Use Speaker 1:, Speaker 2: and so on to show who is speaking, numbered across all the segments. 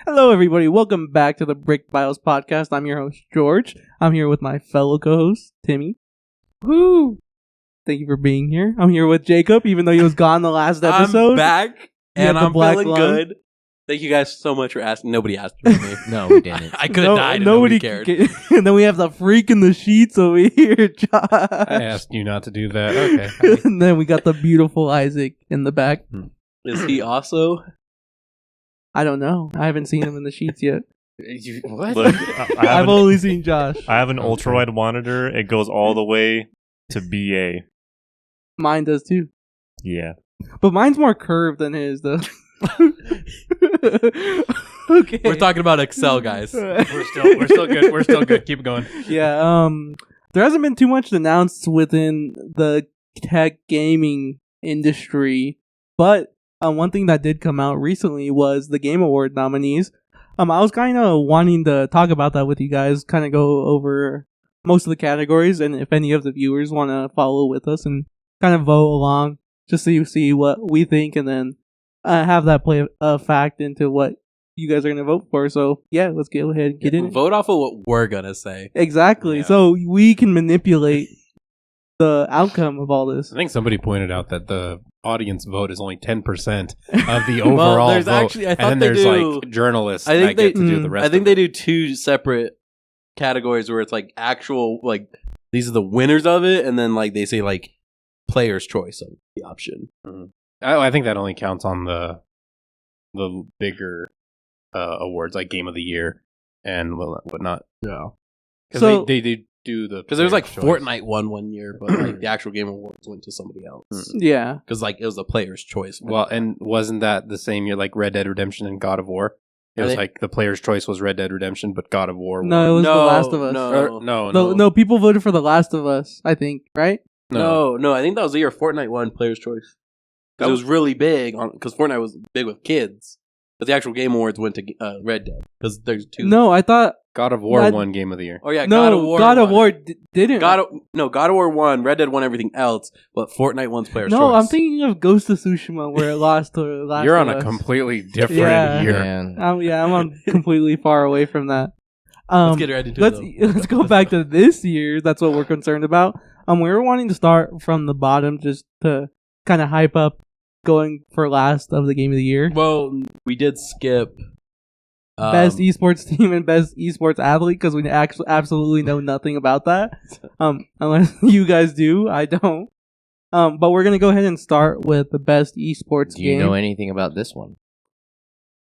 Speaker 1: Hello, everybody. Welcome back to the Brick Bios podcast. I'm your host, George. I'm here with my fellow co-host, Timmy. Woo! Thank you for being here. I'm here with Jacob, even though he was gone the last episode.
Speaker 2: I'm back, and I'm feeling good. Thank you guys so much for asking. Nobody asked for me.
Speaker 3: No, we didn't.
Speaker 2: I could have died and nobody cared.
Speaker 1: And then we have the freak in the sheets over here, Josh.
Speaker 4: I asked you not to do that. Okay.
Speaker 1: And then we got the beautiful Isaac in the back.
Speaker 2: Is he also?
Speaker 1: I don't know. I haven't seen him in the sheets yet.
Speaker 4: What?
Speaker 5: Look,
Speaker 1: I've only seen Josh.
Speaker 5: I have an ultrawide monitor. It goes all the way to BA.
Speaker 1: Mine does too.
Speaker 5: Yeah.
Speaker 1: But mine's more curved than his, though. Okay.
Speaker 2: We're talking about Excel, guys.
Speaker 4: We're still good. We're still good. Keep going.
Speaker 1: Yeah. There hasn't been too much announced within the tech gaming industry, but one thing that did come out recently was the Game Award nominees. I was kind of wanting to talk about that with you guys, kind of go over most of the categories, and if any of the viewers want to follow with us and kind of vote along, just so you see what we think, and then have that play a fact into what you guys are going to vote for. So, yeah, let's go ahead and get in.
Speaker 2: Vote off of what we're going to say.
Speaker 1: Exactly. Yeah. So we can manipulate the outcome of all this.
Speaker 4: I think somebody pointed out that the audience vote is only 10% of the overall
Speaker 2: there's
Speaker 4: vote.
Speaker 2: Actually, I thought
Speaker 4: and then there's like journalists that get to do the rest.
Speaker 2: I think they do two separate categories where it's like actual, like, these are the winners of it, and then like they say like player's choice of the option.
Speaker 4: Mm-hmm. I think that only counts on the bigger awards like Game of the Year and whatnot.
Speaker 2: Yeah,
Speaker 4: because
Speaker 1: so,
Speaker 4: they do the
Speaker 2: because there was like
Speaker 4: choice.
Speaker 2: Fortnite won one year, but like the actual Game Awards went to somebody else.
Speaker 1: Yeah,
Speaker 2: because like it was the player's choice.
Speaker 4: Well, and wasn't that the same year like Red Dead Redemption and God of War? It was like the player's choice was Red Dead Redemption, but God of War.
Speaker 1: No, it was The Last of Us.
Speaker 2: No,
Speaker 1: people voted for The Last of Us. I think, right?
Speaker 2: No. I think that was the year Fortnite won player's choice. Because it was really big because Fortnite was big with kids, but the actual Game Awards went to Red Dead because there's two.
Speaker 1: No, I thought
Speaker 4: God of War won Game of the Year.
Speaker 2: Oh yeah,
Speaker 1: no, God of War didn't.
Speaker 2: God of War won. Red Dead won everything else, but Fortnite won player's choice.
Speaker 1: No, I'm thinking of Ghost of Tsushima where it lost to Last
Speaker 4: You're
Speaker 1: of
Speaker 4: on
Speaker 1: Us.
Speaker 4: a completely different year.
Speaker 1: I'm on completely far away from that.
Speaker 2: Let's get right into it.
Speaker 1: Let's go back to this year. That's what we're concerned about. We were wanting to start from the bottom just to kind of hype up going for last of the Game of the Year.
Speaker 2: Well, we did skip
Speaker 1: best esports team and best esports athlete because we actually absolutely know nothing about that. Unless you guys do, I don't. But we're gonna go ahead and start with the best esports game.
Speaker 3: Do you know anything about this one?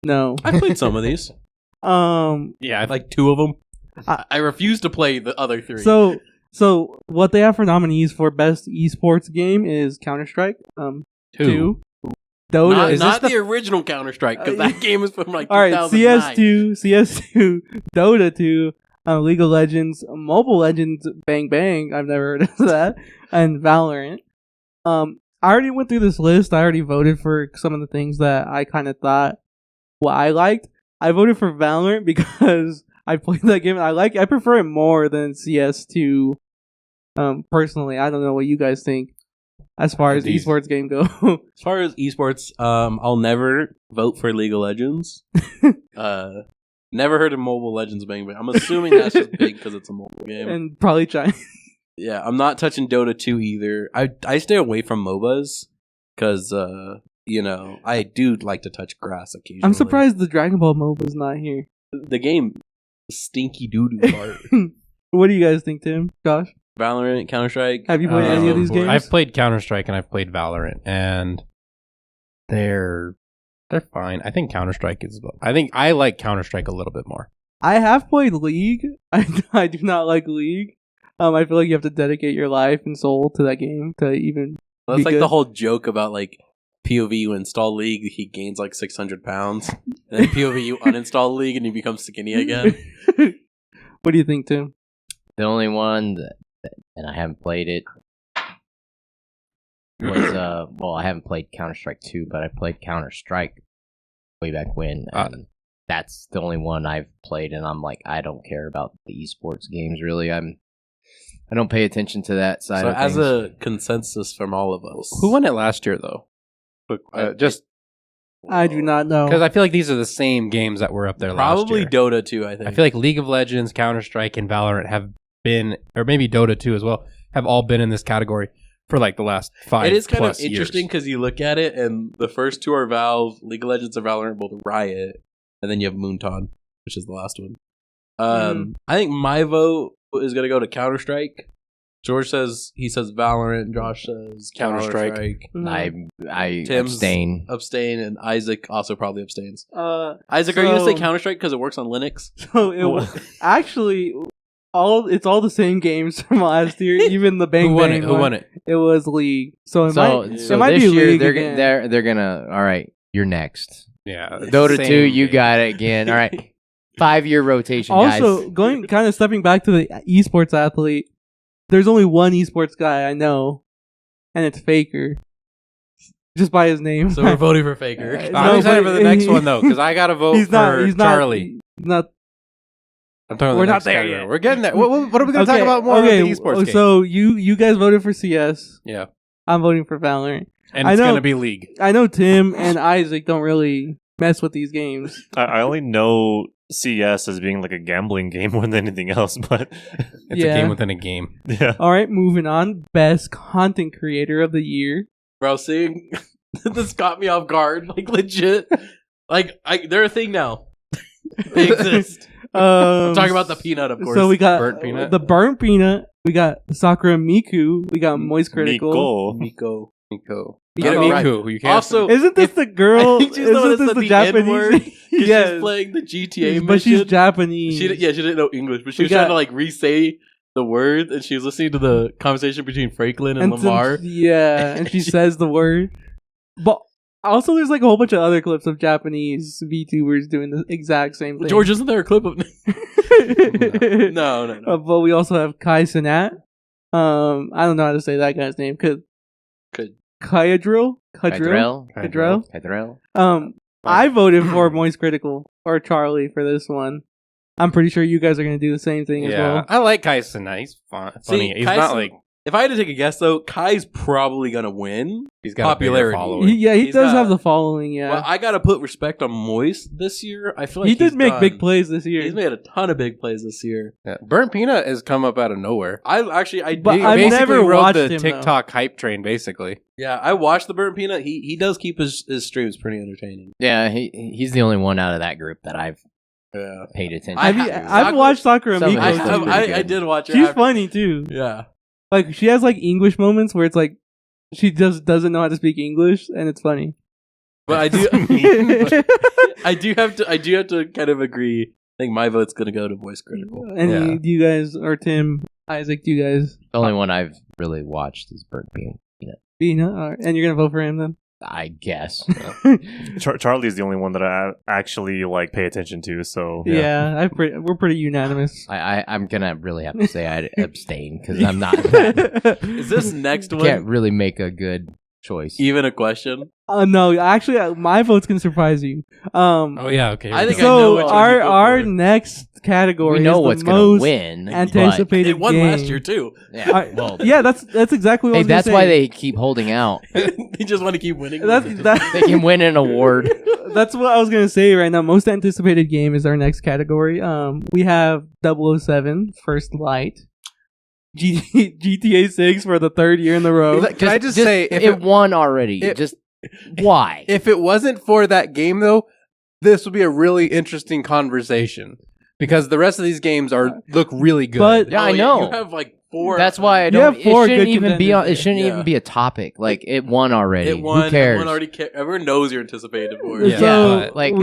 Speaker 1: No,
Speaker 2: I played some of these.
Speaker 4: Yeah,
Speaker 2: I like two of them. I refuse to play the other three.
Speaker 1: So what they have for nominees for best esports game is Counter-Strike, 2, Dota.
Speaker 2: Not the original Counter-Strike, because that game is from like 2009.
Speaker 1: All right, CS2, Dota 2, League of Legends, Mobile Legends, Bang Bang. I've never heard of that, and Valorant. I already went through this list. I already voted for some of the things that I kind of thought what I liked. I voted for Valorant because I played that game and I prefer it more than CS2. Personally, I don't know what you guys think as far as esports game go.
Speaker 2: As far as esports, I'll never vote for League of Legends. Never heard of Mobile Legends Bang Bang. I'm assuming that's just big because it's a mobile game.
Speaker 1: And probably China.
Speaker 2: Yeah, I'm not touching Dota 2 either. I stay away from MOBAs because, I do like to touch grass occasionally.
Speaker 1: I'm surprised the Dragon Ball MOBA is not here.
Speaker 2: The game, stinky doo-doo part.
Speaker 1: What do you guys think, Tim? Josh?
Speaker 2: Valorant, Counter-Strike.
Speaker 1: Have you played any of these games?
Speaker 4: I've played Counter-Strike and I've played Valorant, and they're fine. I think Counter-Strike is... I think I like Counter-Strike a little bit more.
Speaker 1: I have played League. I do not like League. I feel like you have to dedicate your life and soul to that game to even
Speaker 2: That's like
Speaker 1: good.
Speaker 2: the whole joke about like POV, you install League, he gains like 600 pounds. And then POV, you uninstall League and he becomes skinny again.
Speaker 1: What do you think, Tim?
Speaker 3: The only one that and I haven't played it was I haven't played Counter-Strike 2, but I played Counter-Strike way back when, and that's the only one I've played, and I'm like, I don't care about the esports games really. I don't pay attention to that side
Speaker 2: so
Speaker 3: of
Speaker 2: as
Speaker 3: things.
Speaker 2: a consensus from all of us,
Speaker 4: Who won it last year though?
Speaker 1: I do not know.
Speaker 4: Because I feel like these are the same games that were up there
Speaker 2: Probably
Speaker 4: last year.
Speaker 2: Dota 2, I think.
Speaker 4: I feel like League of Legends, Counter-Strike, and Valorant have been, or maybe Dota 2 as well, have all been in this category for like the last 5
Speaker 2: it is kind of
Speaker 4: plus
Speaker 2: interesting
Speaker 4: years.
Speaker 2: because you look at it, and the first two are Valve, League of Legends and Valorant, both Riot, and then you have Moonton, which is the last one. I think my vote is going to go to Counter-Strike. George says Valorant. Josh says Counter-Strike.
Speaker 3: I
Speaker 2: Tim's
Speaker 3: abstain.
Speaker 2: Abstain, and Isaac also probably abstains. Isaac, are you going to say Counter-Strike because it works on Linux?
Speaker 1: So it was actually it's all the same games from last year. Even the Bang
Speaker 4: Who won
Speaker 1: Bang
Speaker 4: it? Who won it?
Speaker 1: It was League. So it
Speaker 3: So
Speaker 1: might
Speaker 3: this
Speaker 1: be
Speaker 3: year
Speaker 1: League
Speaker 3: they're
Speaker 1: again.
Speaker 3: they're gonna. All right, you're next.
Speaker 4: Yeah.
Speaker 3: Dota
Speaker 4: same
Speaker 3: 2, you
Speaker 4: game.
Speaker 3: got it again. All right, 5-year rotation, guys.
Speaker 1: Also, going kind of stepping back to the esports athlete, there's only one esports guy I know, and it's Faker. Just by his name.
Speaker 2: So we're voting for Faker.
Speaker 1: No,
Speaker 4: I'm excited
Speaker 1: but
Speaker 4: for the next
Speaker 1: he-
Speaker 4: one though, because I got to vote
Speaker 1: he's not.
Speaker 4: for
Speaker 1: He's not.
Speaker 4: Charlie.
Speaker 1: He's not.
Speaker 4: I'm talking about
Speaker 1: We're
Speaker 4: the
Speaker 1: not
Speaker 4: next
Speaker 1: there
Speaker 4: category.
Speaker 1: yet.
Speaker 4: We're getting there. What are we going to talk about more
Speaker 1: okay,
Speaker 4: with the esports game?
Speaker 1: So you guys voted for CS.
Speaker 4: Yeah.
Speaker 1: I'm voting for Valorant.
Speaker 4: And
Speaker 1: I
Speaker 4: it's
Speaker 1: know-
Speaker 4: going to be League.
Speaker 1: I know Tim and Isaac don't really mess with these games.
Speaker 5: I only know CS as being like a gambling game more than anything else, but
Speaker 4: It's
Speaker 1: Yeah.
Speaker 4: a game within a game.
Speaker 5: yeah.
Speaker 1: All right, moving on. Best content creator of the year.
Speaker 2: Bro, seeing this caught me off guard. Like, legit. Like, they're a thing now. They exist. I'm talking about the peanut, of course.
Speaker 1: So we got
Speaker 4: Burnt Peanut?
Speaker 1: the burnt peanut. We got Sakura Miku. We got Moist Critical.
Speaker 5: Miko.
Speaker 2: Miko.
Speaker 4: Get it,
Speaker 1: Miko.
Speaker 4: Miku. You can't
Speaker 2: Also,
Speaker 1: Isn't this the girl?
Speaker 2: I think she's the one
Speaker 1: Isn't
Speaker 2: that
Speaker 1: this
Speaker 2: said
Speaker 1: the
Speaker 2: the N-word.
Speaker 1: Japanese?
Speaker 2: She's
Speaker 1: Yes,
Speaker 2: playing the GTA
Speaker 1: but she's
Speaker 2: mission.
Speaker 1: Japanese.
Speaker 2: She didn't know English, but she
Speaker 1: We
Speaker 2: was trying
Speaker 1: got-
Speaker 2: to like re-say the words, and she was listening to the conversation between Franklin and
Speaker 1: since-
Speaker 2: Lamar.
Speaker 1: yeah, and she says the word. But also, there's like a whole bunch of other clips of Japanese VTubers doing the exact same thing.
Speaker 2: George, isn't there a clip of? No.
Speaker 1: But we also have Kai Cenat. I don't know how to say that guy's name.
Speaker 2: Could.
Speaker 1: Kayadrill?
Speaker 3: Hydrel.
Speaker 1: I voted for Moist Critical or Charlie for this one. I'm pretty sure you guys are going to do the same thing as
Speaker 4: Yeah.
Speaker 1: well.
Speaker 4: I like Kaisen. He's funny. He's
Speaker 2: Kaisen-
Speaker 4: not like...
Speaker 2: If I had to take a guess, though, Kai's probably gonna win.
Speaker 4: He's got
Speaker 2: Popularity.
Speaker 4: a bigger following.
Speaker 1: He
Speaker 2: He's
Speaker 1: does
Speaker 2: got-
Speaker 1: have the following, yeah.
Speaker 2: Well, I gotta put respect on Moist this year. I feel like
Speaker 1: he did
Speaker 2: he's
Speaker 1: make
Speaker 2: done-
Speaker 1: big plays this year.
Speaker 2: He's made a ton of big plays this year.
Speaker 4: Yeah. Burnt Peanut has come up out of nowhere.
Speaker 2: I
Speaker 1: But
Speaker 4: He
Speaker 1: I've
Speaker 4: basically
Speaker 1: never
Speaker 4: rode
Speaker 1: watched
Speaker 4: the
Speaker 1: him,
Speaker 4: TikTok hype train, basically.
Speaker 2: I watched the Burnt Peanut. He does keep his streams pretty entertaining.
Speaker 3: Yeah, he's the only one out of that group that I've
Speaker 2: Yeah,
Speaker 3: paid attention
Speaker 2: I
Speaker 3: to.
Speaker 2: ha-
Speaker 1: I've
Speaker 2: Sakura-
Speaker 1: watched Sakura
Speaker 3: Some of
Speaker 1: Miko.
Speaker 3: his stuff
Speaker 1: too.
Speaker 3: is pretty
Speaker 2: I
Speaker 3: good.
Speaker 2: did watch her.
Speaker 1: She's
Speaker 2: after-
Speaker 1: funny too.
Speaker 2: Yeah,
Speaker 1: Like she has like English moments where it's like she just doesn't know how to speak English, and it's funny.
Speaker 2: but I do. I do have to kind of agree. I think my vote's gonna go to Voice Critical.
Speaker 1: Any
Speaker 4: Yeah.
Speaker 1: do you guys or Tim, Isaac? Do you guys?
Speaker 3: The only one I've really watched is Burnt Peanut.
Speaker 1: Peanut, all right. And you're gonna vote for him then?
Speaker 3: I guess.
Speaker 5: Charlie's the only one that I actually like pay attention to. So
Speaker 1: Yeah, we're pretty unanimous.
Speaker 3: I'm gonna really have to say I'd abstain because I'm not. That,
Speaker 2: Is this next one
Speaker 3: can't really make a good choice.
Speaker 2: even a question?
Speaker 1: No, actually, my vote's gonna surprise you.
Speaker 4: Oh, yeah, okay.
Speaker 2: I think I
Speaker 1: So
Speaker 2: know which one you go
Speaker 1: our
Speaker 2: for.
Speaker 1: next category
Speaker 3: We know
Speaker 1: is
Speaker 3: what's
Speaker 1: the
Speaker 3: gonna
Speaker 1: most
Speaker 3: win.
Speaker 1: anticipated.
Speaker 2: It won
Speaker 1: game.
Speaker 2: last year too.
Speaker 3: but- yeah,
Speaker 1: I-
Speaker 3: well,
Speaker 1: Yeah, that's exactly what I
Speaker 3: hey,
Speaker 1: was gonna
Speaker 3: that's
Speaker 1: say.
Speaker 3: why they keep holding out.
Speaker 2: They just want to keep winning.
Speaker 3: They can win an award.
Speaker 1: That's what I was gonna say right now. Most anticipated game is our next category. We have 007 First Light, GTA 6 for the third year in a row.
Speaker 4: Can I just say, if
Speaker 3: it won already?
Speaker 4: if-
Speaker 3: Just why?
Speaker 4: If it wasn't for that game, though, this would be a really interesting conversation because the rest of these games look really good.
Speaker 1: But-
Speaker 3: Yeah, I know.
Speaker 2: You have like 4.
Speaker 3: That's why I
Speaker 1: You
Speaker 3: don't.
Speaker 1: have four
Speaker 3: It shouldn't
Speaker 1: good
Speaker 3: even be on. It
Speaker 1: contenders.
Speaker 3: shouldn't
Speaker 2: Yeah.
Speaker 3: even be a topic. Like it won already.
Speaker 2: it won.
Speaker 3: Who cares?
Speaker 2: Everyone already everyone knows you're anticipated for
Speaker 4: Yeah,
Speaker 2: it.
Speaker 1: So,
Speaker 4: but,
Speaker 3: like-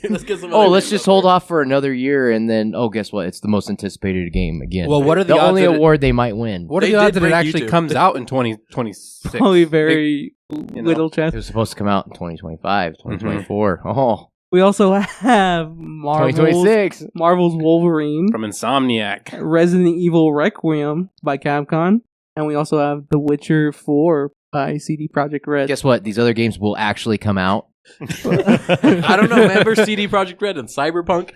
Speaker 2: Let's get some.
Speaker 3: Oh,
Speaker 2: other
Speaker 3: let's
Speaker 2: names
Speaker 3: just
Speaker 2: out
Speaker 3: hold
Speaker 2: there.
Speaker 3: off for another year, and then guess what? It's the most anticipated game again.
Speaker 4: Well, what are the
Speaker 3: the
Speaker 4: odds
Speaker 3: only
Speaker 4: that it-
Speaker 3: award they might win?
Speaker 4: what are
Speaker 2: They
Speaker 4: the
Speaker 2: did
Speaker 4: odds that it
Speaker 2: break
Speaker 4: actually
Speaker 2: YouTube.
Speaker 4: comes out in 2026?
Speaker 1: Probably very
Speaker 4: know.
Speaker 1: little chance.
Speaker 3: It was supposed to come out in 2025, 2024. Oh,
Speaker 1: We also have Marvel's
Speaker 3: 2026.
Speaker 1: Wolverine,
Speaker 4: From Insomniac.
Speaker 1: Resident Evil Requiem by Capcom, and we also have The Witcher 4 by CD Projekt Red.
Speaker 3: Guess what? These other games will actually come out
Speaker 2: I don't know. Remember CD Projekt Red and Cyberpunk?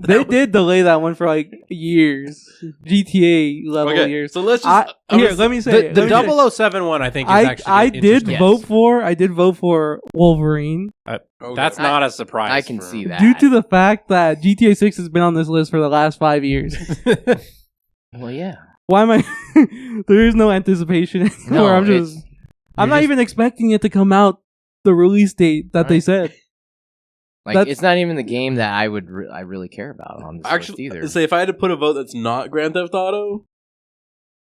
Speaker 1: They did delay that one for like years, GTA level years.
Speaker 2: So let's just
Speaker 1: let me say
Speaker 4: the 007 one. I think is actually
Speaker 1: I did
Speaker 4: interesting.
Speaker 1: vote for Wolverine
Speaker 4: That's not a surprise.
Speaker 3: I can see that.
Speaker 1: due to the fact that GTA 6 has been on this list for the last 5 years.
Speaker 3: Well, yeah.
Speaker 1: Why am I? There is no anticipation anymore.
Speaker 3: No,
Speaker 1: I'm not even expecting it to come out the release date that they said.
Speaker 3: Like, it's not even the game that I really care about on this list either.
Speaker 2: Say if I had to put a vote that's not Grand Theft Auto,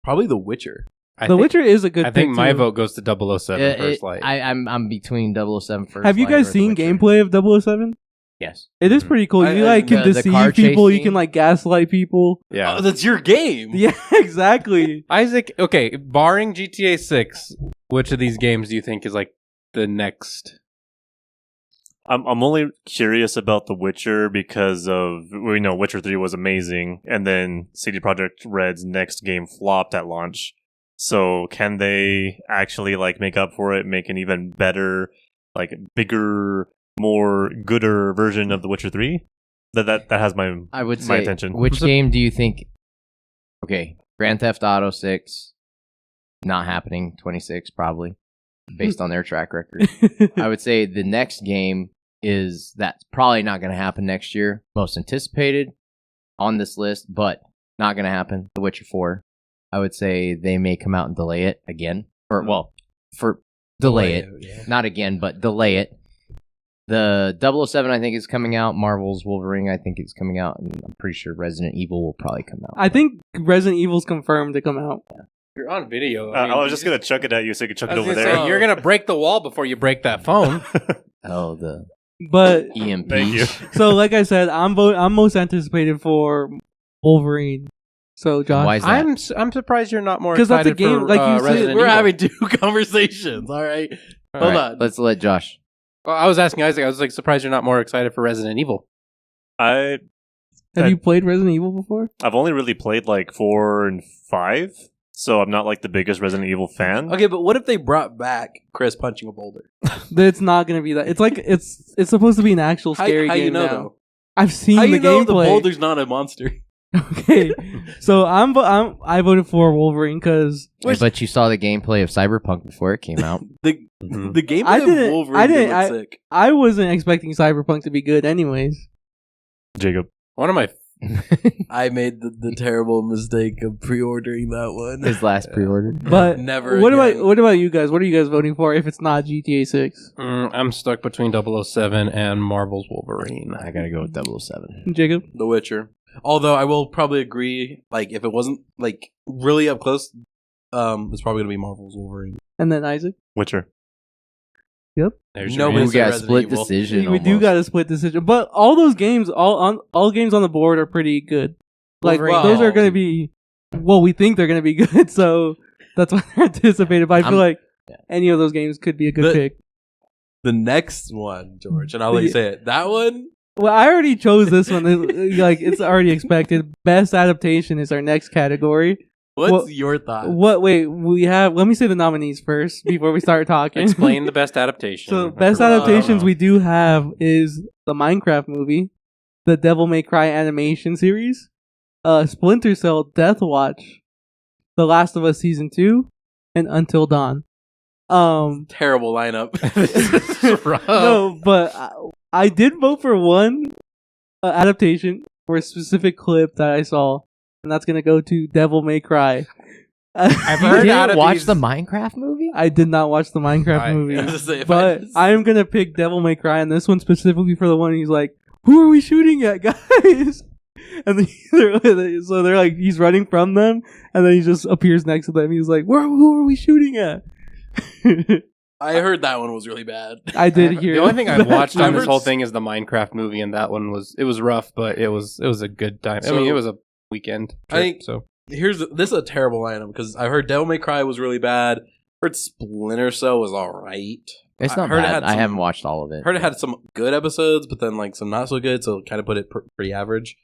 Speaker 2: probably The Witcher.
Speaker 1: The Witcher is a good.
Speaker 4: I think my
Speaker 1: too.
Speaker 4: vote goes to 007 First Light.
Speaker 3: I'm between 007 First.
Speaker 1: Have you
Speaker 3: Light
Speaker 1: guys
Speaker 3: or
Speaker 1: seen
Speaker 3: The Witcher.
Speaker 1: gain of 007?
Speaker 3: Yes.
Speaker 1: It is pretty cool. You can
Speaker 3: the
Speaker 1: deceive
Speaker 3: car
Speaker 1: people. You
Speaker 3: chasing.
Speaker 1: can like gaslight people.
Speaker 4: Yeah.
Speaker 2: Oh, that's your game.
Speaker 1: Yeah, exactly.
Speaker 4: Isaac, okay, barring GTA 6, which of these games do you think is like the next?
Speaker 5: I'm only curious about The Witcher because of Witcher 3 was amazing, and then CD Projekt Red's next game flopped at launch. So can they actually like make up for it, make an even better, like bigger, more gooder version of The Witcher 3? That has my attention.
Speaker 3: Which game do you think? Okay, Grand Theft Auto 6, not happening. 26 probably, based on their track record. I would say the next game is that's probably not going to happen next year. Most anticipated on this list, but not going to happen. The Witcher 4. I would say they may come out and delay it again, delay it,
Speaker 2: yeah.
Speaker 3: not again, but delay it. The 007 I think is coming out. Marvel's Wolverine I think is coming out, and I'm pretty sure Resident Evil will probably come out.
Speaker 1: I think Resident Evil's confirmed to come out.
Speaker 4: You're on video.
Speaker 5: I was just gonna chuck it at you so you could chuck it over there.
Speaker 4: You're gonna break the wall before you break that phone.
Speaker 1: But
Speaker 3: EMP.
Speaker 5: Thank you.
Speaker 1: so, like I said, I'm most anticipated for Wolverine. So, Josh,
Speaker 3: Why is that?
Speaker 4: I'm surprised you're not more
Speaker 1: 'Cause that's a
Speaker 4: excited
Speaker 1: game,
Speaker 4: for
Speaker 1: like you said,
Speaker 4: Resident
Speaker 2: We're
Speaker 4: Evil.
Speaker 2: having two conversations. All right.
Speaker 4: All
Speaker 2: Hold
Speaker 4: right.
Speaker 2: on.
Speaker 3: Let's let Josh.
Speaker 4: Well, I was asking Isaac. I was like surprised you're not more excited for Resident Evil.
Speaker 1: have you played Resident Evil before?
Speaker 5: I've only really played like 4 and 5, so I'm not like the biggest Resident Evil fan.
Speaker 2: Okay, but what if they brought back Chris punching a boulder?
Speaker 1: It's not gonna be that. It's like it's supposed to be an actual scary
Speaker 2: how
Speaker 1: game
Speaker 2: you know
Speaker 1: now.
Speaker 2: though?
Speaker 1: I've seen
Speaker 2: How
Speaker 1: the
Speaker 2: you know
Speaker 1: gameplay.
Speaker 2: the boulder's not a monster?
Speaker 1: Okay, so I voted for Wolverine because
Speaker 3: But you saw the gameplay of Cyberpunk before it came out.
Speaker 2: The gameplay of Wolverine look sick.
Speaker 1: I wasn't expecting Cyberpunk to be good anyways.
Speaker 5: Jacob.
Speaker 4: One of my
Speaker 2: I made the terrible mistake of pre-ordering that one.
Speaker 3: His last pre-order.
Speaker 1: But
Speaker 2: Never
Speaker 1: What
Speaker 2: again.
Speaker 1: about you guys? What are you guys voting for if it's not GTA 6?
Speaker 4: I'm stuck between 007 and Marvel's Wolverine.
Speaker 3: I gotta go with 007.
Speaker 1: Jacob?
Speaker 2: The Witcher. Although I will probably agree, like if it wasn't like really up close, it's probably gonna be Marvel's Wolverine.
Speaker 1: And then Isaac?
Speaker 5: Witcher.
Speaker 4: There's
Speaker 2: No,
Speaker 4: your
Speaker 2: but
Speaker 3: We
Speaker 2: it's
Speaker 3: got a
Speaker 2: Resident
Speaker 3: split
Speaker 2: Evil.
Speaker 3: decision.
Speaker 1: We do
Speaker 3: almost.
Speaker 1: got a split decision. But all those games, all games on the board are pretty good. Like,
Speaker 2: Wolverine-
Speaker 1: those are
Speaker 2: well-
Speaker 1: going to be, well, we think they're going to be good, so that's what they're anticipated. But I feel like any of those games could be a good pick.
Speaker 2: The next one, George, and I'll let you say it. That one,
Speaker 1: Well, I already chose this one. Like, it's already expected. Best adaptation is our next category.
Speaker 2: what's your thought?
Speaker 1: Wait, let me say the nominees first before we start talking.
Speaker 4: Explain the best adaptation.
Speaker 1: So, best
Speaker 2: I don't
Speaker 1: adaptations
Speaker 5: know.
Speaker 1: we do have is the Minecraft movie, the Devil May Cry animation series, Splinter Cell Death Watch, The Last of Us Season 2, and Until Dawn.
Speaker 2: Terrible lineup.
Speaker 1: No, but I did vote for one adaptation for a specific clip that I saw, and that's going to go to Devil May Cry.
Speaker 4: I've
Speaker 3: You
Speaker 4: heard out
Speaker 3: didn't
Speaker 4: of
Speaker 3: watch
Speaker 4: these-
Speaker 3: the Minecraft movie?
Speaker 1: I did not watch the Minecraft movie.
Speaker 2: I was gonna say, if
Speaker 1: But
Speaker 2: just-
Speaker 1: I am gonna pick Devil May Cry, and this one specifically for the one he's like, "Who are we shooting at, guys?" And then they're like, he's running from them, and then he just appears next to them. He's like, "Who are we shooting at?"
Speaker 2: I heard that one was really bad.
Speaker 1: I did hear.
Speaker 4: The only thing I've
Speaker 1: that.
Speaker 4: watched on
Speaker 2: I've
Speaker 4: this
Speaker 2: heard
Speaker 4: whole
Speaker 2: s-
Speaker 4: thing is the Minecraft movie, and that one was rough, but it was a good time. I
Speaker 2: So-
Speaker 4: mean, it was a weekend trip,
Speaker 2: I think-
Speaker 4: so.
Speaker 2: This is a terrible lineup because I heard Devil May Cry was really bad. Heard Splinter Cell was all right.
Speaker 3: It's
Speaker 2: I
Speaker 3: not
Speaker 2: heard it
Speaker 3: bad.
Speaker 2: had
Speaker 3: I
Speaker 2: some-
Speaker 3: haven't watched all of it.
Speaker 2: Heard it had some good episodes, but then like some not so good, so kind of put it pretty average.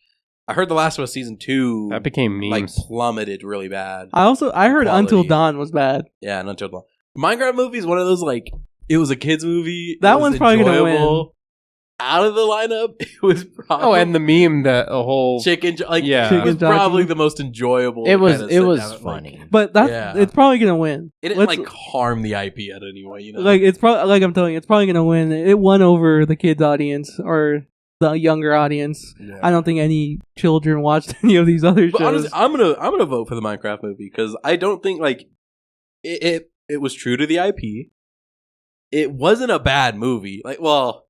Speaker 2: I heard The Last of Us Season 2
Speaker 4: That became memes.
Speaker 2: like plummeted really bad.
Speaker 1: I heard
Speaker 2: Quality.
Speaker 1: Until Dawn was bad.
Speaker 2: Yeah, and Until Dawn. Minecraft movie is one of those like It was a kids movie.
Speaker 1: That
Speaker 2: It was
Speaker 1: one's probably gonna
Speaker 2: enjoyable.
Speaker 1: win.
Speaker 2: Out of the lineup, it was probably
Speaker 4: Oh, and the meme that a whole
Speaker 2: chicken. Like,
Speaker 4: Yeah.
Speaker 2: it was
Speaker 1: Chicken jockey.
Speaker 2: probably the most enjoyable.
Speaker 3: It was
Speaker 2: kinda
Speaker 3: it
Speaker 2: sit
Speaker 3: was
Speaker 2: down, like,
Speaker 3: funny.
Speaker 1: But that's
Speaker 2: Yeah.
Speaker 1: it's probably gonna win.
Speaker 2: it didn't
Speaker 1: Let's-
Speaker 2: like harm the IP at any way, you know.
Speaker 1: Like it's probably like I'm telling you, it's probably gonna win. It won over the kids' audience or the younger audience.
Speaker 2: Yeah.
Speaker 1: I don't think any children watched any of these other
Speaker 2: But
Speaker 1: shows.
Speaker 2: honestly, I'm gonna vote for the Minecraft movie because I don't think like it was true to the IP. It wasn't a bad movie. Like, well,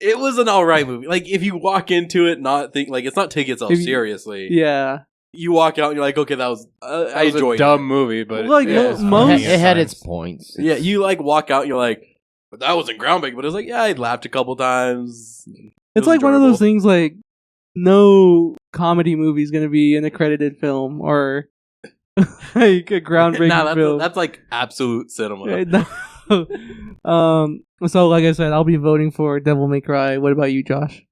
Speaker 2: it was an alright movie. Like, if you walk into it not think like it's not taking itself
Speaker 1: If you-
Speaker 2: seriously.
Speaker 1: yeah,
Speaker 2: You walk out and you're like, okay, that was I
Speaker 4: That was
Speaker 2: enjoyed
Speaker 4: a dumb
Speaker 2: it.
Speaker 4: movie, but
Speaker 1: Like,
Speaker 4: it was
Speaker 1: most-
Speaker 4: funny
Speaker 3: It
Speaker 4: at
Speaker 3: had
Speaker 4: times.
Speaker 3: its points.
Speaker 2: Yeah, you like walk out and you're like, that wasn't groundbreaking, but it was like, yeah, I laughed a couple times. It
Speaker 1: it's
Speaker 2: was
Speaker 1: like one of those
Speaker 2: enjoyable.
Speaker 1: things. Like no comedy movie is gonna be an accredited film or like a groundbreaking
Speaker 2: Nah,
Speaker 1: film.
Speaker 2: that's like absolute cinema.
Speaker 1: So like I said, I'll be voting for Devil May Cry. What about you, Josh?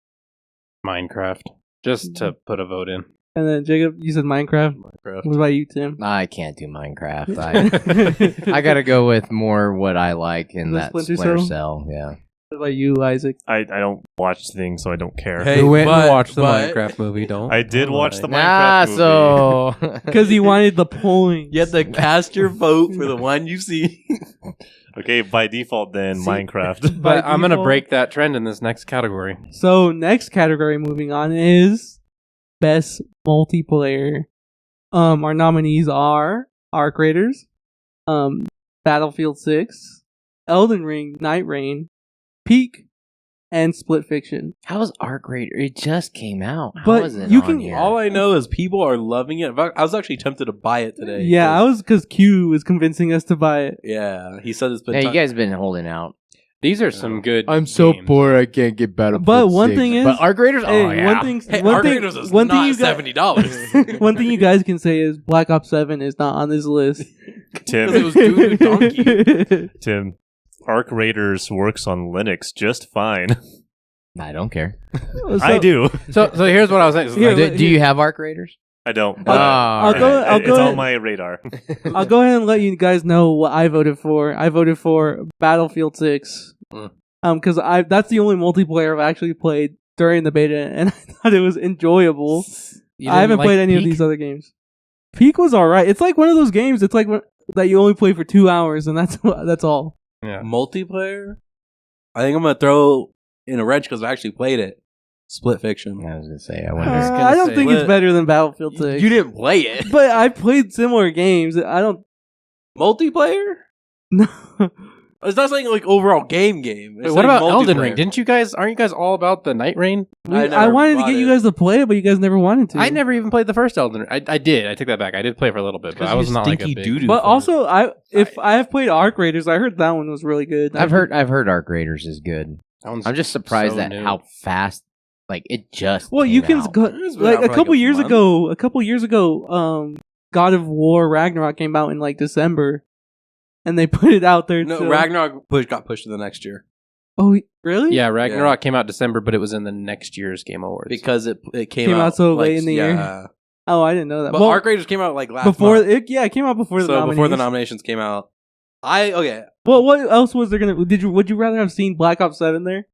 Speaker 4: Minecraft. Just to put a vote in.
Speaker 1: And then Jacob, you said Minecraft.
Speaker 2: Minecraft.
Speaker 1: What about you, Tim?
Speaker 3: I can't do Minecraft. I gotta go with more what I like in
Speaker 1: The
Speaker 3: that
Speaker 1: Splinter
Speaker 3: Splinter
Speaker 1: Cell?
Speaker 3: Cell. Yeah.
Speaker 1: What about you, Isaac?
Speaker 5: I don't watch things, so I don't care.
Speaker 2: Hey,
Speaker 4: Who went
Speaker 2: but-
Speaker 4: and watched the
Speaker 2: but-
Speaker 4: Minecraft movie? Don't.
Speaker 5: I did watch the
Speaker 3: Nah,
Speaker 5: Minecraft movie.
Speaker 3: so
Speaker 1: Because he wanted the points.
Speaker 2: You have to cast your vote for the one you see.
Speaker 5: Okay, by default then,
Speaker 2: See-
Speaker 5: Minecraft.
Speaker 1: By
Speaker 4: But I'm gonna
Speaker 1: default.
Speaker 4: break that trend in this next category.
Speaker 1: So next category, moving on, is best multiplayer. Our nominees are Arc Raiders, Battlefield 6, Elden Ring, Night Rain, Peak, and Split Fiction.
Speaker 3: how was Arc Raider? It just came out. How
Speaker 1: But
Speaker 3: is it
Speaker 1: you
Speaker 3: on
Speaker 1: can-
Speaker 3: here?
Speaker 2: All I know is people are loving it. In fact, I was actually tempted to buy it today.
Speaker 1: Yeah, I
Speaker 2: 'cause-
Speaker 1: was because Q was convincing us to buy it.
Speaker 2: Yeah, he said it's been.
Speaker 3: Yeah, you
Speaker 2: time-
Speaker 3: guys been holding out.
Speaker 4: These are some good. games.
Speaker 3: I can't get Battlefield.
Speaker 1: But one thing is-
Speaker 3: but Arc Raiders.
Speaker 1: Hey,
Speaker 3: Oh yeah.
Speaker 1: one thing,
Speaker 2: Hey,
Speaker 1: one
Speaker 2: Arc
Speaker 1: thing,
Speaker 2: Raiders is
Speaker 1: one thing
Speaker 2: not
Speaker 1: you guys,
Speaker 2: $70.
Speaker 1: one thing you guys can say is Black Ops 7 is not on this list.
Speaker 5: Tim,
Speaker 2: It was Dude Donkey.
Speaker 5: Tim, Arc Raiders works on Linux just fine.
Speaker 3: I don't care.
Speaker 5: I do.
Speaker 4: So here's what I was saying.
Speaker 1: Here,
Speaker 4: Like,
Speaker 3: Do you have Arc Raiders?
Speaker 5: I don't.
Speaker 3: I'll
Speaker 1: go- I'll
Speaker 5: it's
Speaker 1: go
Speaker 5: on
Speaker 1: ahead-
Speaker 5: my radar.
Speaker 1: I'll go ahead and let you guys know what I voted for. I voted for Battlefield 6.
Speaker 2: Mm.
Speaker 1: Because that's the only multiplayer I've actually played during the beta, and I thought it was enjoyable.
Speaker 4: you
Speaker 1: I
Speaker 4: didn't
Speaker 1: haven't
Speaker 4: like
Speaker 1: played any of
Speaker 4: Peak?
Speaker 1: these other games. Peak was alright. It's like one of those games. It's like that you only play for 2 hours, and that's all.
Speaker 4: Yeah.
Speaker 2: Multiplayer? I think I'm going to throw in a wrench because I actually played it. Split Fiction.
Speaker 3: I was gonna say. I
Speaker 1: Uh,
Speaker 3: wonder.
Speaker 1: I don't think it's
Speaker 2: Split-
Speaker 1: better than Battlefield 6.
Speaker 2: You didn't play it.
Speaker 1: But I played similar games. I don't
Speaker 2: Multiplayer?
Speaker 1: know.
Speaker 2: It's not saying like overall game.
Speaker 4: Wait,
Speaker 2: It's
Speaker 4: what
Speaker 2: saying
Speaker 4: about Elden Ring?
Speaker 2: multiplayer.
Speaker 4: Aren't you guys all about the Night Rain?
Speaker 2: I
Speaker 1: I
Speaker 2: never
Speaker 1: wanted to
Speaker 2: bought
Speaker 1: get you
Speaker 2: it.
Speaker 1: guys to play it, but you guys never wanted to.
Speaker 4: I never even played the first Elden Ring. I did. I take that back. I did play for a little bit, but I was not like a big.
Speaker 2: doo-doo
Speaker 1: But
Speaker 2: for
Speaker 1: also, I have played Arc Raiders. I heard that one was really good.
Speaker 3: I've heard Arc Raiders is good.
Speaker 4: That one's
Speaker 3: I'm just surprised
Speaker 4: so
Speaker 3: at
Speaker 4: new.
Speaker 3: how fast, like it just.
Speaker 1: Well,
Speaker 3: came
Speaker 1: you can
Speaker 3: out.
Speaker 1: go,
Speaker 2: It's been
Speaker 1: like
Speaker 2: out
Speaker 1: a
Speaker 2: for,
Speaker 1: couple
Speaker 2: like, a
Speaker 1: years
Speaker 2: month.
Speaker 1: ago. A couple years ago, God of War Ragnarok came out in like December, and they put it out there.
Speaker 2: No,
Speaker 1: till-
Speaker 2: Ragnarok got pushed to the next year
Speaker 1: Oh, really?
Speaker 4: Yeah, Ragnarok came out December, but it was in the next year's Game Awards.
Speaker 2: because it came,
Speaker 1: Came out so
Speaker 2: like,
Speaker 1: late in the year.
Speaker 2: yeah.
Speaker 1: Oh, I didn't know that.
Speaker 2: But
Speaker 1: well,
Speaker 2: Arc Raiders came out like last
Speaker 1: before
Speaker 2: month.
Speaker 1: it came out before the
Speaker 2: So
Speaker 1: nominees.
Speaker 2: before the nominations came out,
Speaker 1: Well, what else was there gonna? Would you rather have seen Black Ops 7 there?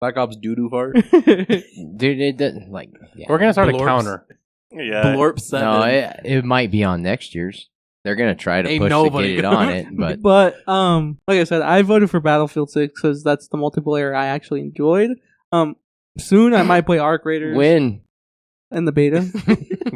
Speaker 2: Black Ops doo-doo fart.
Speaker 3: dude. It doesn't like. Yeah.
Speaker 4: We're gonna start
Speaker 2: Blorps.
Speaker 4: a counter.
Speaker 5: Yeah.
Speaker 2: Blorp 7.
Speaker 3: No, it might be on next year's. They're gonna try to
Speaker 2: Ain't
Speaker 3: push to
Speaker 2: nobody
Speaker 3: get it
Speaker 2: gonna-
Speaker 3: on it, but
Speaker 1: But like I said, I voted for Battlefield 6 because that's the multiplayer I actually enjoyed. Soon I might play Arc Raiders
Speaker 3: win.
Speaker 1: in the beta,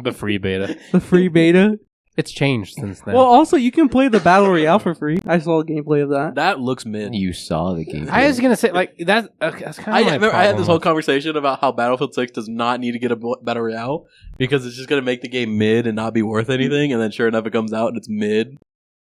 Speaker 4: The free beta.
Speaker 1: the free beta.
Speaker 4: It's changed since then.
Speaker 1: Well, also you can play the Battle Royale for free. I saw a gameplay of that.
Speaker 2: That looks mid.
Speaker 3: You saw the game.
Speaker 4: I was gonna say like that's kind of.
Speaker 2: I had this whole conversation about how Battlefield 6 does not need to get a Battle Royale because it's just going to make the game mid and not be worth anything. And then sure enough, it comes out and it's mid.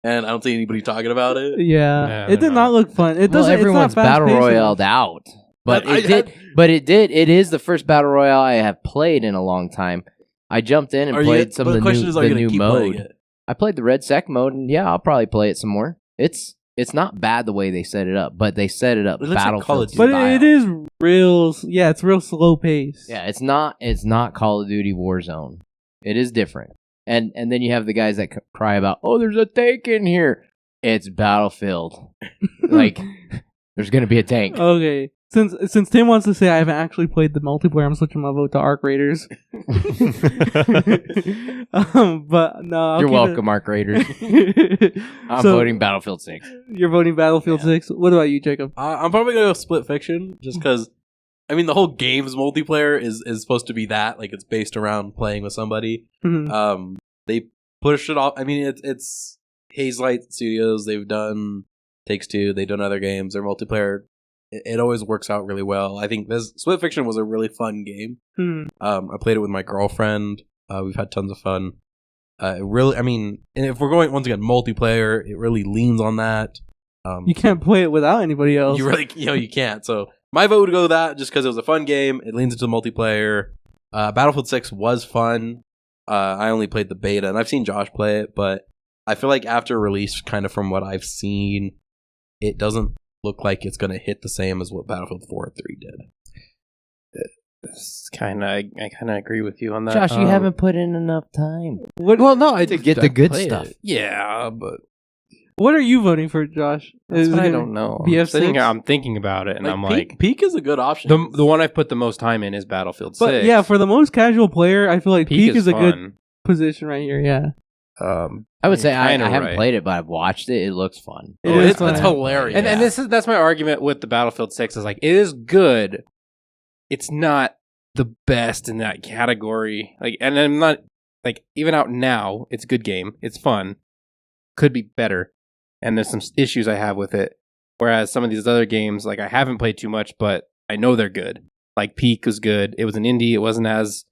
Speaker 2: And I don't see anybody talking about it.
Speaker 1: Yeah,
Speaker 4: Yeah,
Speaker 1: it
Speaker 4: they're
Speaker 1: did
Speaker 4: not.
Speaker 1: not look fun. It
Speaker 3: Well,
Speaker 1: doesn't.
Speaker 3: everyone's
Speaker 1: it's not
Speaker 3: battle
Speaker 1: fast-paced
Speaker 3: royaled
Speaker 1: enough.
Speaker 3: out, but
Speaker 2: I-
Speaker 3: it did. But it did. It is the first battle royale I have played in a long time. I jumped in and played some of the new
Speaker 2: playing
Speaker 3: mode.
Speaker 2: it?
Speaker 3: I played the red sec mode, and yeah, I'll probably play it some more. It's not bad the way they set it up, but they set it up
Speaker 2: It looks like Call
Speaker 3: Battlefield
Speaker 2: of Duty.
Speaker 1: But
Speaker 3: style.
Speaker 1: it is real. Yeah, it's real slow pace.
Speaker 3: Yeah, it's not Call of Duty Warzone. It is different. And then you have the guys that cry about, oh, there's a tank in here. It's Battlefield. Like, there's gonna be a tank.
Speaker 1: Okay. Since Tim wants to say I haven't actually played the multiplayer, I'm switching my vote to Arc Raiders. But no,
Speaker 3: You're welcome, Arc Raiders. I'm
Speaker 1: So-
Speaker 3: voting Battlefield 6.
Speaker 1: You're voting Battlefield 6. What about you, Jacob?
Speaker 2: I'm probably gonna go Split Fiction just because. I mean, the whole game's multiplayer is supposed to be that, like it's based around playing with somebody.
Speaker 1: Mhm.
Speaker 2: They pushed it off. I mean, it's Hazelight Studios. They've done Takes-Two. They've done other games. Their multiplayer, it always works out really well. I think this Split Fiction was a really fun game.
Speaker 1: Mhm.
Speaker 2: I played it with my girlfriend. We've had tons of fun. It really, I mean, and if we're going once again multiplayer, it really leans on that.
Speaker 1: You can't play it without anybody else.
Speaker 2: You really, you can't. So my vote would go to that just because it was a fun game. It leans into the multiplayer. Battlefield 6 was fun. I only played the beta, and I've seen Josh play it, but I feel like after release, kind of from what I've seen, it doesn't look like it's going to hit the same as what Battlefield 4 and 3 did.
Speaker 4: It's I kind of agree with you on that.
Speaker 3: Josh, you haven't put in enough time
Speaker 4: Well, no, I
Speaker 3: to get the good
Speaker 4: played
Speaker 3: stuff.
Speaker 4: it. Yeah, but
Speaker 1: What are you voting for, Josh?
Speaker 4: that's
Speaker 1: Is
Speaker 4: what
Speaker 1: it
Speaker 4: I
Speaker 1: gonna
Speaker 4: don't know.
Speaker 1: BF6?
Speaker 4: I'm thinking about it, and I'm like,
Speaker 2: Peak is a good option.
Speaker 4: the one I've put the most time in is Battlefield 6.
Speaker 1: But yeah, for the most casual player, I feel like Peak is a good
Speaker 4: fun.
Speaker 1: position right here. Yeah.
Speaker 3: I would say I
Speaker 4: Kinda
Speaker 3: haven't
Speaker 4: right.
Speaker 3: played it, but I've watched it. It looks fun.
Speaker 1: It
Speaker 2: Oh,
Speaker 1: is
Speaker 2: it's
Speaker 1: fun.
Speaker 2: hilarious.
Speaker 4: And that's my argument with the Battlefield 6 is like it is good. It's not the best in that category. Like, and I'm not like even out now. It's a good game. It's fun. Could be better. And there's some issues I have with it. Whereas some of these other games, like I haven't played too much, but I know they're good. Like Peak was good. It was an indie. It wasn't as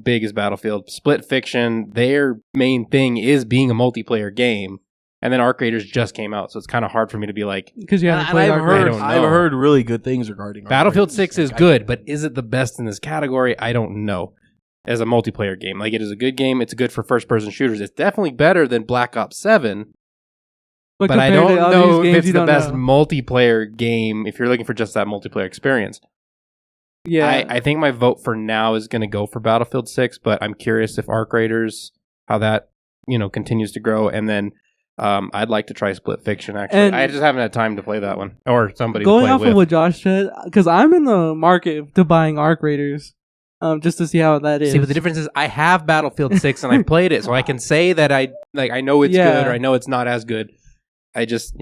Speaker 4: big as Battlefield. Split Fiction, their main thing is being a multiplayer game. And then Arc Raiders just came out, so it's kind of hard for me to be like,
Speaker 1: Because you haven't
Speaker 2: And
Speaker 1: played
Speaker 2: I've
Speaker 1: Arc Raiders.
Speaker 2: heard,
Speaker 4: don't
Speaker 2: I've
Speaker 4: know.
Speaker 2: heard really good things regarding
Speaker 4: Battlefield
Speaker 2: Arc
Speaker 4: 6
Speaker 2: Raiders.
Speaker 4: is
Speaker 2: Like,
Speaker 4: good, but is it the best in this category? I don't know. As a multiplayer game, like it is a good game. It's good for first-person shooters. It's definitely better than Black Ops 7, but I
Speaker 1: compared to
Speaker 4: don't
Speaker 1: all
Speaker 4: know
Speaker 1: these
Speaker 4: if
Speaker 1: games,
Speaker 4: it's
Speaker 1: you
Speaker 4: the
Speaker 1: don't
Speaker 4: best
Speaker 1: know.
Speaker 4: multiplayer game if you're looking for just that multiplayer experience.
Speaker 1: Yeah.
Speaker 4: I think my vote for now is going to go for Battlefield 6, but I'm curious if Arc Raiders, how that continues to grow, and then I'd like to try Split Fiction. Actually,
Speaker 1: And-
Speaker 4: I just haven't had time to play that one or somebody to
Speaker 1: Going
Speaker 4: play
Speaker 1: off
Speaker 4: with.
Speaker 1: of what Josh said, because I'm in the market to buying Arc Raiders, just to see how that is.
Speaker 4: See, but the difference is I have Battlefield 6 and I played it, so I can say that I know it's
Speaker 1: Yeah.
Speaker 4: good or I know it's not as good. I just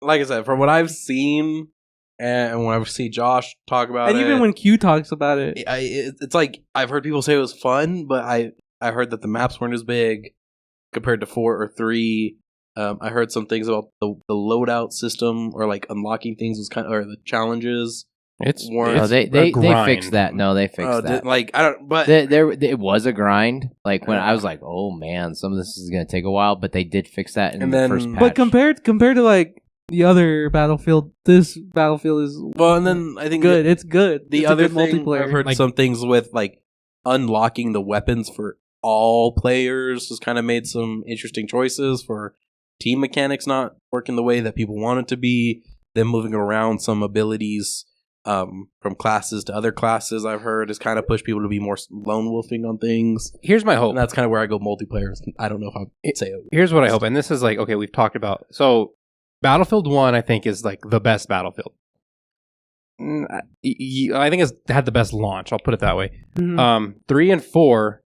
Speaker 2: like I said, from what I've seen, and when I see Josh talk about
Speaker 1: and
Speaker 2: it,
Speaker 1: even when Q talks about it,
Speaker 2: it's like I've heard people say it was fun, but I heard that the maps weren't as big compared to 4 or 3. I heard some things about the loadout system or like unlocking things was or the challenges.
Speaker 4: it's
Speaker 2: Warren-
Speaker 3: No,
Speaker 2: It's
Speaker 3: they
Speaker 4: grind.
Speaker 3: fixed that. No, they fixed that.
Speaker 2: I don't, but
Speaker 3: It was a grind. Like when I was like, oh man, some of this is gonna take a while, but they did fix that in
Speaker 2: And
Speaker 3: the
Speaker 2: then-
Speaker 3: first patch.
Speaker 1: but compared to like the other Battlefield, this Battlefield is
Speaker 2: well, and then I think
Speaker 1: good. It's good.
Speaker 2: The
Speaker 1: It's a
Speaker 2: other
Speaker 1: good
Speaker 2: thing
Speaker 1: multiplayer.
Speaker 2: I've heard
Speaker 4: Like-
Speaker 2: some things with like unlocking the weapons for all players has kind of made some interesting choices for team mechanics not working the way that people want it to be. Them moving around some abilities from classes to other classes, I've heard, has kind of pushed people to be more lone wolfing on things.
Speaker 4: Here's my hope.
Speaker 2: And that's kind of where I go multiplayer. I don't know how to say it.
Speaker 4: Here's what I hope, and this is like okay, we've talked about. So Battlefield 1, I think, is like the best Battlefield. I think it's had the best launch. I'll put it that way.
Speaker 1: Mhm.
Speaker 4: 3 and 4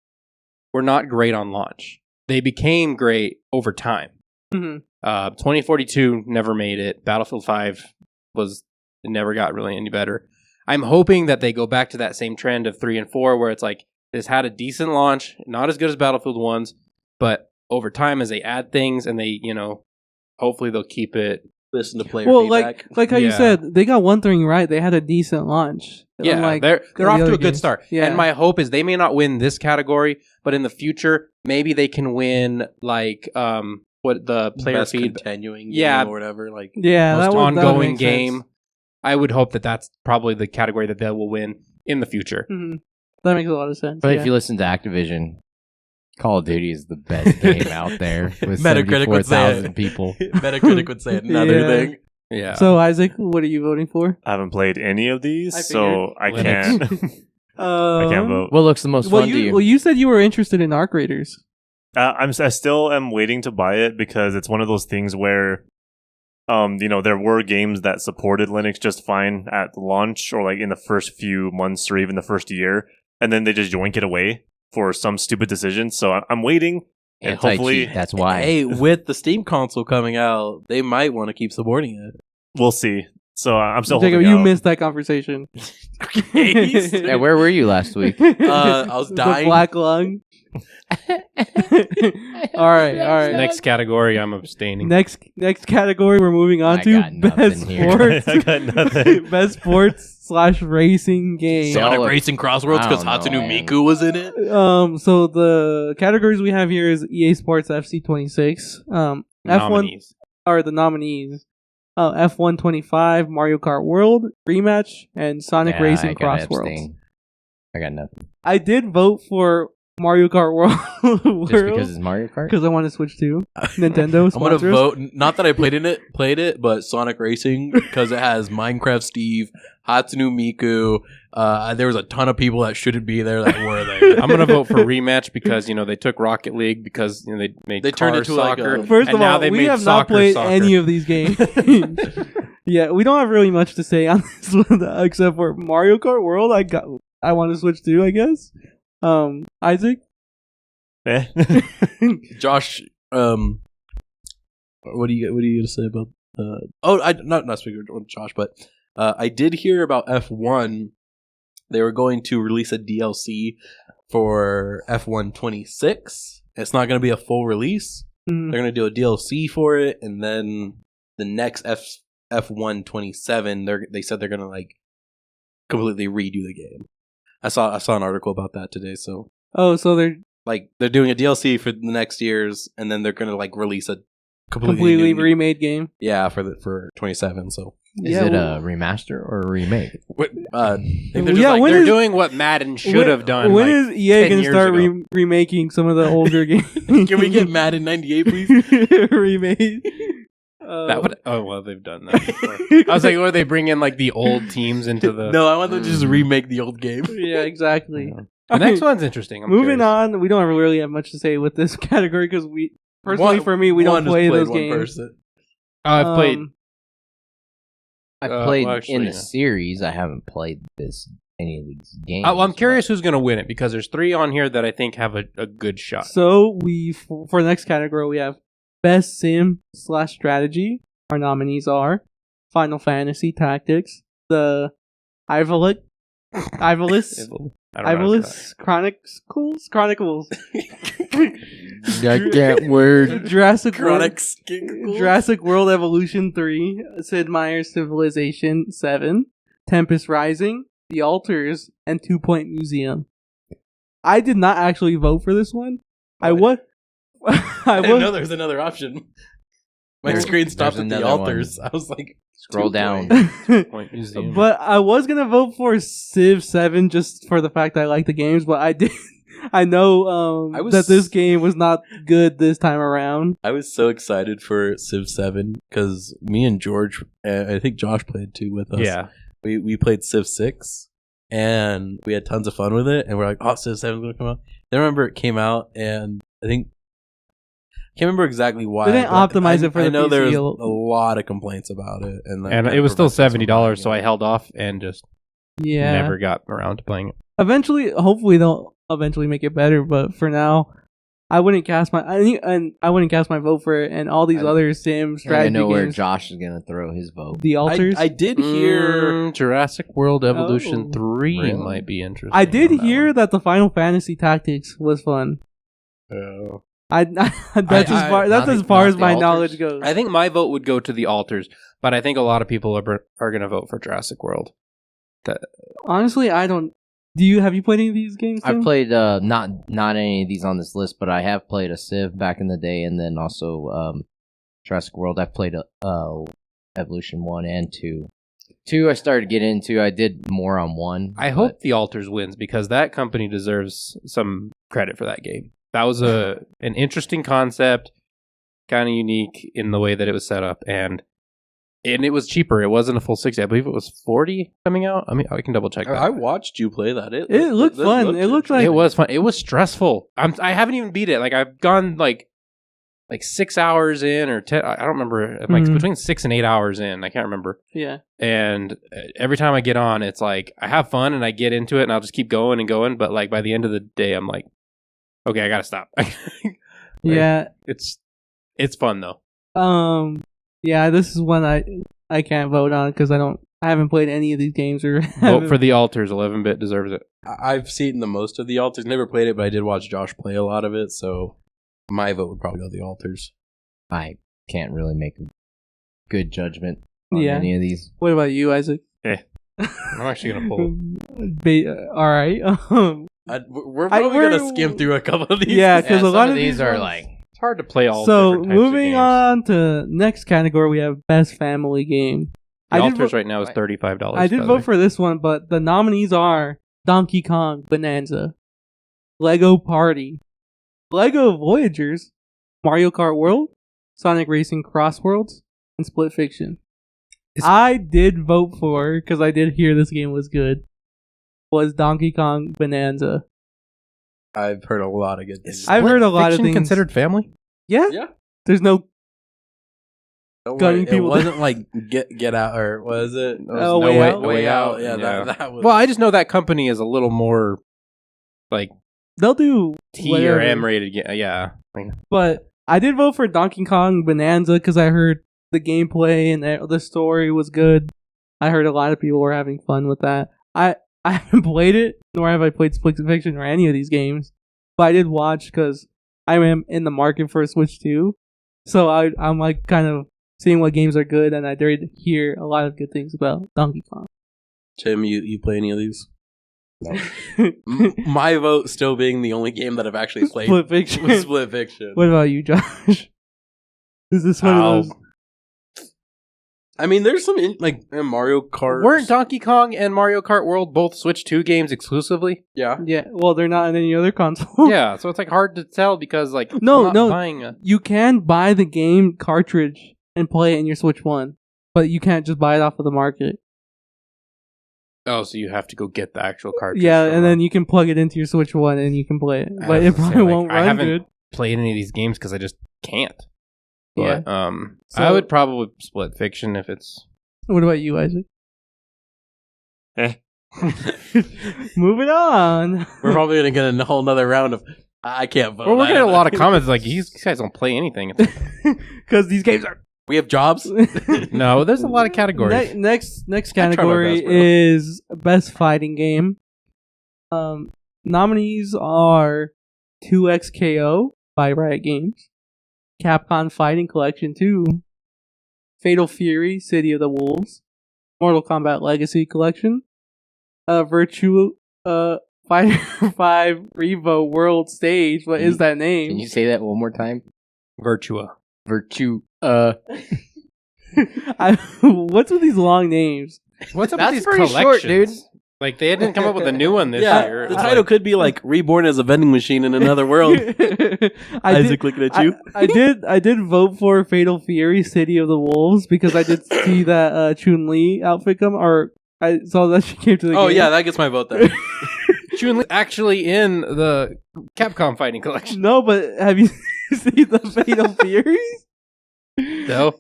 Speaker 4: were not great on launch. They became great over time.
Speaker 1: Mhm.
Speaker 4: 2042 never made it. Battlefield 5 it never got really any better. I'm hoping that they go back to that same trend of 3 and 4 where it's like this had a decent launch, not as good as Battlefield 1's, but over time as they add things and they, hopefully they'll keep it.
Speaker 2: Listen to player
Speaker 1: Well,
Speaker 2: feedback.
Speaker 1: like how you
Speaker 4: Yeah.
Speaker 1: said, they got one thing right. They had a decent launch.
Speaker 4: Yeah,
Speaker 1: Unlike
Speaker 4: they're
Speaker 1: the
Speaker 4: off to
Speaker 1: other
Speaker 4: a good
Speaker 1: games.
Speaker 4: start.
Speaker 1: Yeah.
Speaker 4: And my hope is they may not win this category, but in the future, maybe they can win like what the player
Speaker 2: Best
Speaker 4: feed
Speaker 2: continuing
Speaker 4: Yeah.
Speaker 2: game or whatever. Like
Speaker 1: Yeah,
Speaker 4: most
Speaker 1: that would
Speaker 4: ongoing
Speaker 1: make
Speaker 4: game.
Speaker 1: sense.
Speaker 4: I would hope that that's probably the category that they will win in the future.
Speaker 1: Mhm. That makes a lot of sense.
Speaker 3: but
Speaker 1: yeah.
Speaker 3: if you listen to Activision, Call of Duty is the best game out there with
Speaker 2: Metacritic would say
Speaker 3: 74,000
Speaker 2: it.
Speaker 3: people.
Speaker 2: Metacritic would say another
Speaker 1: Yeah.
Speaker 2: thing.
Speaker 4: Yeah.
Speaker 1: So Isaac, what are you voting for?
Speaker 5: I haven't played any of these,
Speaker 1: I
Speaker 5: so I
Speaker 4: Linux.
Speaker 5: can't. I can't vote.
Speaker 3: What looks the most fun to you?
Speaker 1: Well, you said you were interested in Arc Raiders.
Speaker 5: I still am waiting to buy it because it's one of those things where, there were games that supported Linux just fine at launch or like in the first few months or even the first year, and then they just yoink it away for some stupid decision. So I'm waiting, and hopefully
Speaker 3: that's why.
Speaker 2: Hey, with the Steam console coming out, they might want to keep supporting it.
Speaker 5: we'll see. So I'm still
Speaker 1: Jacob,
Speaker 5: holding
Speaker 1: you
Speaker 5: out.
Speaker 1: missed that conversation.
Speaker 3: Yeah, where were you last week?
Speaker 2: I was dying.
Speaker 1: The black lung. all right.
Speaker 4: Next category, I'm abstaining.
Speaker 1: Next category, we're moving on
Speaker 3: I
Speaker 1: to
Speaker 3: got nothing
Speaker 1: best
Speaker 3: here.
Speaker 1: sports.
Speaker 5: I got nothing.
Speaker 1: Best sports / racing game.
Speaker 2: Sonic
Speaker 3: Y'all are-
Speaker 2: Racing Crossworlds
Speaker 3: I
Speaker 2: because
Speaker 3: don't know,
Speaker 2: Hatsune
Speaker 3: man.
Speaker 2: Miku was in it.
Speaker 1: So the categories we have here is EA Sports FC26, F1
Speaker 4: Nominees.
Speaker 1: are the nominees. F1 25, Mario Kart World Rematch, and Sonic
Speaker 3: Yeah,
Speaker 1: Racing
Speaker 3: I gotta
Speaker 1: Crossworlds.
Speaker 3: abstain. I got nothing.
Speaker 1: I did vote for Mario Kart World
Speaker 3: Just because it's Mario Kart?
Speaker 1: because I want to switch to Nintendo.
Speaker 2: I'm gonna
Speaker 1: sponsors.
Speaker 2: vote. Not that I played it, but Sonic Racing because it has Minecraft Steve, Hatsune Miku. There was a ton of people that shouldn't be there that were there.
Speaker 4: I'm gonna vote for rematch because they took Rocket League because they made
Speaker 2: They turned
Speaker 4: car
Speaker 2: it to, like,
Speaker 4: soccer.
Speaker 2: a-
Speaker 1: First
Speaker 4: and
Speaker 1: of
Speaker 4: now
Speaker 1: all,
Speaker 4: they
Speaker 1: we
Speaker 4: made
Speaker 1: have not
Speaker 4: soccer
Speaker 1: played
Speaker 4: soccer.
Speaker 1: any of these games. Yeah, we don't have really much to say on this one except for Mario Kart World. I want to switch to, I guess. Isaac.
Speaker 5: Eh.
Speaker 2: Josh, what are you gonna say about? I not speaking of Josh, but I did hear about F1. They were going to release a DLC for F1 26. It's not going to be a full release.
Speaker 1: Mm.
Speaker 2: They're going to do a DLC for it, and then the next F1 27. They said they're going to like completely redo the game. I saw an article about that today. So
Speaker 1: So they're
Speaker 2: they're doing a DLC for the next years, and then they're going to like release a
Speaker 1: completely
Speaker 2: new,
Speaker 1: remade game.
Speaker 2: yeah, for 27. So
Speaker 3: Is it a remaster or a remake?
Speaker 2: I think they're just
Speaker 1: Yeah,
Speaker 2: like,
Speaker 1: when
Speaker 4: They're
Speaker 1: is-
Speaker 4: doing what Madden should have done.
Speaker 1: When
Speaker 4: like,
Speaker 1: is EA
Speaker 4: 10
Speaker 1: going to
Speaker 4: years
Speaker 1: start
Speaker 4: ago.
Speaker 1: remaking some of the older games?
Speaker 2: can we get Madden 98, please?
Speaker 1: remade?
Speaker 4: That would. Oh well, they've done that before. I was like, or they bring in like the old teams into the.
Speaker 2: No, I want them to just remake the old game.
Speaker 1: Yeah, exactly.
Speaker 4: The next one's interesting. I'm
Speaker 1: Moving
Speaker 4: curious.
Speaker 1: on, we don't really have much to say with this category because personally, for me, we
Speaker 2: One
Speaker 1: don't
Speaker 2: has
Speaker 1: play
Speaker 2: played
Speaker 1: those
Speaker 2: one
Speaker 1: games.
Speaker 2: person.
Speaker 4: I've played.
Speaker 3: I played
Speaker 4: well, actually,
Speaker 3: in the
Speaker 4: yeah.
Speaker 3: series. I haven't played any of these games.
Speaker 4: Well, I'm curious who's going to win it because there's 3 on here that I think have a good shot.
Speaker 1: So for the next category, we have Best Sim / Strategy. Our nominees are Final Fantasy Tactics, the Ivalice
Speaker 4: I don't know
Speaker 1: Chronicles,
Speaker 3: That word.
Speaker 1: Jurassic World,
Speaker 2: Chronics.
Speaker 1: Jurassic World Evolution 3, Sid Meier's Civilization 7, Tempest Rising, The Alters, and 2 Point Museum. I did not actually vote for this one. I
Speaker 2: What?
Speaker 1: was.
Speaker 2: I didn't know there was another option. My
Speaker 3: There's-
Speaker 2: screen stopped
Speaker 3: there's
Speaker 2: at the
Speaker 3: another
Speaker 2: altars. I was like,
Speaker 3: Scroll
Speaker 2: 2
Speaker 3: down.
Speaker 2: Point.
Speaker 4: Point Museum.
Speaker 1: But I was gonna vote for Civ 7 just for the fact that I like the games, but I did. I know
Speaker 2: I was-
Speaker 1: that this game was not good this time around.
Speaker 2: I was so excited for Civ 7 because me and George, I think Josh played too with us.
Speaker 4: yeah,
Speaker 2: We played Civ 6 and we had tons of fun with it. And we're like, oh, Civ 7 is going to come out. Then I remember it came out and I can't remember exactly why.
Speaker 1: They didn't
Speaker 2: but
Speaker 1: optimize it for
Speaker 2: I
Speaker 1: the
Speaker 2: know there was
Speaker 1: PC.
Speaker 2: a lot of complaints about it. And
Speaker 4: and it was still $70, so I held off and just
Speaker 1: Yeah.
Speaker 4: never got around to playing it.
Speaker 1: Eventually, hopefully they'll eventually make it better, but for now, I wouldn't cast my vote for it. And all these
Speaker 3: I-
Speaker 1: other sim
Speaker 3: I
Speaker 1: strategy
Speaker 3: know where
Speaker 1: games,
Speaker 3: Josh is gonna throw his vote.
Speaker 1: The Alters.
Speaker 2: I did hear.
Speaker 4: Jurassic World Evolution
Speaker 1: Oh.
Speaker 4: 3
Speaker 3: Really?
Speaker 4: might be interesting.
Speaker 1: I did
Speaker 4: on that
Speaker 1: hear
Speaker 4: one.
Speaker 1: that the Final Fantasy Tactics was fun.
Speaker 2: Oh.
Speaker 1: That's as far
Speaker 3: not
Speaker 1: as
Speaker 3: the
Speaker 1: my
Speaker 3: Alters?
Speaker 1: knowledge goes.
Speaker 4: I think my vote would go to the Alters, but I think a lot of people are going to vote for Jurassic World.
Speaker 1: Honestly, I don't. Have you played any of these games?
Speaker 3: I've
Speaker 1: Tim?
Speaker 3: played not any of these on this list, but I have played a Civ back in the day, and then also Jurassic World. I've played Evolution 1 and 2. 2 I started to get into. I did more on 1.
Speaker 4: I hope the Alters wins because that company deserves some credit for that game. That was an interesting concept, kind of unique in the way that it was set up, and and it was cheaper. It wasn't a full 60. I believe it was 40 coming out. I mean, I can double check that.
Speaker 2: I watched you play that.
Speaker 1: It looked fun. It looked like
Speaker 4: it was fun. It was stressful. I haven't even beat it. Like I've gone like 6 hours in or 10. I don't remember. Like between 6 and 8 hours in. I can't remember.
Speaker 1: Yeah. And
Speaker 4: every time I get on, it's like I have fun and I get into it and I'll just keep going and going. But like by the end of the day, I'm like, okay, I gotta stop.
Speaker 1: Yeah.
Speaker 4: It's fun though.
Speaker 1: Yeah, this is one I can't vote on because I haven't played any of these games or
Speaker 4: vote for the altars. 11-bit deserves it.
Speaker 2: I've seen the most of the altars. Never played it, but I did watch Josh play a lot of it. So my vote would probably go the altars.
Speaker 3: I can't really make a good judgment on
Speaker 1: Yeah.
Speaker 3: any of these.
Speaker 1: What about you, Isaac?
Speaker 4: I'm actually gonna pull.
Speaker 1: All right.
Speaker 2: We're probably gonna skim through a couple of these.
Speaker 1: Yeah, because a lot
Speaker 3: some
Speaker 1: of
Speaker 3: these are
Speaker 1: ones-
Speaker 3: like
Speaker 4: It's hard to play all.
Speaker 1: So
Speaker 4: different types of
Speaker 1: moving
Speaker 4: games.
Speaker 1: on to next category, we have best family game.
Speaker 4: The
Speaker 1: I did
Speaker 4: altars
Speaker 1: vo-
Speaker 4: right now is $35.
Speaker 1: I did vote for this one, but the nominees are Donkey Kong Bonanza, Lego Party, Lego Voyagers, Mario Kart World, Sonic Racing Cross Worlds, and Split Fiction. I did vote for, because I did hear this game was good, was Donkey Kong Bonanza.
Speaker 2: I've heard a lot of good things.
Speaker 1: I've heard a lot of
Speaker 4: Fiction
Speaker 1: things.
Speaker 4: considered family.
Speaker 1: Yeah?
Speaker 2: Yeah.
Speaker 1: There's no...
Speaker 2: Don't
Speaker 1: Gunning
Speaker 2: worry,
Speaker 1: people
Speaker 2: it wasn't like get out or was it? It was
Speaker 1: Oh, Way Out?
Speaker 2: Way out. Yeah,
Speaker 4: Yeah.
Speaker 2: That was.
Speaker 4: Well, I just know that company is a little more like
Speaker 1: They'll do
Speaker 4: T
Speaker 1: whatever.
Speaker 4: or M rated. Yeah.
Speaker 1: But I did vote for Donkey Kong Bonanza because I heard the gameplay and the story was good. I heard a lot of people were having fun with that. I haven't played it, nor have I played Split Fiction or any of these games. But I did watch because I am in the market for a Switch 2. So I'm like kind of seeing what games are good, and I did hear a lot of good things about Donkey Kong.
Speaker 2: Tim, you play any of these? No. My vote still being the only game that I've actually played
Speaker 1: Split Fiction.
Speaker 2: was Split Fiction.
Speaker 1: What about you, Josh? Is this one of those?
Speaker 2: I mean, there's some Mario Kart.
Speaker 4: Weren't Donkey Kong and Mario Kart World both Switch 2 games exclusively?
Speaker 2: Yeah.
Speaker 1: Yeah, well, they're not on any other console.
Speaker 4: Yeah, so it's like hard to tell because like
Speaker 1: No,
Speaker 4: I'm not
Speaker 1: no.
Speaker 4: buying a...
Speaker 1: You can buy the game cartridge and play it in your Switch 1, but you can't just buy it off of the market.
Speaker 4: Oh, so you have to go get the actual cartridge.
Speaker 1: Yeah,
Speaker 4: from
Speaker 1: and
Speaker 4: a-
Speaker 1: then you can plug it into your Switch 1 and you can play it.
Speaker 4: I
Speaker 1: But
Speaker 4: was
Speaker 1: it
Speaker 4: gonna
Speaker 1: probably
Speaker 4: say, like,
Speaker 1: won't
Speaker 4: I
Speaker 1: run
Speaker 4: haven't
Speaker 1: good.
Speaker 4: played any of these games because I just can't.
Speaker 1: Yeah.
Speaker 4: But
Speaker 1: So-
Speaker 4: I would probably Split Fiction if it's...
Speaker 1: What about you, Isaac?
Speaker 5: Eh.
Speaker 1: Moving on.
Speaker 2: We're probably gonna get a whole nother round of I can't vote.
Speaker 4: Well, we're
Speaker 2: I
Speaker 4: getting a
Speaker 2: don't
Speaker 4: lot of
Speaker 2: know.
Speaker 4: comments like, these guys don't play anything.
Speaker 1: Because these games are...
Speaker 2: We have jobs.
Speaker 4: No, there's a lot of categories.
Speaker 1: Next
Speaker 2: I try my
Speaker 1: category
Speaker 2: best, bro.
Speaker 1: is Best Fighting Game. Nominees are 2XKO by Riot Games, Capcom Fighting Collection 2, Fatal Fury City of the Wolves, Mortal Kombat Legacy Collection, Virtua Fighter 5 Revo World Stage. What is that name?
Speaker 3: Can you say that one more time?
Speaker 4: Virtua.
Speaker 3: Virtue.
Speaker 1: What's with these long names?
Speaker 4: What's up
Speaker 3: That's
Speaker 4: with these
Speaker 3: pretty
Speaker 4: collections?
Speaker 3: short, dude.
Speaker 4: Like, they didn't come up with a new one this
Speaker 2: Yeah,
Speaker 4: year.
Speaker 2: the title could be like Reborn as a Vending Machine in Another World. Isaac looking at you.
Speaker 1: I did vote for Fatal Fury City of the Wolves because I did see that Chun-Li outfit come, or I saw that she came to the
Speaker 2: Oh
Speaker 1: game.
Speaker 2: yeah, that gets my vote then.
Speaker 4: Chun-Li actually in the Capcom Fighting Collection.
Speaker 1: No, but have you seen the Fatal Furies?
Speaker 4: No.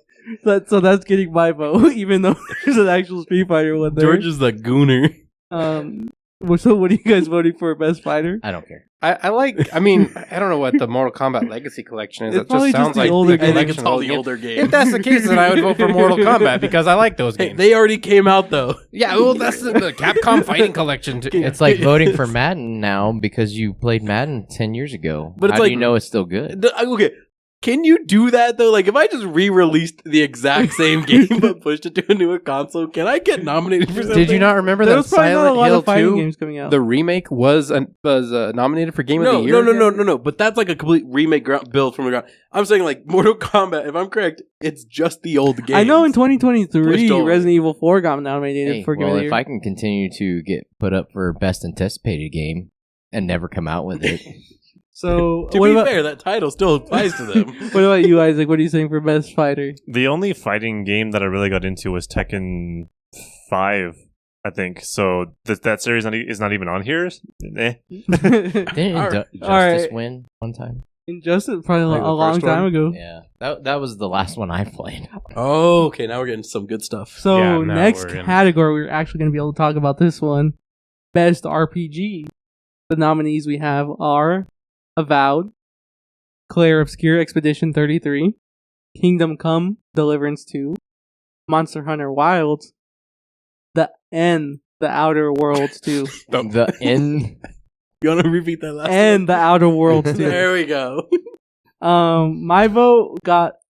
Speaker 1: So that's getting my vote, even though there's an actual Street Fighter one there.
Speaker 2: George is the gooner.
Speaker 1: So what are you guys voting for, Best Fighter?
Speaker 3: I don't care.
Speaker 4: I mean, I don't know what the Mortal Kombat Legacy Collection is.
Speaker 1: It's
Speaker 4: It
Speaker 1: probably
Speaker 4: just
Speaker 1: just
Speaker 4: sounds
Speaker 1: the
Speaker 4: like
Speaker 1: older
Speaker 4: the
Speaker 1: games.
Speaker 2: I think it's
Speaker 4: collection
Speaker 2: all
Speaker 4: of
Speaker 2: the
Speaker 4: games.
Speaker 2: older games.
Speaker 4: If that's the case, then I would vote for Mortal Kombat because I like those
Speaker 2: Hey,
Speaker 4: games.
Speaker 2: they already came out though.
Speaker 4: Yeah, well, that's the Capcom Fighting Collection.
Speaker 3: It's like voting for Madden now because you played Madden 10 years ago.
Speaker 2: But it's
Speaker 3: How do
Speaker 2: like-
Speaker 3: you know it's still good?
Speaker 2: Okay, can you do that though? Like, if I just re-released the exact same game but pushed it to a newer console, can I get nominated for something?
Speaker 4: Did you not remember
Speaker 1: There
Speaker 4: that
Speaker 1: was probably not a
Speaker 4: Silent
Speaker 1: lot
Speaker 4: Hill
Speaker 1: of fighting
Speaker 4: 2,
Speaker 1: games coming out.
Speaker 4: the remake, was nominated for Game of the Year?
Speaker 2: No. But that's like a complete remake build from the ground. I'm saying like Mortal Kombat. If I'm correct, it's just the old game.
Speaker 1: I know in 2023,
Speaker 2: Pushed over.
Speaker 1: Resident Evil 4 got nominated
Speaker 3: Hey,
Speaker 1: for Game of
Speaker 3: well,
Speaker 1: the
Speaker 3: if
Speaker 1: Year.
Speaker 3: I can continue to get put up for best anticipated game and never come out with it,
Speaker 1: So
Speaker 2: To
Speaker 1: what
Speaker 2: be
Speaker 1: about
Speaker 2: fair, that title still applies to them.
Speaker 1: what about you, Isaac? What are you saying for best fighter?
Speaker 5: The only fighting game that I really got into was Tekken 5, I think. So that series is not even on here. Eh.
Speaker 3: Didn't Justice
Speaker 1: Alright.
Speaker 3: win one time?
Speaker 1: Injustice, probably
Speaker 2: Like
Speaker 1: a
Speaker 2: the
Speaker 1: long
Speaker 2: first
Speaker 1: time
Speaker 2: one?
Speaker 1: ago.
Speaker 3: Yeah, that was the last one I played.
Speaker 2: Oh, okay. Now we're getting some good stuff.
Speaker 1: So
Speaker 4: Yeah, now
Speaker 1: next
Speaker 4: we're in.
Speaker 1: category, we're actually going to be able to talk about this one. Best RPG. The nominees we have are Avowed, Claire Obscure Expedition 33, Kingdom Come Deliverance 2, Monster Hunter Wilds, The Outer Worlds 2,
Speaker 3: The end.
Speaker 2: You want to repeat that last
Speaker 1: and The Outer Worlds 2.
Speaker 2: There we go.
Speaker 1: My vote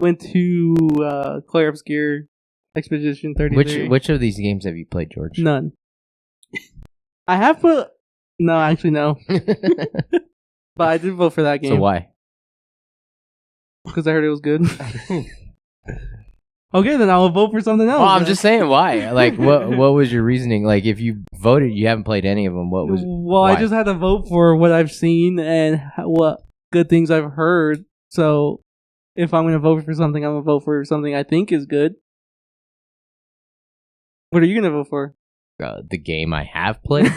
Speaker 1: went to Claire Obscure Expedition 33.
Speaker 3: Which of these games have you played, George?
Speaker 1: None. I have put... No, actually, no. But I did vote for that game.
Speaker 3: So why?
Speaker 1: Because I heard it was good. Okay, then I'll vote for something else.
Speaker 3: Well, I'm
Speaker 1: then.
Speaker 3: just saying why. Like, what was your reasoning? Like, if you voted, you haven't played any of them. What was?
Speaker 1: Well,
Speaker 3: why?
Speaker 1: I just had to vote for what I've seen and what good things I've heard. So if I'm going to vote for something, I'm going to vote for something I think is good. What are you going to vote for?
Speaker 3: The game I have played,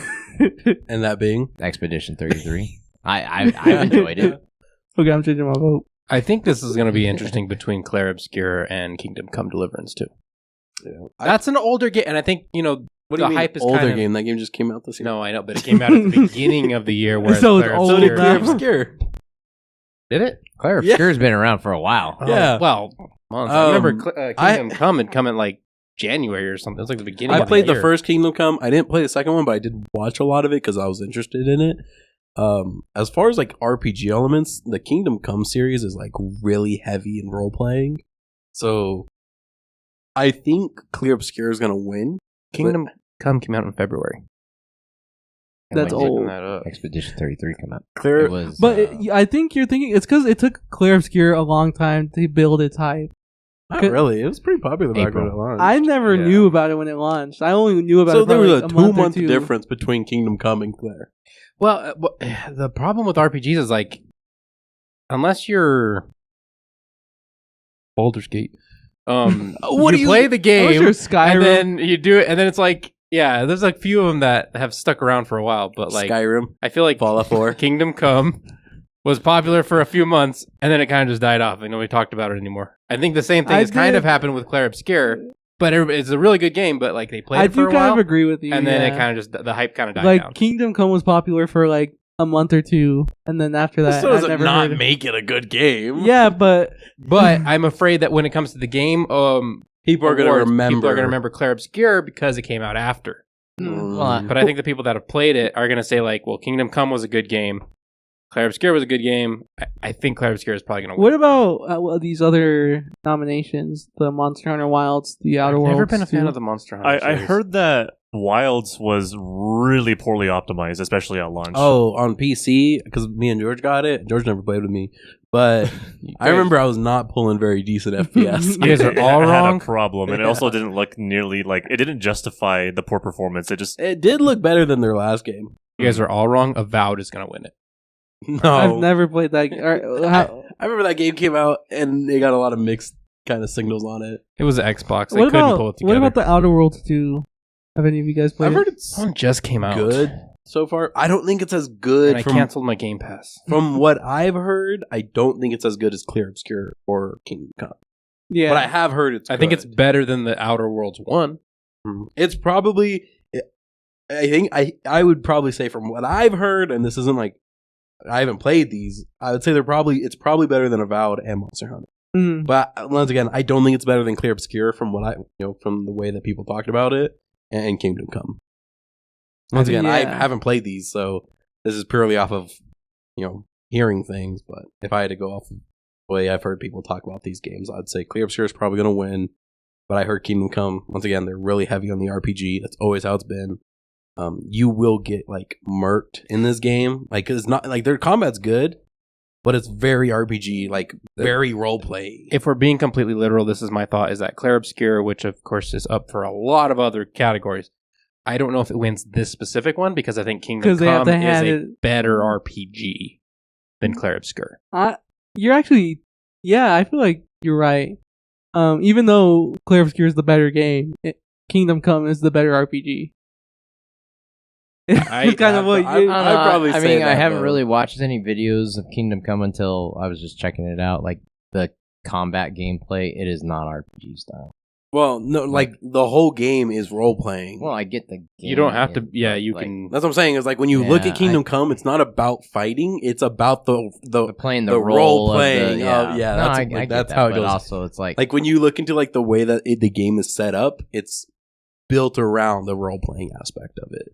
Speaker 2: And that being?
Speaker 3: Expedition 33. I've enjoyed it.
Speaker 1: Okay, I'm changing my vote.
Speaker 4: I think this is going to be interesting between Claire Obscure and Kingdom Come Deliverance too.
Speaker 2: Yeah.
Speaker 4: That's an older game, and I think
Speaker 2: What do
Speaker 4: the
Speaker 2: you mean
Speaker 4: hype is
Speaker 2: older
Speaker 4: kind of,
Speaker 2: game? That game just came out this year.
Speaker 4: No, I know, but it came out at the beginning of the year. Whereas
Speaker 1: So it's
Speaker 4: Claire
Speaker 1: old
Speaker 2: So did
Speaker 1: now.
Speaker 2: Clear
Speaker 4: Obscure
Speaker 2: Obscure.
Speaker 4: did it?
Speaker 3: Claire
Speaker 2: Yeah.
Speaker 3: Obscure's been around for a while.
Speaker 2: Yeah.
Speaker 4: Well, months. I remember
Speaker 2: I-
Speaker 4: Kingdom Come had come in like January or something. It was like the beginning.
Speaker 2: I
Speaker 4: of
Speaker 2: played the
Speaker 4: year.
Speaker 2: first Kingdom Come. I didn't play the second one, but I did watch a lot of it because I was interested in it. As far as like RPG elements, the Kingdom Come series is like really heavy in role playing. So I think Clear Obscure is gonna win.
Speaker 4: Kingdom Come came out in February.
Speaker 1: That's
Speaker 4: I'm looking
Speaker 1: old.
Speaker 4: that up.
Speaker 3: Expedition 33 come out.
Speaker 2: Clear,
Speaker 3: It was,
Speaker 1: But I think you're thinking it's because it took Claire Obscure a long time to build its hype.
Speaker 2: not really. It was pretty popular back when
Speaker 3: April.
Speaker 2: it launched.
Speaker 1: I never
Speaker 4: Yeah.
Speaker 1: knew about it when it launched. I only knew about
Speaker 2: So
Speaker 1: it for
Speaker 2: there was
Speaker 1: like
Speaker 2: a
Speaker 1: a month or
Speaker 2: 2-month
Speaker 1: two.
Speaker 2: difference between Kingdom Come and Claire.
Speaker 4: Well, the problem with RPGs is like, unless you're Baldur's Gate,
Speaker 2: What
Speaker 4: you play the
Speaker 1: Unless
Speaker 4: game
Speaker 1: you're Skyrim.
Speaker 4: and then you do it, and then it's like, yeah, there's like few of them that have stuck around for a while, but like,
Speaker 2: Skyrim,
Speaker 4: I feel like
Speaker 2: Fallout 4.
Speaker 4: Kingdom Come was popular for a few months, and then it kind of just died off, and nobody talked about it anymore. I think the same thing
Speaker 1: I
Speaker 4: has kind of
Speaker 1: did-
Speaker 4: happened with Claire Obscure, but it's a really good game, but like they played
Speaker 1: I
Speaker 4: it for
Speaker 1: do
Speaker 4: a
Speaker 1: kind
Speaker 4: while,
Speaker 1: of agree with you.
Speaker 4: and then it
Speaker 1: yeah.
Speaker 4: kind of just the hype kind of died
Speaker 1: like
Speaker 4: down.
Speaker 1: Kingdom Come was popular for like a month or two, and then after that,
Speaker 2: So
Speaker 1: I
Speaker 2: does it
Speaker 1: never
Speaker 2: not
Speaker 1: heard.
Speaker 2: make it a good game?
Speaker 1: Yeah, but
Speaker 4: But I'm afraid that when it comes to the game,
Speaker 2: People are going to
Speaker 4: awards,
Speaker 2: remember.
Speaker 4: People are going to remember Claire Obscure because it came out after.
Speaker 3: Well,
Speaker 4: But I think the people that have played it are going to say like, "Well, Kingdom Come was a good game. Claire Obscure was a good game. I think Claire Obscure is probably going to win."
Speaker 1: what about these other nominations? The Monster Hunter Wilds, the Outer
Speaker 4: I've
Speaker 1: Worlds.
Speaker 4: never been a fan
Speaker 1: 2?
Speaker 4: of the Monster Hunter.
Speaker 5: I
Speaker 4: series.
Speaker 5: heard that Wilds was really poorly optimized, especially at launch.
Speaker 2: Oh, on PC, because me and George got it. George never played with me. But I remember I was not pulling very decent FPS.
Speaker 4: You guys are all
Speaker 5: it had
Speaker 4: wrong.
Speaker 5: a problem, and it
Speaker 2: Yeah.
Speaker 5: also didn't look nearly like it didn't justify the poor performance. It just
Speaker 2: It did look better than their last game.
Speaker 4: You guys are all wrong. Avowed is going to win it.
Speaker 2: No.
Speaker 1: I've never played that.
Speaker 2: I remember that game came out and they got a lot of mixed kind of signals on it.
Speaker 4: It was an Xbox. They
Speaker 1: What
Speaker 4: couldn't pull it together.
Speaker 1: about the Outer Worlds 2? Have any of you guys played
Speaker 2: I've heard
Speaker 1: it?
Speaker 2: it's
Speaker 4: One just came out.
Speaker 2: good so far. I don't think it's as good
Speaker 4: And I
Speaker 2: from,
Speaker 4: canceled my Game Pass.
Speaker 2: from what I've heard. I don't think it's as good as Clear Obscure or Kingdom Come.
Speaker 1: Yeah.
Speaker 2: But I have heard it's
Speaker 4: I think it's
Speaker 2: good.
Speaker 4: better than the Outer Worlds 1.
Speaker 2: It's probably I think I would probably say from what I've heard, and this isn't like I haven't played these, I would say it's probably better than Avowed and Monster Hunter.
Speaker 1: Mhm.
Speaker 2: But once again, I don't think it's better than Clear Obscure from what from the way that people talked about it and Kingdom Come. Once again, I
Speaker 1: Yeah.
Speaker 2: haven't played these, so this is purely off of hearing things. But if I had to go off of the way I've heard people talk about these games, I'd say Clear Obscure is probably going to win. But I heard Kingdom Come, once again, they're really heavy on the RPG. That's always how it's been. You will get like murked in this game. Like it's not like their combat's good, but it's very RPG, like very role play.
Speaker 4: If we're being completely literal, this is my thought, is that Claire Obscure, which of course is up for a lot of other categories, I don't know if it wins this specific one because I think Kingdom
Speaker 1: 'Cause they have
Speaker 4: Come
Speaker 1: to
Speaker 4: is
Speaker 1: hand
Speaker 4: a
Speaker 1: it-
Speaker 4: better RPG. than Clair Obscur.
Speaker 1: You're actually, yeah, I feel like you're right. Even though Clair Obscur is the better game, Kingdom Come is the better RPG.
Speaker 4: I-
Speaker 1: kind of what
Speaker 2: I-
Speaker 1: you.
Speaker 3: I,
Speaker 2: I'd probably
Speaker 3: I
Speaker 2: say
Speaker 3: mean,
Speaker 2: that,
Speaker 3: I haven't
Speaker 2: though.
Speaker 3: really watched any videos of Kingdom Come until I was just checking it out. Like the combat gameplay, it is not RPG style.
Speaker 2: Well, no, like the whole game is role playing.
Speaker 3: Well, I get the.
Speaker 4: You don't have to.
Speaker 3: game,
Speaker 4: Yeah,
Speaker 3: but,
Speaker 4: you
Speaker 3: like,
Speaker 4: can.
Speaker 2: That's what I'm saying. Is like when you look
Speaker 3: Yeah,
Speaker 2: at Kingdom Come, it's not about fighting. It's about the
Speaker 3: playing the,
Speaker 2: the
Speaker 3: role
Speaker 2: role-playing
Speaker 3: of
Speaker 2: of-
Speaker 3: the,
Speaker 2: yeah,
Speaker 3: No,
Speaker 2: that's-
Speaker 3: I
Speaker 2: like,
Speaker 3: get
Speaker 2: that's
Speaker 3: that,
Speaker 2: how it
Speaker 3: but
Speaker 2: goes.
Speaker 3: Also, it's like
Speaker 2: like when you look into like the way that the game is set up, it's built around the role playing aspect of it.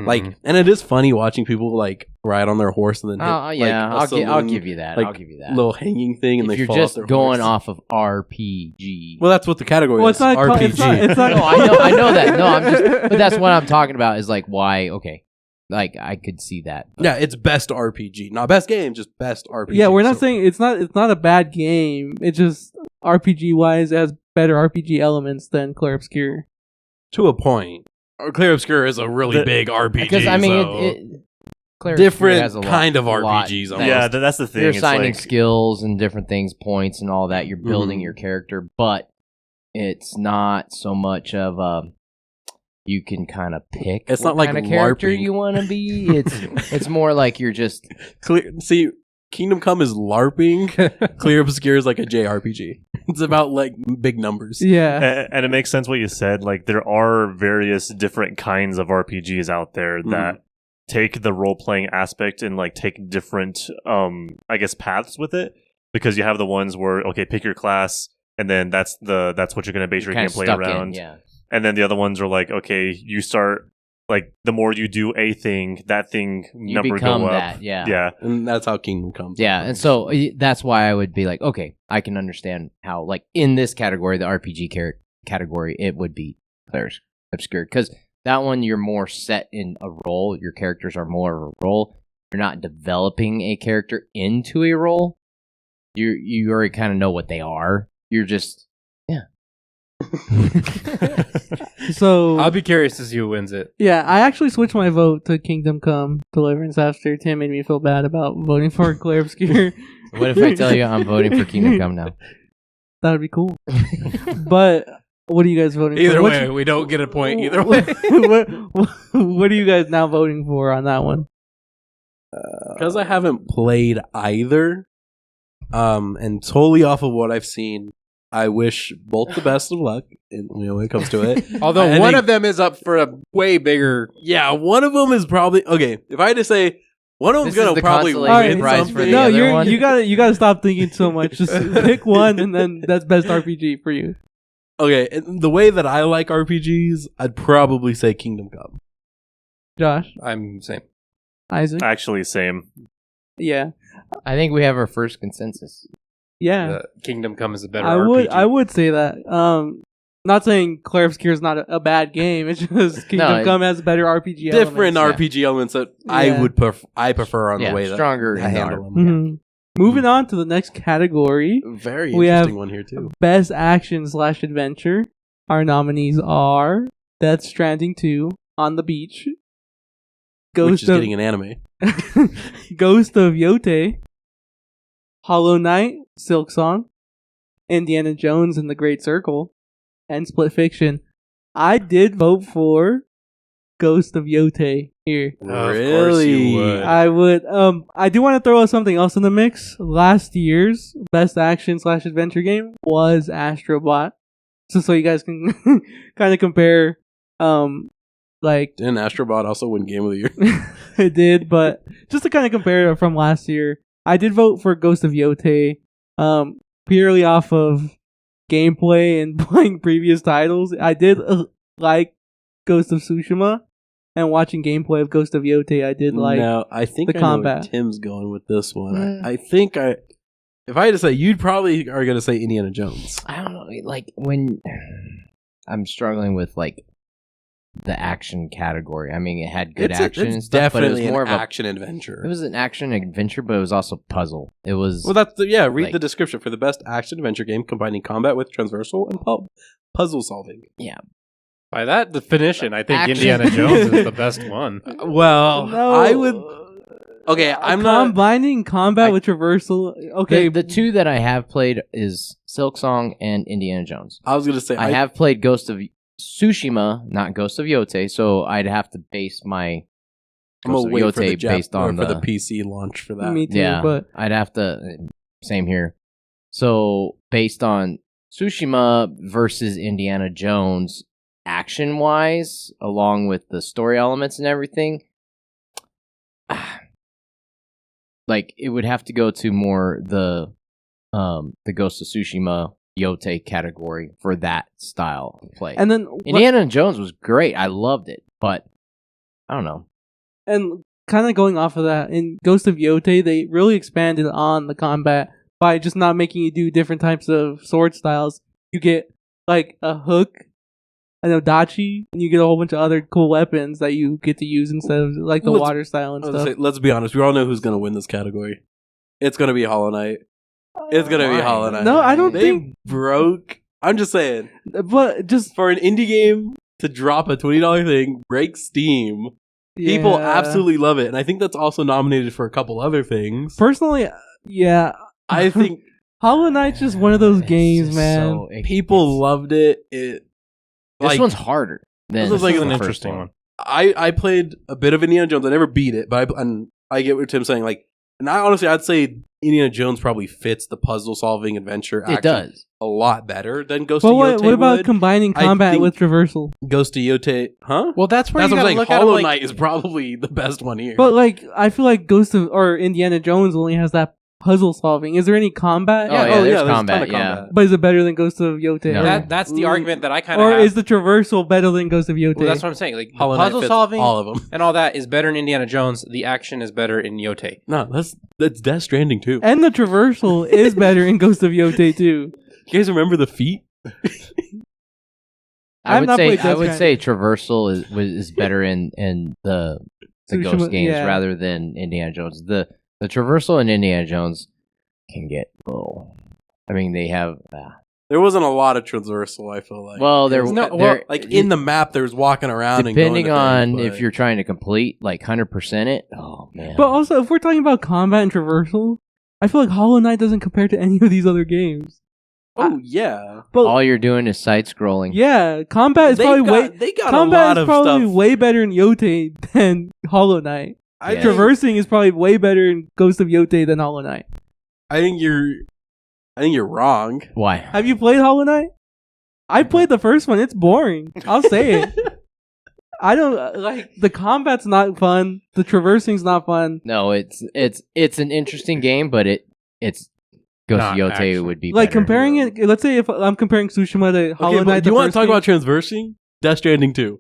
Speaker 2: Like, and it is funny watching people like ride on their horse and then hit,
Speaker 3: yeah,
Speaker 2: like, a
Speaker 3: I'll
Speaker 2: saloon,
Speaker 3: give you that.
Speaker 2: like,
Speaker 3: I'll give you that.
Speaker 2: little hanging thing, and
Speaker 3: If
Speaker 2: they
Speaker 3: you're
Speaker 2: fall
Speaker 3: just
Speaker 2: off their
Speaker 3: going
Speaker 2: horse.
Speaker 3: off of RPG,
Speaker 2: Well, that's what the category
Speaker 1: Well,
Speaker 2: is.
Speaker 1: it's not.
Speaker 2: RPG.
Speaker 1: It's not.
Speaker 3: no, I know that. No, I'm just. But that's what I'm talking about. Is like why? Okay, like I could see that. But
Speaker 2: Yeah, it's best RPG, not best game, just best RPG.
Speaker 1: Yeah, we're not
Speaker 2: So-
Speaker 1: saying it's not. It's not a bad game. It's just RPG wise, it has better RPG elements than Clair Obscur.
Speaker 2: to a point. Clair Obscur is a really
Speaker 5: The-
Speaker 2: big RPG.
Speaker 3: because I mean,
Speaker 2: so
Speaker 3: it Clair Obscur
Speaker 2: different
Speaker 3: has a lot-
Speaker 2: kind of
Speaker 3: a lot
Speaker 2: RPGs.
Speaker 3: that
Speaker 2: almost.
Speaker 5: Yeah, that's the thing.
Speaker 3: You're
Speaker 5: It's
Speaker 3: assigning
Speaker 5: like,
Speaker 3: skills and different things, points and all that. You're building
Speaker 2: Mhm.
Speaker 3: your character, but it's not so much of a. You can kind of pick.
Speaker 2: It's
Speaker 3: what
Speaker 2: not like
Speaker 3: kind of character
Speaker 2: LARPing.
Speaker 3: you want to be. It's more like you're just.
Speaker 2: See, Kingdom Come is LARPing. Clair Obscur is like a JRPG. It's about like big numbers.
Speaker 1: Yeah,
Speaker 5: and it makes sense what you said. Like there are various different kinds of RPGs out there that take the role playing aspect and like take different, I guess, paths with it. Because you have the ones where okay, pick your class, and then that's what you're going to base your
Speaker 3: Kinda
Speaker 5: gameplay
Speaker 3: stuck
Speaker 5: around.
Speaker 3: in, yeah.
Speaker 5: And then the other ones are like okay, you start like the more you do a thing, that thing
Speaker 3: You
Speaker 5: number
Speaker 3: become
Speaker 5: go up.
Speaker 3: that, yeah.
Speaker 5: Yeah.
Speaker 2: And that's how Kingdom comes.
Speaker 3: Yeah, and so that's why I would be like, okay, I can understand how, like, in this category, the RPG category, it would be Clair Obscur. Because that one, you're more set in a role. Your characters are more of a role. You're not developing a character into a role. You already kind of know what they are. You're just, yeah.
Speaker 1: so
Speaker 4: I'll be curious to see who wins it.
Speaker 1: yeah, I actually switched my vote to Kingdom Come Deliverance after Tim made me feel bad about voting for Clair Obscur.
Speaker 3: What if I tell you I'm voting for Kingdom Come now?
Speaker 1: That would be cool. But what are you guys voting
Speaker 4: Either
Speaker 1: for?
Speaker 4: way, we don't get a point. Either way.
Speaker 1: what are you guys now voting for on that one?
Speaker 2: Because I haven't played either, and totally off of what I've seen, I wish both the best of luck when it comes to it.
Speaker 4: Although
Speaker 2: I
Speaker 4: one
Speaker 2: think-
Speaker 4: of them is up for a way bigger.
Speaker 2: Yeah, one of them is probably okay. If I had to say, one of them's
Speaker 3: This is
Speaker 2: gonna
Speaker 3: the
Speaker 2: probably
Speaker 3: consolation
Speaker 2: win
Speaker 3: prize
Speaker 2: something.
Speaker 3: for the
Speaker 1: No,
Speaker 3: other one?
Speaker 1: you gotta stop thinking so much. Just pick one, and then that's best RPG for you.
Speaker 2: Okay, and the way that I like RPGs, I'd probably say Kingdom Come.
Speaker 1: Josh,
Speaker 4: I'm same.
Speaker 1: Isaac,
Speaker 5: Actually, same.
Speaker 1: yeah,
Speaker 3: I think we have our first consensus.
Speaker 1: yeah.
Speaker 4: Kingdom Come is a better
Speaker 1: I
Speaker 4: RPG.
Speaker 1: would say that. Not saying Clair Obscur is not a bad game. It's just Kingdom Come has better RPG
Speaker 2: Different
Speaker 1: elements.
Speaker 2: RPG elements that
Speaker 1: Yeah.
Speaker 2: I prefer on
Speaker 3: Yeah,
Speaker 2: the way that
Speaker 3: stronger
Speaker 2: I
Speaker 3: in the
Speaker 2: handle
Speaker 3: art.
Speaker 2: them.
Speaker 1: Mhm. Moving on to the next category,
Speaker 2: Very
Speaker 1: We
Speaker 2: interesting
Speaker 1: have-
Speaker 2: one here too.
Speaker 1: Best Action / Adventure. Our nominees are Death Stranding 2, On the Beach,
Speaker 2: Which is getting an anime.
Speaker 1: Ghost of Yote, Hollow Knight, Silk Song, Indiana Jones and the Great Circle, and Split Fiction. I did vote for Ghost of Yote here.
Speaker 4: Of course you would.
Speaker 1: I would. I do want to throw something else in the mix. Last year's Best Action / Adventure game was Astro Bot. So you guys can kind of compare. Like
Speaker 2: Didn't Astrobot also win Game of the Year?
Speaker 1: it did, but just to kind of compare it from last year, I did vote for Ghost of Yote, purely off of gameplay and playing previous titles. I did like Ghost of Tsushima, and watching gameplay of Ghost of Yote, I did like.
Speaker 2: Now, I think
Speaker 1: the
Speaker 2: I know where
Speaker 1: combat.
Speaker 2: Tim's going with this one. I think if I had to say, you'd probably are going to say Indiana Jones.
Speaker 3: I don't know, like when I'm struggling with like the action category. I mean, it had good action and stuff, but it was
Speaker 2: definitely
Speaker 3: more
Speaker 2: an
Speaker 3: of a.
Speaker 2: action adventure.
Speaker 3: It was an action adventure, but it was also puzzle. It was
Speaker 2: Well, that's read
Speaker 3: like-
Speaker 2: the description for the best action adventure game combining combat with transversal and puzzle solving.
Speaker 4: By that definition, I think
Speaker 3: Action.
Speaker 4: Indiana Jones is the best one.
Speaker 2: Well,
Speaker 1: No.
Speaker 2: I would. Okay, I'm not.
Speaker 1: combining combat with traversal. Okay,
Speaker 3: The two that I have played is Silk Song and Indiana Jones.
Speaker 2: I was gonna say
Speaker 3: I have played Ghost of Tsushima, not Ghost of Yote, so I'd have to base my
Speaker 2: I'm
Speaker 3: Ghost
Speaker 2: gonna
Speaker 3: of
Speaker 2: wait for the
Speaker 3: Yote based on
Speaker 2: for the PC launch for that.
Speaker 1: me too.
Speaker 3: yeah,
Speaker 1: But
Speaker 3: I'd have to. Same here. So based on Tsushima versus Indiana Jones, action wise, along with the story elements and everything, like it would have to go to more the Ghost of Tsushima Yote category for that style of play.
Speaker 1: and then
Speaker 3: Indiana Jones was great. I loved it, but I don't know.
Speaker 1: and kind of going off of that, in Ghost of Yote, they really expanded on the combat by just not making you do different types of sword styles. You get like a hook, an odachi, and you get a whole bunch of other cool weapons that you get to use instead of like the
Speaker 2: Let's-
Speaker 1: water style and
Speaker 2: I was gonna
Speaker 1: stuff.
Speaker 2: say, let's be honest. We all know who's gonna win this category. It's gonna be Hollow Knight. It's gonna be
Speaker 3: Why?
Speaker 2: Hollow Knight.
Speaker 1: No, I don't
Speaker 2: they
Speaker 1: think-
Speaker 2: broke. I'm just saying,
Speaker 1: But just
Speaker 2: for an indie game to drop a $20 thing, break Steam. People
Speaker 1: yeah.
Speaker 2: absolutely love it, and I think that's also nominated for a couple other things.
Speaker 1: Personally, yeah,
Speaker 2: I think
Speaker 1: Hollow Knight's just one of those
Speaker 3: It's
Speaker 1: games,
Speaker 3: just
Speaker 1: man.
Speaker 3: so-
Speaker 2: people loved it. It
Speaker 3: This
Speaker 2: like,
Speaker 3: one's harder. Than
Speaker 2: This is like
Speaker 3: the
Speaker 2: an
Speaker 3: first
Speaker 4: interesting one.
Speaker 2: I played a bit of Indiana Jones. I never beat it, but I get what Tim's saying. Like, and I honestly, I'd say Indiana Jones probably fits the puzzle solving adventure action
Speaker 3: It does.
Speaker 2: a lot better than Ghost
Speaker 1: But
Speaker 2: of
Speaker 1: what
Speaker 2: Yote
Speaker 1: about
Speaker 2: would.
Speaker 1: combining
Speaker 2: I
Speaker 1: combat
Speaker 2: think-
Speaker 1: with traversal?
Speaker 2: Ghost of Yote, huh?
Speaker 4: Well, that's where
Speaker 2: That's
Speaker 4: you
Speaker 2: what I'm
Speaker 4: gotta
Speaker 2: saying.
Speaker 4: look at
Speaker 2: Hollow
Speaker 4: it like,
Speaker 2: Knight is probably the best one here.
Speaker 1: But like, I feel like Ghost of or Indiana Jones only has that puzzle solving. Is there any combat?
Speaker 3: Oh, yeah, there's
Speaker 2: there's a ton
Speaker 3: combat,
Speaker 2: of
Speaker 3: yeah.
Speaker 1: But is it better than Ghost of Yote?
Speaker 3: No.
Speaker 4: that's the argument that I kind of
Speaker 1: Or
Speaker 4: have.
Speaker 1: is the traversal better than Ghost of Yote?
Speaker 4: Well, that's what I'm saying. Like the
Speaker 2: Hollow Knight
Speaker 4: puzzle
Speaker 2: fits
Speaker 4: solving
Speaker 2: all of them.
Speaker 4: and all that is better in Indiana Jones. The action is better in Yote.
Speaker 2: No, that's Death Stranding too.
Speaker 1: and the traversal is better in Ghost of Yote too.
Speaker 2: You guys remember the feat?
Speaker 3: I
Speaker 1: I've
Speaker 3: would
Speaker 1: not
Speaker 3: say
Speaker 1: played
Speaker 3: I
Speaker 1: Death
Speaker 3: would
Speaker 1: Stranding.
Speaker 3: say traversal is better in the
Speaker 1: Tsushima,
Speaker 3: Ghost games
Speaker 1: yeah.
Speaker 3: rather than Indiana Jones. The traversal in Indiana Jones can get low. I mean, they have
Speaker 2: There wasn't a lot of traversal. I feel like.
Speaker 3: well, there
Speaker 2: It was
Speaker 4: No,
Speaker 2: kind-
Speaker 3: there-
Speaker 2: like in the map, there's walking around
Speaker 3: depending
Speaker 2: and
Speaker 3: on
Speaker 2: going to things,
Speaker 3: if you're trying to complete like 100% it. Oh man,
Speaker 1: But also, if we're talking about combat and traversal, I feel like Hollow Knight doesn't compare to any of these other games.
Speaker 2: Oh yeah,
Speaker 1: But
Speaker 3: all you're doing is side scrolling.
Speaker 1: yeah, combat is probably way
Speaker 2: they got a
Speaker 1: combat
Speaker 2: lot
Speaker 1: is
Speaker 2: of
Speaker 1: probably
Speaker 2: stuff.
Speaker 1: way better in Yote than Hollow Knight.
Speaker 2: I
Speaker 3: Yeah.
Speaker 2: think-
Speaker 1: Traversing is probably way better in Ghost of Yote than Hollow Knight.
Speaker 2: I think you're wrong.
Speaker 3: Why?
Speaker 1: Have you played Hollow Knight? I played the first one. It's boring. I'll say it. I don't like the combat's not fun. The traversing's not fun.
Speaker 3: No, it's an interesting game, but it's Ghost
Speaker 4: Not
Speaker 3: of Yote
Speaker 4: action.
Speaker 3: would be
Speaker 1: Like
Speaker 3: better.
Speaker 1: comparing it. Let's say if I'm comparing Tsushima to Hollow
Speaker 2: Okay,
Speaker 1: Knight.
Speaker 2: but do you want to talk about transversing? Death Stranding 2.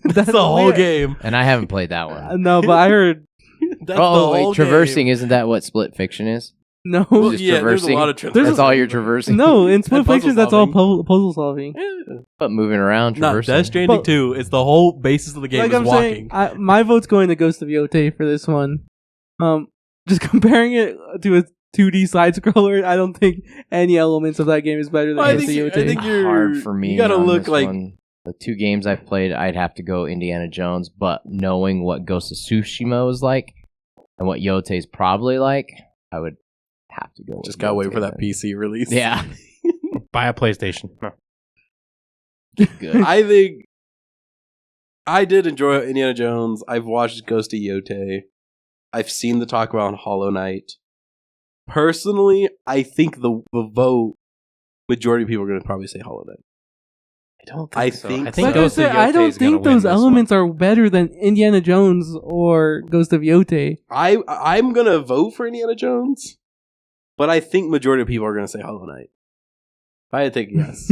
Speaker 2: That's the whole game.
Speaker 3: And I haven't played that one.
Speaker 1: No, but I heard
Speaker 2: That's
Speaker 3: Oh
Speaker 2: the
Speaker 3: wait,
Speaker 2: whole
Speaker 3: traversing
Speaker 2: game.
Speaker 3: isn't that what split fiction is?
Speaker 1: no.
Speaker 2: Well,
Speaker 3: Just
Speaker 2: yeah, there's a
Speaker 3: traversing?
Speaker 2: lot of
Speaker 1: There's
Speaker 2: traversing.
Speaker 3: That's all you're traversing.
Speaker 1: No, in Split
Speaker 2: And puzzle
Speaker 1: Fiction, that's all
Speaker 2: solving.
Speaker 1: puzzle solving.
Speaker 2: Yeah.
Speaker 3: But moving around,
Speaker 2: Not
Speaker 3: traversing.
Speaker 2: Death Stranding
Speaker 1: But-
Speaker 2: 2. It's the whole basis of the game
Speaker 1: Like
Speaker 2: is
Speaker 1: I'm
Speaker 2: walking.
Speaker 1: saying, my vote's going to Ghost of Yote for this one. Just comparing it to a 2D side scroller, I don't think any elements of that game is better than
Speaker 2: I
Speaker 1: Ghost
Speaker 2: think-
Speaker 1: of Yote.
Speaker 2: I think you're-
Speaker 3: hard for me.
Speaker 2: you gotta
Speaker 3: on
Speaker 2: look
Speaker 3: this
Speaker 2: like-
Speaker 3: one. The two games I've played, I'd have to go Indiana Jones, but knowing what Ghost of Tsushima was like and what Yote's probably like, I would have to go.
Speaker 2: Just
Speaker 3: with
Speaker 2: gotta wait
Speaker 3: Yote,
Speaker 2: for that
Speaker 3: but-
Speaker 2: PC release.
Speaker 3: Yeah,
Speaker 4: Buy a PlayStation. No.
Speaker 3: good.
Speaker 2: I think I did enjoy Indiana Jones. I've watched Ghost of Yote. I've seen the talk about Hollow Knight. Personally, I think the vote majority of people are going to probably say Hollow Knight.
Speaker 4: I don't
Speaker 2: I
Speaker 4: so.
Speaker 2: think
Speaker 4: I
Speaker 2: so.
Speaker 4: think
Speaker 1: Like I
Speaker 4: Ghost of
Speaker 1: said, I
Speaker 4: Yote
Speaker 1: don't
Speaker 4: is gonna
Speaker 1: think
Speaker 4: win
Speaker 1: those
Speaker 4: this
Speaker 1: elements are better than Indiana Jones or Ghost of Yote.
Speaker 2: I'm going to vote for Indiana Jones, but I think majority of people are going to say Hollow Knight. If I had to take a guess.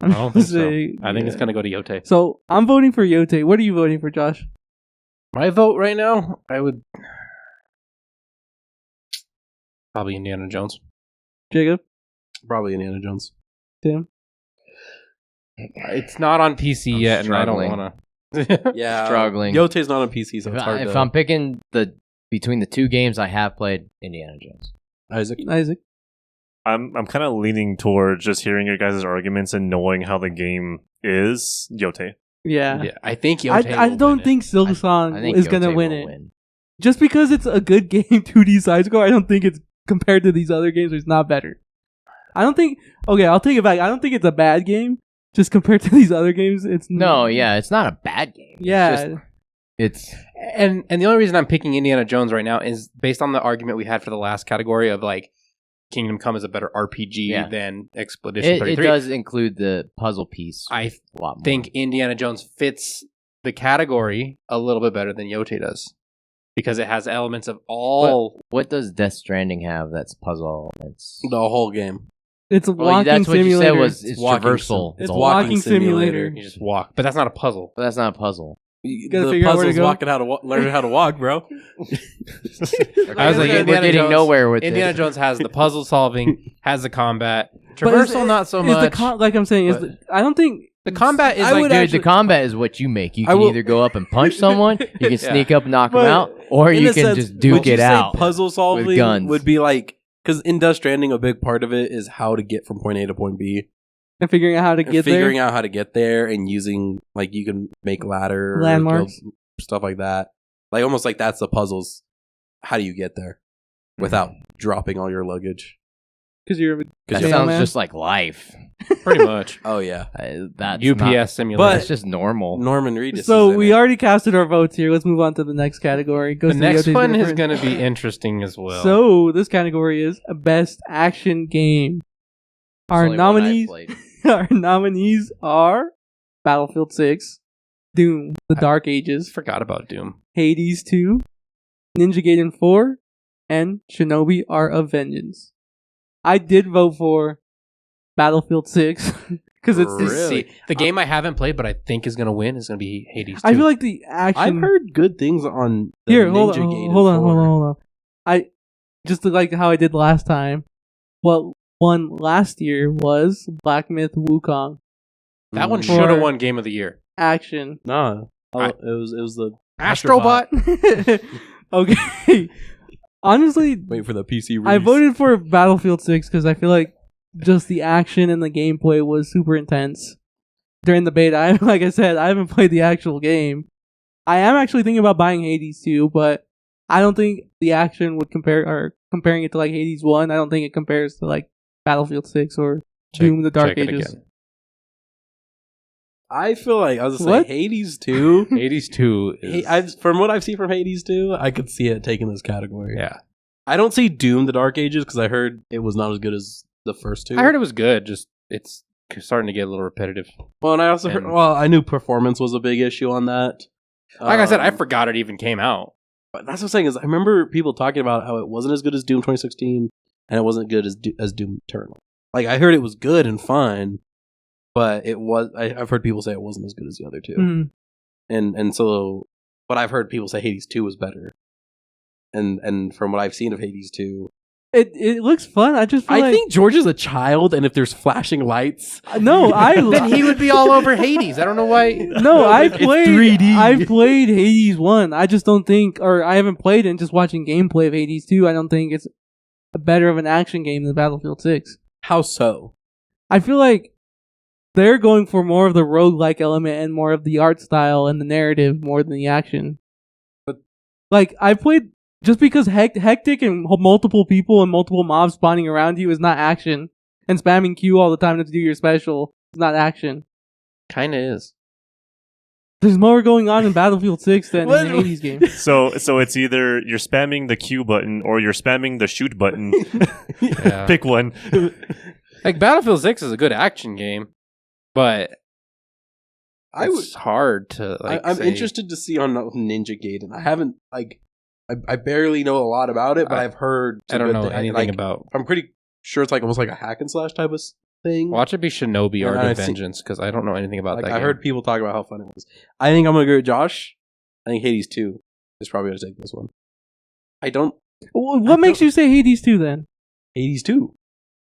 Speaker 4: I don't think so.
Speaker 1: Say,
Speaker 4: I think it's
Speaker 1: yeah.
Speaker 4: gonna go to Yote.
Speaker 1: So I'm voting for Yote. What are you voting for, Josh?
Speaker 4: My vote right now, I would probably Indiana Jones.
Speaker 1: Jacob?
Speaker 2: Probably Indiana Jones.
Speaker 1: Tim?
Speaker 4: It's not on PC
Speaker 3: I'm
Speaker 4: yet, and I don't
Speaker 3: struggling.
Speaker 4: want to.
Speaker 2: Yeah.
Speaker 3: Struggling.
Speaker 2: Yote's not on PC, so it's hard
Speaker 3: If
Speaker 2: to...
Speaker 3: I'm picking between the two games I have played, Indiana Jones.
Speaker 2: Isaac?
Speaker 1: Isaac?
Speaker 5: I'm kind of leaning towards just hearing your guys' arguments and knowing how the game is. Yote.
Speaker 1: Yeah.
Speaker 4: Yeah, I think Yote
Speaker 1: I
Speaker 4: will
Speaker 1: don't
Speaker 4: win
Speaker 1: think
Speaker 3: I
Speaker 1: Silksong
Speaker 3: think
Speaker 1: is going to
Speaker 3: Yote
Speaker 1: win
Speaker 3: will
Speaker 1: it.
Speaker 3: win.
Speaker 1: just because it's a good game, 2D side scroll, I don't think it's compared to these other games. It's not better. I don't think. Okay, I'll take it back. I don't think it's a bad game. Just compared to these other games, it's
Speaker 3: No, yeah, it's not a bad game.
Speaker 1: Yeah,
Speaker 3: It's
Speaker 4: And the only reason I'm picking Indiana Jones right now is based on the argument we had for the last category of like Kingdom Come is a better RPG than Expedition
Speaker 3: it
Speaker 4: 33.
Speaker 3: does include the puzzle piece.
Speaker 4: I
Speaker 3: a lot more.
Speaker 4: think Indiana Jones fits the category a little bit better than Yote does because it has elements of all.
Speaker 3: What does Death Stranding have that's puzzle elements?
Speaker 2: The whole game.
Speaker 1: it's a
Speaker 3: Well,
Speaker 1: walking
Speaker 3: that's what
Speaker 1: simulator.
Speaker 3: you said was it's
Speaker 2: Walking
Speaker 3: traversal.
Speaker 1: It's
Speaker 2: a
Speaker 1: walking simulator.
Speaker 4: You just walk, but that's not a puzzle.
Speaker 3: But that's not a puzzle.
Speaker 1: gotta
Speaker 2: The
Speaker 1: figure out where to
Speaker 2: puzzle's
Speaker 1: go.
Speaker 2: walking how to learning how to walk, bro.
Speaker 4: I was like,
Speaker 3: we're
Speaker 4: Indiana
Speaker 3: getting
Speaker 4: Jones-
Speaker 3: nowhere with
Speaker 4: Indiana
Speaker 3: this.
Speaker 4: Jones has the puzzle solving, has the combat.
Speaker 1: But is
Speaker 4: Traversal,
Speaker 1: it-
Speaker 4: not so
Speaker 1: is the
Speaker 4: much.
Speaker 1: like I'm saying, I don't think
Speaker 4: The combat is
Speaker 2: I
Speaker 4: like,
Speaker 2: would
Speaker 4: dude,
Speaker 3: Dude, the combat is what you make. You
Speaker 2: I
Speaker 3: can
Speaker 2: will-
Speaker 3: either go up and punch someone, you can sneak up and knock them
Speaker 2: But
Speaker 3: out, or
Speaker 2: in
Speaker 3: you
Speaker 2: a
Speaker 3: can
Speaker 2: sense,
Speaker 3: just
Speaker 2: would
Speaker 3: duke
Speaker 2: you
Speaker 3: it
Speaker 2: say
Speaker 3: out.
Speaker 2: Puzzle solving
Speaker 3: guns.
Speaker 2: would be like, because in Death Stranding, a big part of it is how to get from point A to point B.
Speaker 1: and figuring out how to
Speaker 2: And
Speaker 1: get
Speaker 2: figuring
Speaker 1: there.
Speaker 2: out how to get there and using, like, you can make ladder, or
Speaker 1: Landmarks.
Speaker 2: build stuff like that. Like, almost like that's the puzzles. How do you get there without dropping all your luggage?
Speaker 1: Because you're
Speaker 3: That
Speaker 1: jail
Speaker 3: sounds
Speaker 1: man.
Speaker 3: just like life.
Speaker 4: pretty much.
Speaker 2: Oh, yeah.
Speaker 3: That's
Speaker 4: UPS
Speaker 3: not,
Speaker 4: simulator.
Speaker 3: that's just normal.
Speaker 2: Norman Reedus.
Speaker 1: So
Speaker 2: is in
Speaker 1: we
Speaker 2: it.
Speaker 1: already casted our votes here. Let's move on to the next category. Goes
Speaker 4: The
Speaker 1: to
Speaker 4: next
Speaker 1: Yote's
Speaker 4: one is
Speaker 1: different.
Speaker 4: going to be interesting as well.
Speaker 1: So this category is a best action game.
Speaker 3: It's
Speaker 1: Our
Speaker 3: only one I've
Speaker 1: nominees,
Speaker 3: played.
Speaker 1: our nominees are Battlefield 6, Doom: The Dark Ages,
Speaker 4: forgot about Doom.
Speaker 1: Hades 2, Ninja Gaiden 4, and Shinobi: Art of Vengeance. I did vote for Battlefield 6 because it's
Speaker 2: Really?
Speaker 1: this.
Speaker 4: See, the game I haven't played but I think is going to win is going to be Hades 2.
Speaker 1: I feel like the action.
Speaker 2: I've heard good things on the
Speaker 1: Here,
Speaker 2: Ninja
Speaker 1: hold on,
Speaker 2: Gaiden
Speaker 1: hold on,
Speaker 2: 4.
Speaker 1: hold on. I just like how I did last time. What won last year was Black Myth Wukong
Speaker 4: that one
Speaker 2: Mm.
Speaker 4: should have
Speaker 1: For-
Speaker 4: won Game of the Year.
Speaker 1: action.
Speaker 2: No,
Speaker 4: I-
Speaker 2: it was the
Speaker 4: Astrobot.
Speaker 1: Okay, honestly,
Speaker 2: Wait for the PC.
Speaker 1: I
Speaker 2: release.
Speaker 1: voted for Battlefield 6 because I feel like just the action and the gameplay was super intense during the beta. Like I said, I haven't played the actual game. I am actually thinking about buying Hades 2, but I don't think the action would comparing it to like Hades 1. I don't think it compares to like Battlefield 6 or Doom: The Dark
Speaker 4: check it
Speaker 1: Ages.
Speaker 4: again.
Speaker 2: I feel like I was gonna
Speaker 1: What?
Speaker 2: say Hades 2.
Speaker 4: Hades 2 is...
Speaker 2: From what I've seen from Hades 2, I could see it taking this category.
Speaker 4: yeah.
Speaker 2: I don't see Doom: The Dark Ages because I heard it was not as good as the first two.
Speaker 4: I heard it was good, just it's starting to get a little repetitive.
Speaker 2: Well, and I also heard.
Speaker 4: And-
Speaker 2: Well, I knew performance was a big issue on that.
Speaker 4: Like I said, I
Speaker 2: Um,
Speaker 4: forgot it even came out.
Speaker 2: But that's what I'm saying is I remember people talking about how it wasn't as good as Doom 2016 and it wasn't good as Doom Eternal. Like I heard it was good and fun, but it was. I've heard people say it wasn't as good as the other two.
Speaker 1: Mhm.
Speaker 2: And so, but I've heard people say Hades 2 was better. And from what I've seen of Hades 2,
Speaker 1: It looks fun. I just feel
Speaker 2: I
Speaker 1: like
Speaker 2: think George is a child, and if there's flashing lights,
Speaker 1: no,
Speaker 4: Then he would be all over Hades. I don't know why.
Speaker 1: No, I
Speaker 2: It's
Speaker 1: played
Speaker 2: 3D.
Speaker 1: I played Hades 1. I just don't think, or I haven't played it, and just watching gameplay of Hades 2, I don't think it's better of an action game than Battlefield 6.
Speaker 2: how so?
Speaker 1: I feel like they're going for more of the roguelike element and more of the art style and the narrative more than the action.
Speaker 2: But-
Speaker 1: like I played just because hectic and multiple people and multiple mobs spawning around you is not action, and spamming Q all the time to do your special is not action.
Speaker 4: Kind of is.
Speaker 1: There's more going on in Battlefield 6 than
Speaker 2: What?
Speaker 1: in the Hades game.
Speaker 5: So it's either you're spamming the Q button or you're spamming the shoot button.
Speaker 4: Yeah.
Speaker 5: Pick one.
Speaker 4: Like Battlefield 6 is a good action game, but
Speaker 2: I would.
Speaker 4: it's hard to like.
Speaker 2: I'm
Speaker 4: say-
Speaker 2: interested to see on Ninja Gaiden. I haven't I barely know a lot about it, but I've heard.
Speaker 4: I don't
Speaker 2: some
Speaker 4: know
Speaker 2: good
Speaker 4: anything
Speaker 2: like,
Speaker 4: about.
Speaker 2: I'm pretty sure it's like almost like a hack and slash type of thing.
Speaker 4: Watch it be Shinobi
Speaker 2: Yeah,
Speaker 4: Art
Speaker 2: I've
Speaker 4: of
Speaker 2: seen-
Speaker 4: Vengeance because I don't know anything about
Speaker 2: Like
Speaker 4: that.
Speaker 2: I
Speaker 4: game.
Speaker 2: heard people talk about how fun it was. I think I'm gonna go with Josh. I think Hades 2 is probably gonna take this one. I don't.
Speaker 1: What makes you say Hades 2 then?
Speaker 2: Hades 2.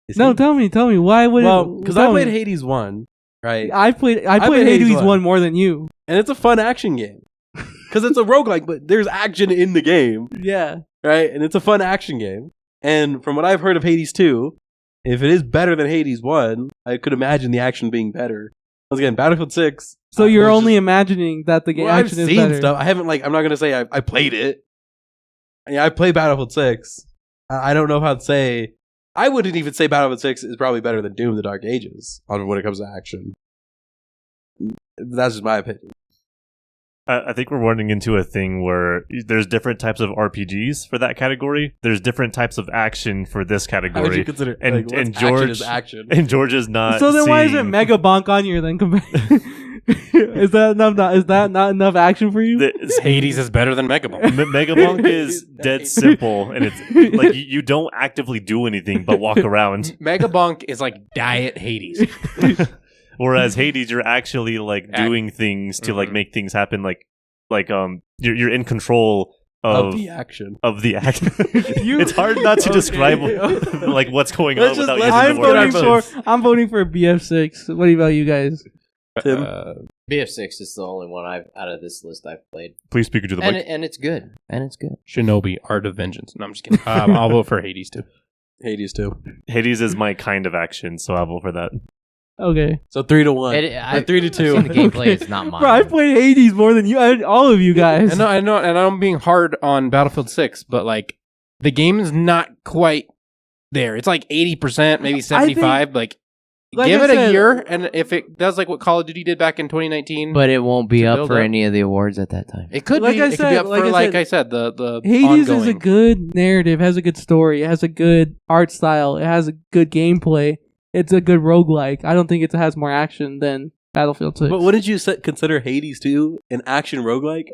Speaker 2: Is
Speaker 1: No,
Speaker 2: Hades-
Speaker 1: tell me. Why would
Speaker 2: well, because I
Speaker 1: tell
Speaker 2: played
Speaker 1: me.
Speaker 2: Hades 1, right?
Speaker 1: I played
Speaker 2: played
Speaker 1: Hades
Speaker 2: Hades
Speaker 1: 1
Speaker 2: 1
Speaker 1: more than you.
Speaker 2: And it's a fun action game. Because it's a roguelike, but there's action in the game,
Speaker 1: Yeah.
Speaker 2: right? And it's a fun action game. And from what I've heard of Hades 2, if it is better than Hades 1, I could imagine the action being better. Once again, Battlefield 6.
Speaker 1: So you're
Speaker 2: was
Speaker 1: only
Speaker 2: just-
Speaker 1: imagining that the game
Speaker 2: well, I've
Speaker 1: action is
Speaker 2: seen
Speaker 1: better.
Speaker 2: stuff. I haven't, I'm not going to say I played it.
Speaker 6: Yeah, I play Battlefield 6. I don't know how to say. I wouldn't even say Battlefield 6 is probably better than Doom: The Dark Ages when it comes to action. That's just my opinion.
Speaker 5: I think we're running into a thing where there's different types of RPGs for that category. There's different types of action for this
Speaker 6: How would you
Speaker 5: category.
Speaker 6: consider
Speaker 5: And
Speaker 6: what's
Speaker 5: George
Speaker 6: action is action?
Speaker 5: And George is not.
Speaker 1: So then why is it
Speaker 5: seeing-
Speaker 1: Mega Bonk on here then? Is that enough? Is that not enough action for you?
Speaker 4: Hades is better than Megabomb.
Speaker 5: Megabonk is dead simple, and it's like you don't actively do anything but walk around.
Speaker 4: Megabonk is like diet Hades.
Speaker 5: Whereas Hades, you're actually like doing things to like make things happen. Like you're in control of
Speaker 6: the action.
Speaker 5: Of the action. It's hard not to describe like what's going on without
Speaker 1: I'm
Speaker 5: using the word.
Speaker 1: I'm voting for BF6. What about you guys?
Speaker 6: Tim?
Speaker 3: BF6 is the only one out of this list I've played,
Speaker 5: Please speak into the mic.
Speaker 3: and it's good. And it's good.
Speaker 4: Shinobi, Art of Vengeance. No, I'm just kidding. I'll vote for Hades too.
Speaker 6: Hades too.
Speaker 5: Hades is my kind of action, so I'll vote for that.
Speaker 1: Okay,
Speaker 6: So 3-1.
Speaker 3: I-
Speaker 6: Or 3-2.
Speaker 3: I've seen the gameplay is not mine.
Speaker 1: bro, I played Hades more than you, all of you guys.
Speaker 4: I know, and I'm being hard on Battlefield 6, but like the game is not quite there. It's like 80%, maybe 75. Like give
Speaker 1: I
Speaker 4: it a
Speaker 1: said-
Speaker 4: year, and if it does like what Call of Duty did back in 2019,
Speaker 3: But it won't be
Speaker 4: To
Speaker 3: up
Speaker 4: build
Speaker 3: for
Speaker 4: up.
Speaker 3: any of the awards at that time.
Speaker 4: it could
Speaker 1: Like
Speaker 4: be.
Speaker 1: I
Speaker 4: It could
Speaker 1: said-
Speaker 4: be up
Speaker 1: like
Speaker 4: for
Speaker 1: I
Speaker 4: I
Speaker 1: said,
Speaker 4: said, the
Speaker 1: Hades
Speaker 4: ongoing.
Speaker 1: is a good narrative, has a good story, it has a good art style, it has a good gameplay. It's a good roguelike. I don't think it has more action than Battlefield 6.
Speaker 6: But wouldn't you consider Hades 2 an action roguelike?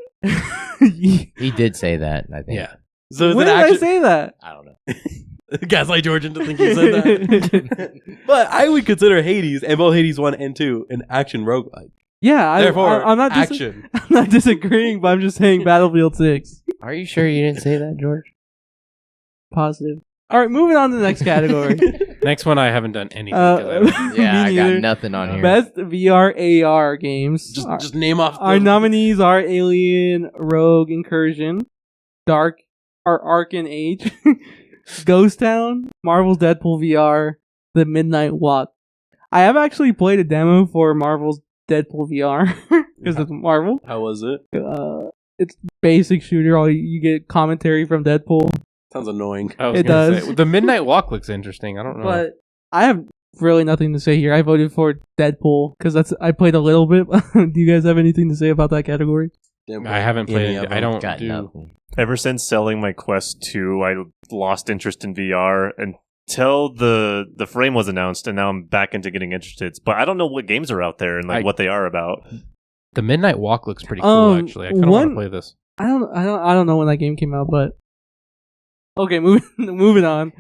Speaker 3: He did say that, I think.
Speaker 4: Yeah.
Speaker 6: So
Speaker 1: when did I say that?
Speaker 3: I don't know.
Speaker 6: Gaslight George into thinking you said that. But I would consider Hades and both Hades 1 and 2 an action roguelike.
Speaker 1: Yeah,
Speaker 6: Therefore,
Speaker 1: I'm not
Speaker 6: action.
Speaker 1: I'm not disagreeing, but I'm just saying Battlefield 6.
Speaker 3: Are you sure you didn't say that, George?
Speaker 1: Positive. All right, moving on to the next category.
Speaker 4: Next one, I haven't done anything. 'cause I haven't-
Speaker 3: Yeah,
Speaker 1: Me
Speaker 3: I got
Speaker 1: neither.
Speaker 3: nothing on here.
Speaker 1: Best VR AR games.
Speaker 6: Just name off
Speaker 1: Our nominees are Alien, Rogue, Incursion, Dark, or Ark and Age, Ghost Town, Marvel's Deadpool VR, The Midnight Walk. I have actually played a demo for Marvel's Deadpool VR because it's Marvel.
Speaker 6: How was it?
Speaker 1: It's basic shooter. All you get commentary from Deadpool,
Speaker 6: Sounds annoying.
Speaker 4: I was
Speaker 1: It
Speaker 4: gonna
Speaker 1: does.
Speaker 4: say, the Midnight Walk looks interesting. I don't know.
Speaker 1: but I have really nothing to say here. I voted for Deadpool because I played a little bit. Do you guys have anything to say about that category?
Speaker 4: I haven't played
Speaker 6: Any
Speaker 4: it.
Speaker 6: of
Speaker 4: I
Speaker 6: them.
Speaker 4: don't
Speaker 3: Got
Speaker 4: do.
Speaker 3: nothing.
Speaker 5: Ever since selling my Quest 2, I lost interest in VR until the frame was announced, and now I'm back into getting interested. But I don't know what games are out there and like what they are about.
Speaker 4: The Midnight Walk looks pretty cool. Actually, I kind of want to
Speaker 1: one-
Speaker 4: play this.
Speaker 1: I don't know when that game came out, but okay, moving on.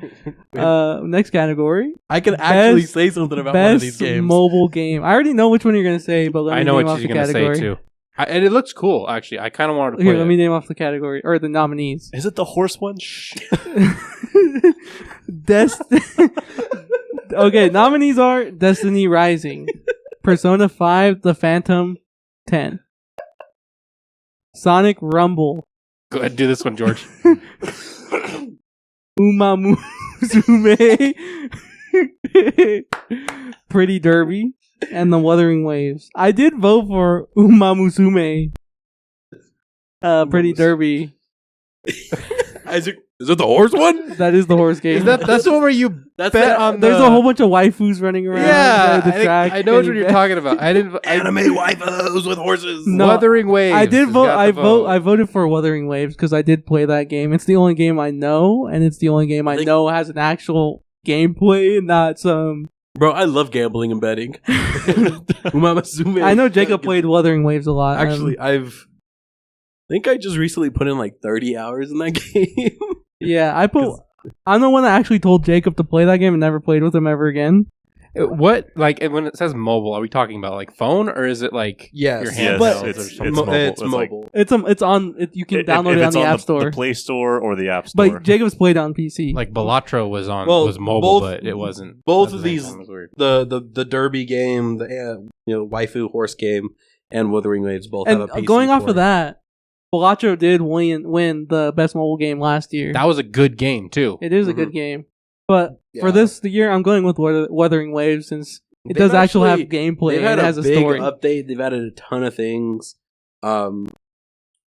Speaker 1: Next category.
Speaker 6: I can actually
Speaker 1: Best-
Speaker 6: say something about one of these
Speaker 1: Best
Speaker 6: games.
Speaker 1: mobile game. I already know which one you're gonna say, but let me
Speaker 4: I know
Speaker 1: name
Speaker 4: what
Speaker 1: off
Speaker 4: you're
Speaker 1: the
Speaker 4: gonna say
Speaker 1: category.
Speaker 4: too. And it looks cool. Actually, I kind of wanted to play
Speaker 1: Here, let me
Speaker 4: it.
Speaker 1: name off the category or the nominees.
Speaker 5: Is it the horse one?
Speaker 1: Okay, nominees are Destiny Rising, Persona 5, The Phantom 10, Sonic Rumble,
Speaker 4: Go ahead, do this one, George.
Speaker 1: Umamusume, Pretty Derby, and The Wuthering Waves. I did vote for Umamusume, Pretty Derby.
Speaker 6: Is it the horse one?
Speaker 1: That is the horse game.
Speaker 4: That's the one where you
Speaker 6: That's
Speaker 4: bet
Speaker 6: that-
Speaker 4: on
Speaker 1: There's
Speaker 4: the-
Speaker 1: a whole bunch of waifus running around.
Speaker 4: Yeah,
Speaker 1: the track.
Speaker 4: I know what
Speaker 1: and
Speaker 4: you're talking about. I didn't.
Speaker 6: Anime waifus with horses.
Speaker 1: No,
Speaker 4: Wuthering Waves.
Speaker 1: I did
Speaker 4: has
Speaker 1: vote.
Speaker 4: got
Speaker 1: I
Speaker 4: the
Speaker 1: vote. I voted for Wuthering Waves because I did play that game. It's the only game I know, and it's the only game I know has an actual gameplay, and not some.
Speaker 6: Bro, I love gambling and betting. Umamusume.
Speaker 1: I know Jacob played Wuthering Waves a lot.
Speaker 6: Actually, I think I just recently put in like 30 hours in that game.
Speaker 1: yeah, I'm the one that actually told Jacob to play that game and never played with him ever again.
Speaker 4: What like and when it says mobile? Are we talking about like phone or is it like
Speaker 6: Yes.
Speaker 4: your
Speaker 5: Yes,
Speaker 4: handheld?
Speaker 5: it's
Speaker 4: or something?
Speaker 5: mobile.
Speaker 6: It's
Speaker 5: It's like-
Speaker 6: mobile.
Speaker 1: It's on. You can download
Speaker 5: If
Speaker 1: it on
Speaker 5: it's
Speaker 1: the App Store.
Speaker 5: the Play Store or the App Store.
Speaker 1: But Jacob's played on PC.
Speaker 4: Like Balatro was on
Speaker 6: Well,
Speaker 4: was mobile,
Speaker 6: both-
Speaker 4: but it wasn't.
Speaker 6: both
Speaker 4: at
Speaker 6: of
Speaker 4: the same
Speaker 6: these-
Speaker 4: time. It was weird.
Speaker 6: The Derby game, the waifu horse game, and Wuthering Waves both
Speaker 1: and
Speaker 6: have a PC
Speaker 1: going off
Speaker 6: port.
Speaker 1: of that, Balacho did win the best mobile game last year.
Speaker 4: That was a good game too.
Speaker 1: It is a good game. But for
Speaker 6: Yeah.
Speaker 1: the year, I'm going with Wuthering Waves since it
Speaker 6: They've
Speaker 1: does actually have
Speaker 6: actually-
Speaker 1: gameplay
Speaker 6: They've
Speaker 1: and
Speaker 6: had
Speaker 1: it has a
Speaker 6: big
Speaker 1: story.
Speaker 6: update. They've added a ton of things.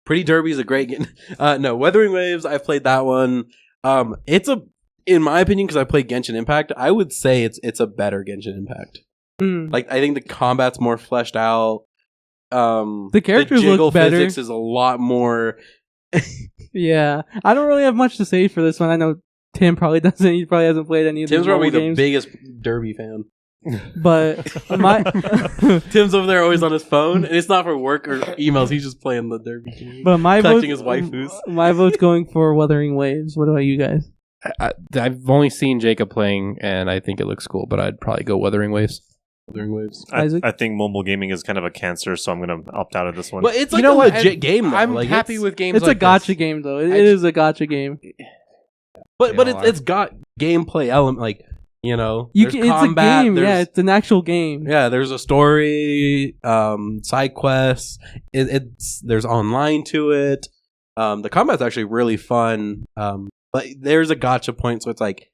Speaker 6: Pretty Derby is a great game. No, Wuthering Waves, I've played that one. In my opinion, because I played Genshin Impact, I would say it's a better Genshin Impact. Like, I think the combat's more fleshed out.
Speaker 1: The characters
Speaker 6: the jiggle
Speaker 1: look better.
Speaker 6: physics is a lot more.
Speaker 1: Yeah, I don't really have much to say for this one. I know Tim probably doesn't. He probably hasn't played any of these
Speaker 6: Tim's probably the
Speaker 1: games.
Speaker 6: biggest Derby fan.
Speaker 1: But
Speaker 6: Tim's over there always on his phone, and it's not for work or emails. He's just playing the Derby game.
Speaker 1: But my
Speaker 6: collecting
Speaker 1: vote,
Speaker 6: his waifus.
Speaker 1: My vote's going for Wuthering Waves. What about you guys?
Speaker 4: I've only seen Jacob playing, and I think it looks cool, but I'd probably go Wuthering Waves.
Speaker 6: Wuthering Waves.
Speaker 1: Isaac?
Speaker 5: I think mobile gaming is kind of a cancer, so I'm going to opt out of this one.
Speaker 6: But it's
Speaker 4: You
Speaker 6: like
Speaker 4: know
Speaker 6: a
Speaker 4: what?
Speaker 6: legit game. Though.
Speaker 4: I'm
Speaker 6: Like,
Speaker 4: happy with games.
Speaker 1: It's
Speaker 4: like
Speaker 1: a gotcha
Speaker 4: this.
Speaker 1: game, though. It
Speaker 4: I
Speaker 1: is a gotcha game.
Speaker 6: But
Speaker 4: They all
Speaker 6: it's got gameplay element, like, you know,
Speaker 1: You
Speaker 6: there's
Speaker 1: can, it's
Speaker 6: combat,
Speaker 1: a game.
Speaker 6: there's-
Speaker 1: Yeah, it's an actual game.
Speaker 6: yeah, there's a story, side quests. There's online to it. The combat's actually really fun. But there's a gotcha point, so it's like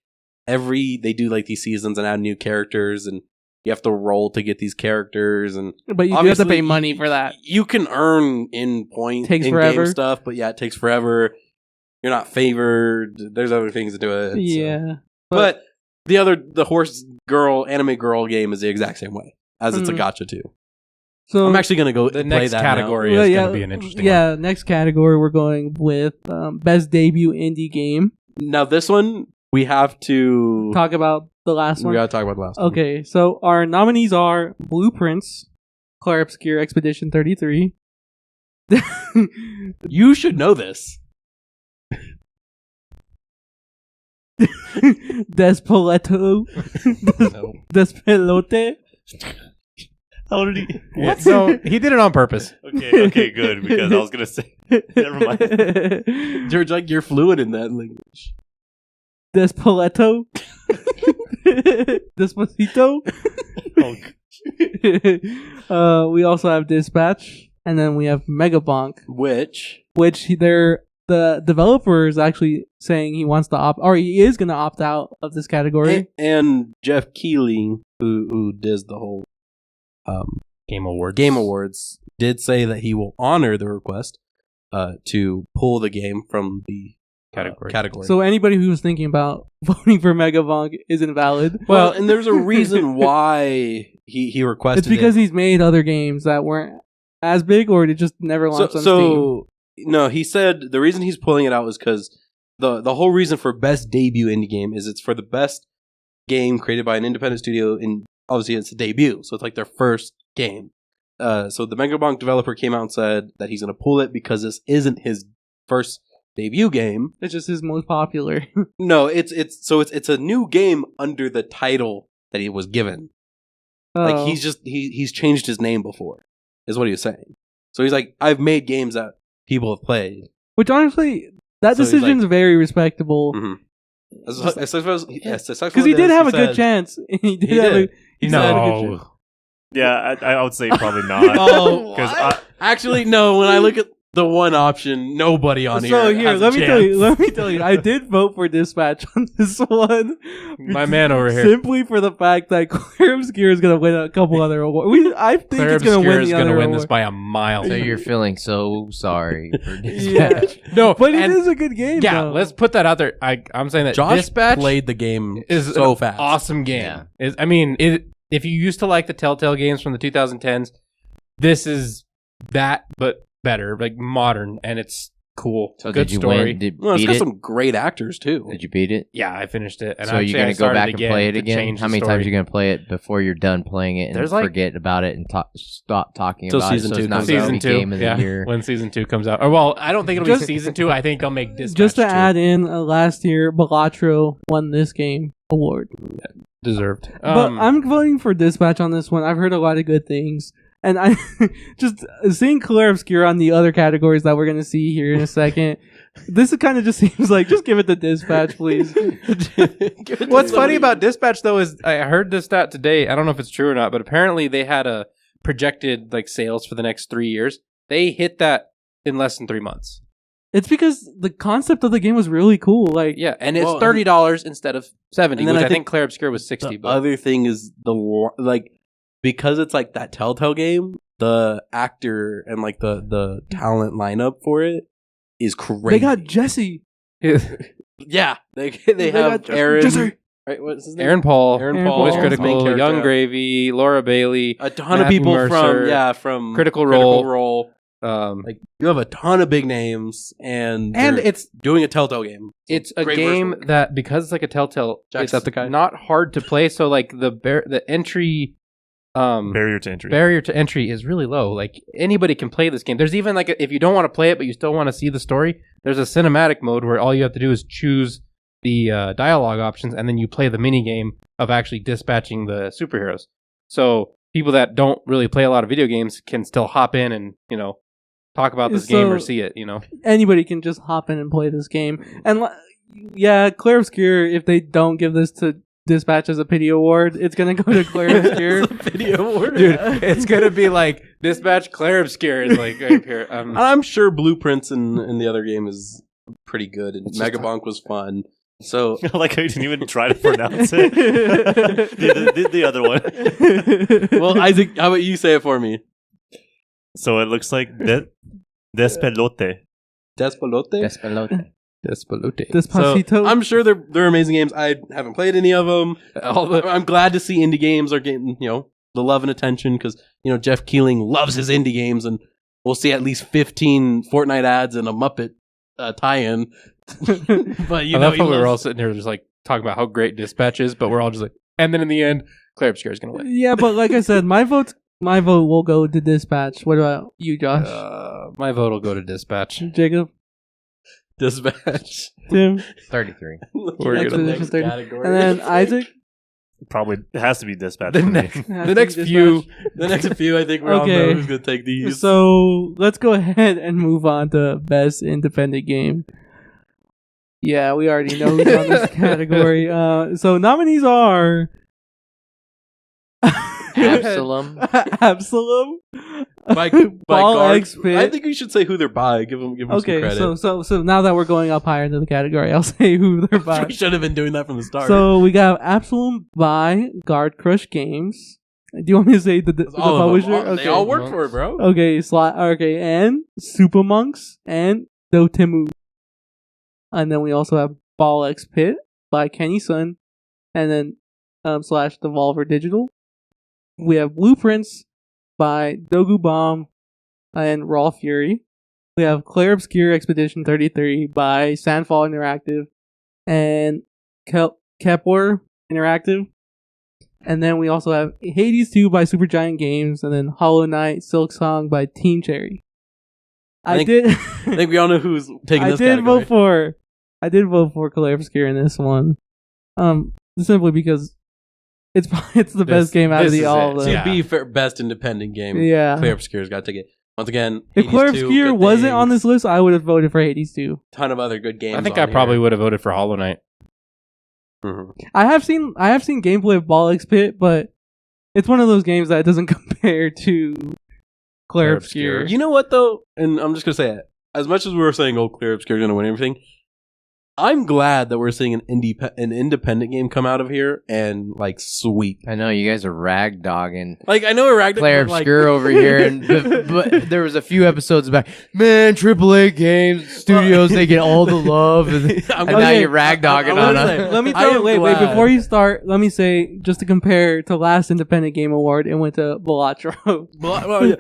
Speaker 6: they do like these seasons and add new characters, and you have to roll to get these characters, and
Speaker 1: But you do have
Speaker 6: obviously,
Speaker 1: to pay money for that.
Speaker 6: you can earn in point
Speaker 1: Takes
Speaker 6: in
Speaker 1: forever.
Speaker 6: game stuff, but yeah, it takes forever. You're not favored. There's other things to do it. so.
Speaker 1: Yeah.
Speaker 6: But the horse girl, anime girl game is the exact same way as it's a gotcha too.
Speaker 1: So
Speaker 6: I'm actually gonna go
Speaker 4: The
Speaker 6: play
Speaker 4: next
Speaker 6: that
Speaker 4: category
Speaker 1: Well,
Speaker 4: is
Speaker 1: yeah,
Speaker 4: going to be an interesting one.
Speaker 1: Yeah, next category we're going with best debut indie game.
Speaker 6: Now this one we have to
Speaker 1: Talk about the last
Speaker 6: we
Speaker 1: one.
Speaker 6: gotta talk about the last one.
Speaker 1: Okay, so our nominees are Blueprints, Clair Obscure Expedition 33.
Speaker 6: You should know this.
Speaker 1: Despoleto.
Speaker 6: No.
Speaker 1: Despelote.
Speaker 5: How did he?
Speaker 4: Yeah, so he did it on purpose.
Speaker 5: Okay, good, because I was going to say. Never mind.
Speaker 6: George, like you're fluent in that language.
Speaker 1: Despoleto. Despacito.
Speaker 5: Oh,
Speaker 1: We also have Dispatch, and then we have Megabonk,
Speaker 6: Which
Speaker 1: which the developer is actually saying he wants to he is going to opt out of this category.
Speaker 6: and Jeff Keighley, who does the whole
Speaker 4: Game Awards.
Speaker 6: Game Awards, did say that he will honor the request to pull the game from the category.
Speaker 1: So anybody who was thinking about voting for Megabonk is invalid.
Speaker 6: Well, and there's a reason why he requested
Speaker 1: It's because
Speaker 6: it.
Speaker 1: he's made other games that weren't as big, or it just never launched on Steam.
Speaker 6: No, he said the reason he's pulling it out is because the whole reason for best debut indie game is it's for the best game created by an independent studio, and obviously it's a debut, so it's like their first game. So the Megabonk developer came out and said that he's going to pull it because this isn't his first debut game.
Speaker 1: It's just his most popular.
Speaker 6: No, it's a new game under the title that he was given. Like
Speaker 1: Oh.
Speaker 6: he's changed his name before, is what he was saying. So he's like, I've made games that people have played.
Speaker 1: Which honestly, that
Speaker 6: So he's
Speaker 1: decision's very respectable.
Speaker 6: Mhm.
Speaker 1: Because he did have a good chance. He did
Speaker 6: He
Speaker 1: have
Speaker 6: did.
Speaker 1: he
Speaker 6: No.
Speaker 1: had a good chance.
Speaker 5: yeah, I would say probably not.
Speaker 6: Oh,
Speaker 5: 'Cause
Speaker 6: what? Actually, no. When I look at the one option, nobody on here.
Speaker 1: So here,
Speaker 6: has a
Speaker 1: let me
Speaker 6: chance.
Speaker 1: tell you, I did vote for Dispatch on this one.
Speaker 4: My man over here.
Speaker 1: Simply for the fact that Clair Obscure is going to win a couple other awards. I think
Speaker 4: Clair
Speaker 1: it's going
Speaker 4: Obscure
Speaker 1: to win
Speaker 4: is
Speaker 1: the
Speaker 4: going to
Speaker 1: other
Speaker 4: win this
Speaker 1: award.
Speaker 4: by a mile.
Speaker 3: So you're feeling so sorry for
Speaker 1: Yeah.
Speaker 3: Dispatch.
Speaker 4: No,
Speaker 1: But it
Speaker 4: and-
Speaker 1: is a good game,
Speaker 4: Yeah,
Speaker 1: though.
Speaker 4: let's put that out there. I'm saying that
Speaker 6: Josh
Speaker 4: Dispatch
Speaker 6: played the game
Speaker 4: is
Speaker 6: so
Speaker 4: an
Speaker 6: fast.
Speaker 4: awesome game.
Speaker 3: Yeah.
Speaker 4: If you used to like the Telltale games from the 2010s, this is that, but better, like modern, and it's cool.
Speaker 3: So
Speaker 4: Good
Speaker 3: did you
Speaker 4: story.
Speaker 3: win? Did
Speaker 6: Well, it's
Speaker 3: beat
Speaker 6: got
Speaker 3: it?
Speaker 6: some great actors too.
Speaker 3: Did you beat it?
Speaker 4: Yeah, I finished it. And
Speaker 3: So you're
Speaker 4: actually,
Speaker 3: gonna
Speaker 4: I
Speaker 3: go
Speaker 4: started
Speaker 3: back and play it
Speaker 4: to
Speaker 3: again?
Speaker 4: change
Speaker 3: How
Speaker 4: the
Speaker 3: many times
Speaker 4: story.
Speaker 3: are you gonna play it before you're done playing it and
Speaker 4: There's like-
Speaker 3: forget about it and stop talking
Speaker 6: Till
Speaker 3: about it?
Speaker 6: season
Speaker 3: So
Speaker 6: two
Speaker 3: it's not
Speaker 6: comes
Speaker 3: gonna
Speaker 6: out.
Speaker 3: be
Speaker 4: Season 2,
Speaker 3: game of the
Speaker 4: yeah,
Speaker 3: year.
Speaker 4: when season 2 comes out. Or well, I don't think it'll be
Speaker 1: Just-
Speaker 4: season 2. I think they'll make Dispatch
Speaker 1: Just to
Speaker 4: 2.
Speaker 1: add in, last year, Balatro won this game award.
Speaker 4: Deserved.
Speaker 1: But I'm voting for Dispatch on this one. I've heard a lot of good things. And I just seeing Clair Obscure on the other categories that we're going to see here in a second, this kind of just seems like, just give it to Dispatch, please.
Speaker 4: What's funny about Dispatch though is I heard this stat today. I don't know if it's true or not, but apparently they had a projected like sales for the next 3 years. They hit that in less than 3 months.
Speaker 1: It's because the concept of the game was really cool. Like,
Speaker 4: Yeah, and it's
Speaker 6: Well,
Speaker 4: $30 instead of $70,
Speaker 6: and then
Speaker 4: which
Speaker 6: I
Speaker 4: I think
Speaker 6: think
Speaker 4: Clair Obscure was $60.
Speaker 6: The other thing is because it's like that Telltale game. the actor and like the talent lineup for it is crazy.
Speaker 1: They got Jesse.
Speaker 6: yeah, they have
Speaker 1: got
Speaker 6: Aaron.
Speaker 1: Jesse.
Speaker 6: Right, what's his name?
Speaker 4: Aaron Paul,
Speaker 1: Aaron
Speaker 6: Paul,
Speaker 1: Paul.
Speaker 4: Voice
Speaker 1: Main
Speaker 4: Critical,
Speaker 6: character.
Speaker 4: Young Gravy, Laura Bailey,
Speaker 6: A ton of
Speaker 4: Matthew
Speaker 6: people
Speaker 4: Mercer,
Speaker 6: from
Speaker 4: Critical
Speaker 6: Role.
Speaker 4: Role.
Speaker 6: Like you have a ton of big names, and they're
Speaker 4: it's
Speaker 6: doing a Telltale game.
Speaker 4: it's a
Speaker 6: Great
Speaker 4: game
Speaker 6: virtual.
Speaker 4: that because it's like a Telltale, it's
Speaker 6: Jacksepticeye.
Speaker 4: not hard to play. So like the entry
Speaker 5: Barrier to entry.
Speaker 4: barrier to entry is really low. Like anybody can play this game. There's even like if you don't want to play it but you still want to see the story, there's a cinematic mode where all you have to do is choose the dialogue options and then you play the mini game of actually dispatching the superheroes. So people that don't really play a lot of video games can still hop in and talk about this game or see it.
Speaker 1: Anybody can just hop in and play this game. And yeah, Claire Obscure, if they don't give this to Dispatch as a pity award, it's gonna go to Claire Obscure.
Speaker 6: Video award,
Speaker 4: Dude, it's gonna be like Dispatch Claire Obscure is like right here.
Speaker 6: I'm sure Blueprints in the other game is pretty good, and
Speaker 4: It's just
Speaker 6: Megabonk was fun. So
Speaker 5: Like how you didn't even try to pronounce it. the other one.
Speaker 6: well, Isaac, how about you say it for me?
Speaker 5: So it looks like Despelote.
Speaker 6: Despalote?
Speaker 3: Despelote.
Speaker 4: Despalote.
Speaker 1: Despacito.
Speaker 6: So, I'm sure they're amazing games. I haven't played any of them. I'm glad to see indie games are getting the love and attention because Jeff Keeling loves his indie games, and we'll see at least 15 Fortnite ads and a Muppet tie-in. But
Speaker 4: I love how we were all sitting here just like talking about how great Dispatch is, but we're all just like, and then in the end, Claire Obscure is gonna win.
Speaker 1: Yeah, but like I said, my vote will go to Dispatch. What about you, Josh?
Speaker 4: My vote will go to Dispatch.
Speaker 1: Jacob?
Speaker 6: Dispatch.
Speaker 1: Tim?
Speaker 3: 33.
Speaker 6: We're
Speaker 1: Next
Speaker 6: gonna
Speaker 1: position, 30.
Speaker 6: category.
Speaker 1: And then Isaac?
Speaker 5: Probably it has to be Dispatch.
Speaker 4: The
Speaker 5: for me.
Speaker 4: next,
Speaker 1: Has
Speaker 4: the
Speaker 1: to
Speaker 4: next
Speaker 1: be
Speaker 4: few.
Speaker 6: The next few, I think we're all
Speaker 1: Okay.
Speaker 6: know who's gonna take these.
Speaker 1: So let's go ahead and move on to Best Independent Game. Yeah, we already know who's on this category. So nominees are
Speaker 3: Absalom.
Speaker 1: Absalom,
Speaker 6: by
Speaker 1: Ball
Speaker 6: Garg.
Speaker 1: X Pit.
Speaker 6: I think we should say who they're by. Give them some
Speaker 1: Okay,
Speaker 6: credit.
Speaker 1: so now that we're going up higher into the category, I'll say who they're by.
Speaker 6: we should have been doing that from the start.
Speaker 1: So we got Absalom by Guard Crush Games. Do you want me to say the
Speaker 6: all of
Speaker 1: publisher?
Speaker 6: them. They all work for it, bro.
Speaker 1: Okay, and Super Monks and Dotemu. And then we also have Ball X Pit by Kenny Sun, and then / Devolver Digital. We have Blueprints by Dogu Bomb and Raw Fury. We have Claire Obscure Expedition 33 by Sandfall Interactive and Kepler Interactive. And then we also have Hades 2 by Supergiant Games, and then Hollow Knight Silk Song by Team Cherry. I
Speaker 6: think we all know who's taking this category.
Speaker 1: I did vote for Claire Obscure in this one. Simply because it's the best game out of
Speaker 4: this is
Speaker 1: all of
Speaker 4: it.
Speaker 1: them.
Speaker 6: To be fair, best independent game.
Speaker 1: Yeah.
Speaker 6: Claire Obscure's got to take it. Once again,
Speaker 1: If
Speaker 6: Hades
Speaker 1: Claire
Speaker 6: 2,
Speaker 1: Obscure
Speaker 6: good
Speaker 1: wasn't on
Speaker 6: things.
Speaker 1: this list, I would have voted for Hades 2.
Speaker 6: Ton of other good games.
Speaker 4: I think
Speaker 6: on
Speaker 4: I probably
Speaker 6: here.
Speaker 4: would have voted for Hollow Knight.
Speaker 6: Mhm.
Speaker 1: I have seen gameplay of Ball X Pit, but it's one of those games that doesn't compare to Claire Obscure.
Speaker 6: You know what though, and I'm just gonna say it. As much as we were saying, "Oh, Claire Obscure's gonna win everything," I'm glad that we're seeing an independent game come out of here and like sweep.
Speaker 3: I know you guys are rag dogging
Speaker 6: Like I know we're ragged
Speaker 3: Claire Obscure over here, and but there was a few episodes back. Man, AAA games studios they get all the love, and now
Speaker 1: Okay,
Speaker 3: you're rag dogging
Speaker 6: I'm
Speaker 3: on
Speaker 6: gonna
Speaker 3: us.
Speaker 6: say,
Speaker 1: Let me
Speaker 6: I
Speaker 1: throw
Speaker 6: am
Speaker 1: wait
Speaker 6: glad.
Speaker 1: before you start. Let me say just to compare to last Independent Game Award, it went to Balatro.
Speaker 6: Well, yeah.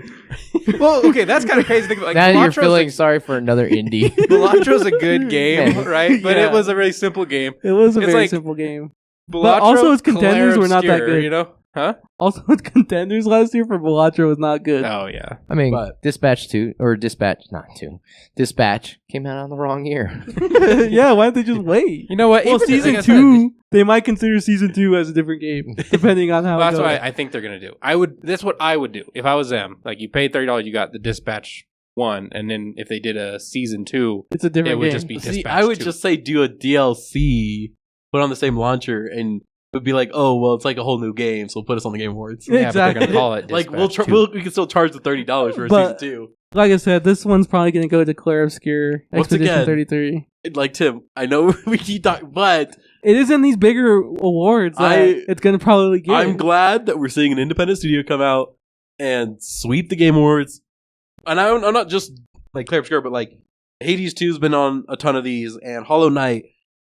Speaker 4: Well, okay, that's kind of crazy to think about. Like,
Speaker 3: Now you're
Speaker 4: Balatros,
Speaker 3: feeling sorry for another indie.
Speaker 4: Balatro's a good game,
Speaker 3: Yeah.
Speaker 4: right? But
Speaker 1: Yeah.
Speaker 4: it was a really simple game.
Speaker 1: It was a
Speaker 4: It's
Speaker 1: very
Speaker 4: like-
Speaker 1: simple game.
Speaker 4: Balatro,
Speaker 1: also its contenders
Speaker 4: Claire
Speaker 1: were not that
Speaker 4: Obscure,
Speaker 1: good.
Speaker 4: You know? Huh?
Speaker 1: Also, its contenders last year for Balatro was not good.
Speaker 4: Oh yeah.
Speaker 3: I mean,
Speaker 6: But-
Speaker 3: Dispatch 2 or Dispatch not 2. Dispatch came out on the wrong year.
Speaker 1: Yeah, why don't they just wait?
Speaker 4: You know what?
Speaker 1: Well,
Speaker 4: Even-
Speaker 1: season
Speaker 4: like I said,
Speaker 1: 2, they might consider season 2 as a different game, depending on how
Speaker 4: Well,
Speaker 1: it
Speaker 4: that's
Speaker 1: goes.
Speaker 4: what I think they're gonna do. That's what I would do if I was them. Like you paid $30, you got the Dispatch 1, and then if they did a season 2,
Speaker 1: It's a different
Speaker 4: it would
Speaker 1: game.
Speaker 4: just be Dispatch.
Speaker 6: See, I would
Speaker 4: 2.
Speaker 6: just say do a DLC, put on the same launcher, and it would be like, oh well, it's like a whole new game, so put us on the Game Awards.
Speaker 1: Yeah.
Speaker 4: yeah, but they're
Speaker 1: exactly.
Speaker 4: gonna call it
Speaker 6: Like
Speaker 4: Dispatch
Speaker 6: we'll
Speaker 4: 2.
Speaker 6: we can still charge the $30 for a
Speaker 1: But-
Speaker 6: season 2.
Speaker 1: Like I said, this one's probably going to go to Claire Obscure
Speaker 6: Once
Speaker 1: Expedition
Speaker 6: again,
Speaker 1: 33.
Speaker 6: Like Tim, I know we keep talking, but
Speaker 1: It is in these bigger awards that it's going to probably get.
Speaker 6: I'm glad that we're seeing an independent studio come out and sweep the Game Awards. And I'm not just like Claire Obscura, but like Hades 2's been on a ton of these, and Hollow Knight.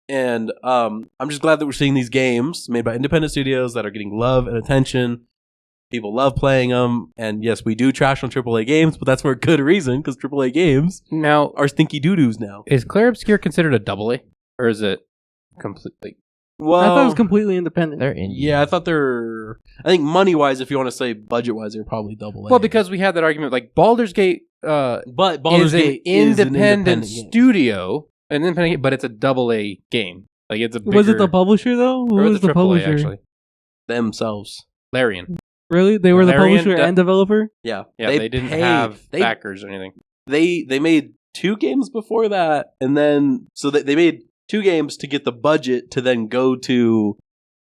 Speaker 6: And I'm just glad that we're seeing these games made by independent studios that are getting love and attention. People love playing them. And yes, we do trash on AAA games, but that's for a good reason, because AAA games
Speaker 4: Now,
Speaker 6: are stinky doo-doos now.
Speaker 4: is Claire Obscure considered a double A? Or is it completely...
Speaker 6: Well,
Speaker 1: I thought it was completely independent.
Speaker 3: They're indie.
Speaker 6: yeah, I thought they're... I think money-wise, if you want to say budget-wise, they're probably double A.
Speaker 4: Well, because we had that argument, like Baldur's Gate
Speaker 6: but Baldur's
Speaker 4: is an
Speaker 6: Gate is an
Speaker 4: independent
Speaker 6: game.
Speaker 4: studio, an independent game, but it's a double A game. Like it's a bigger...
Speaker 1: Was it the publisher though? Who
Speaker 4: or
Speaker 1: was the
Speaker 4: AAA,
Speaker 1: publisher?
Speaker 4: actually?
Speaker 6: Themselves.
Speaker 4: Larian.
Speaker 1: Really? They were the
Speaker 4: Larian
Speaker 1: publisher and developer?
Speaker 6: Yeah.
Speaker 4: Yeah, they didn't have backers or anything.
Speaker 6: They made 2 games before that, and then so they made 2 games to get the budget to then go to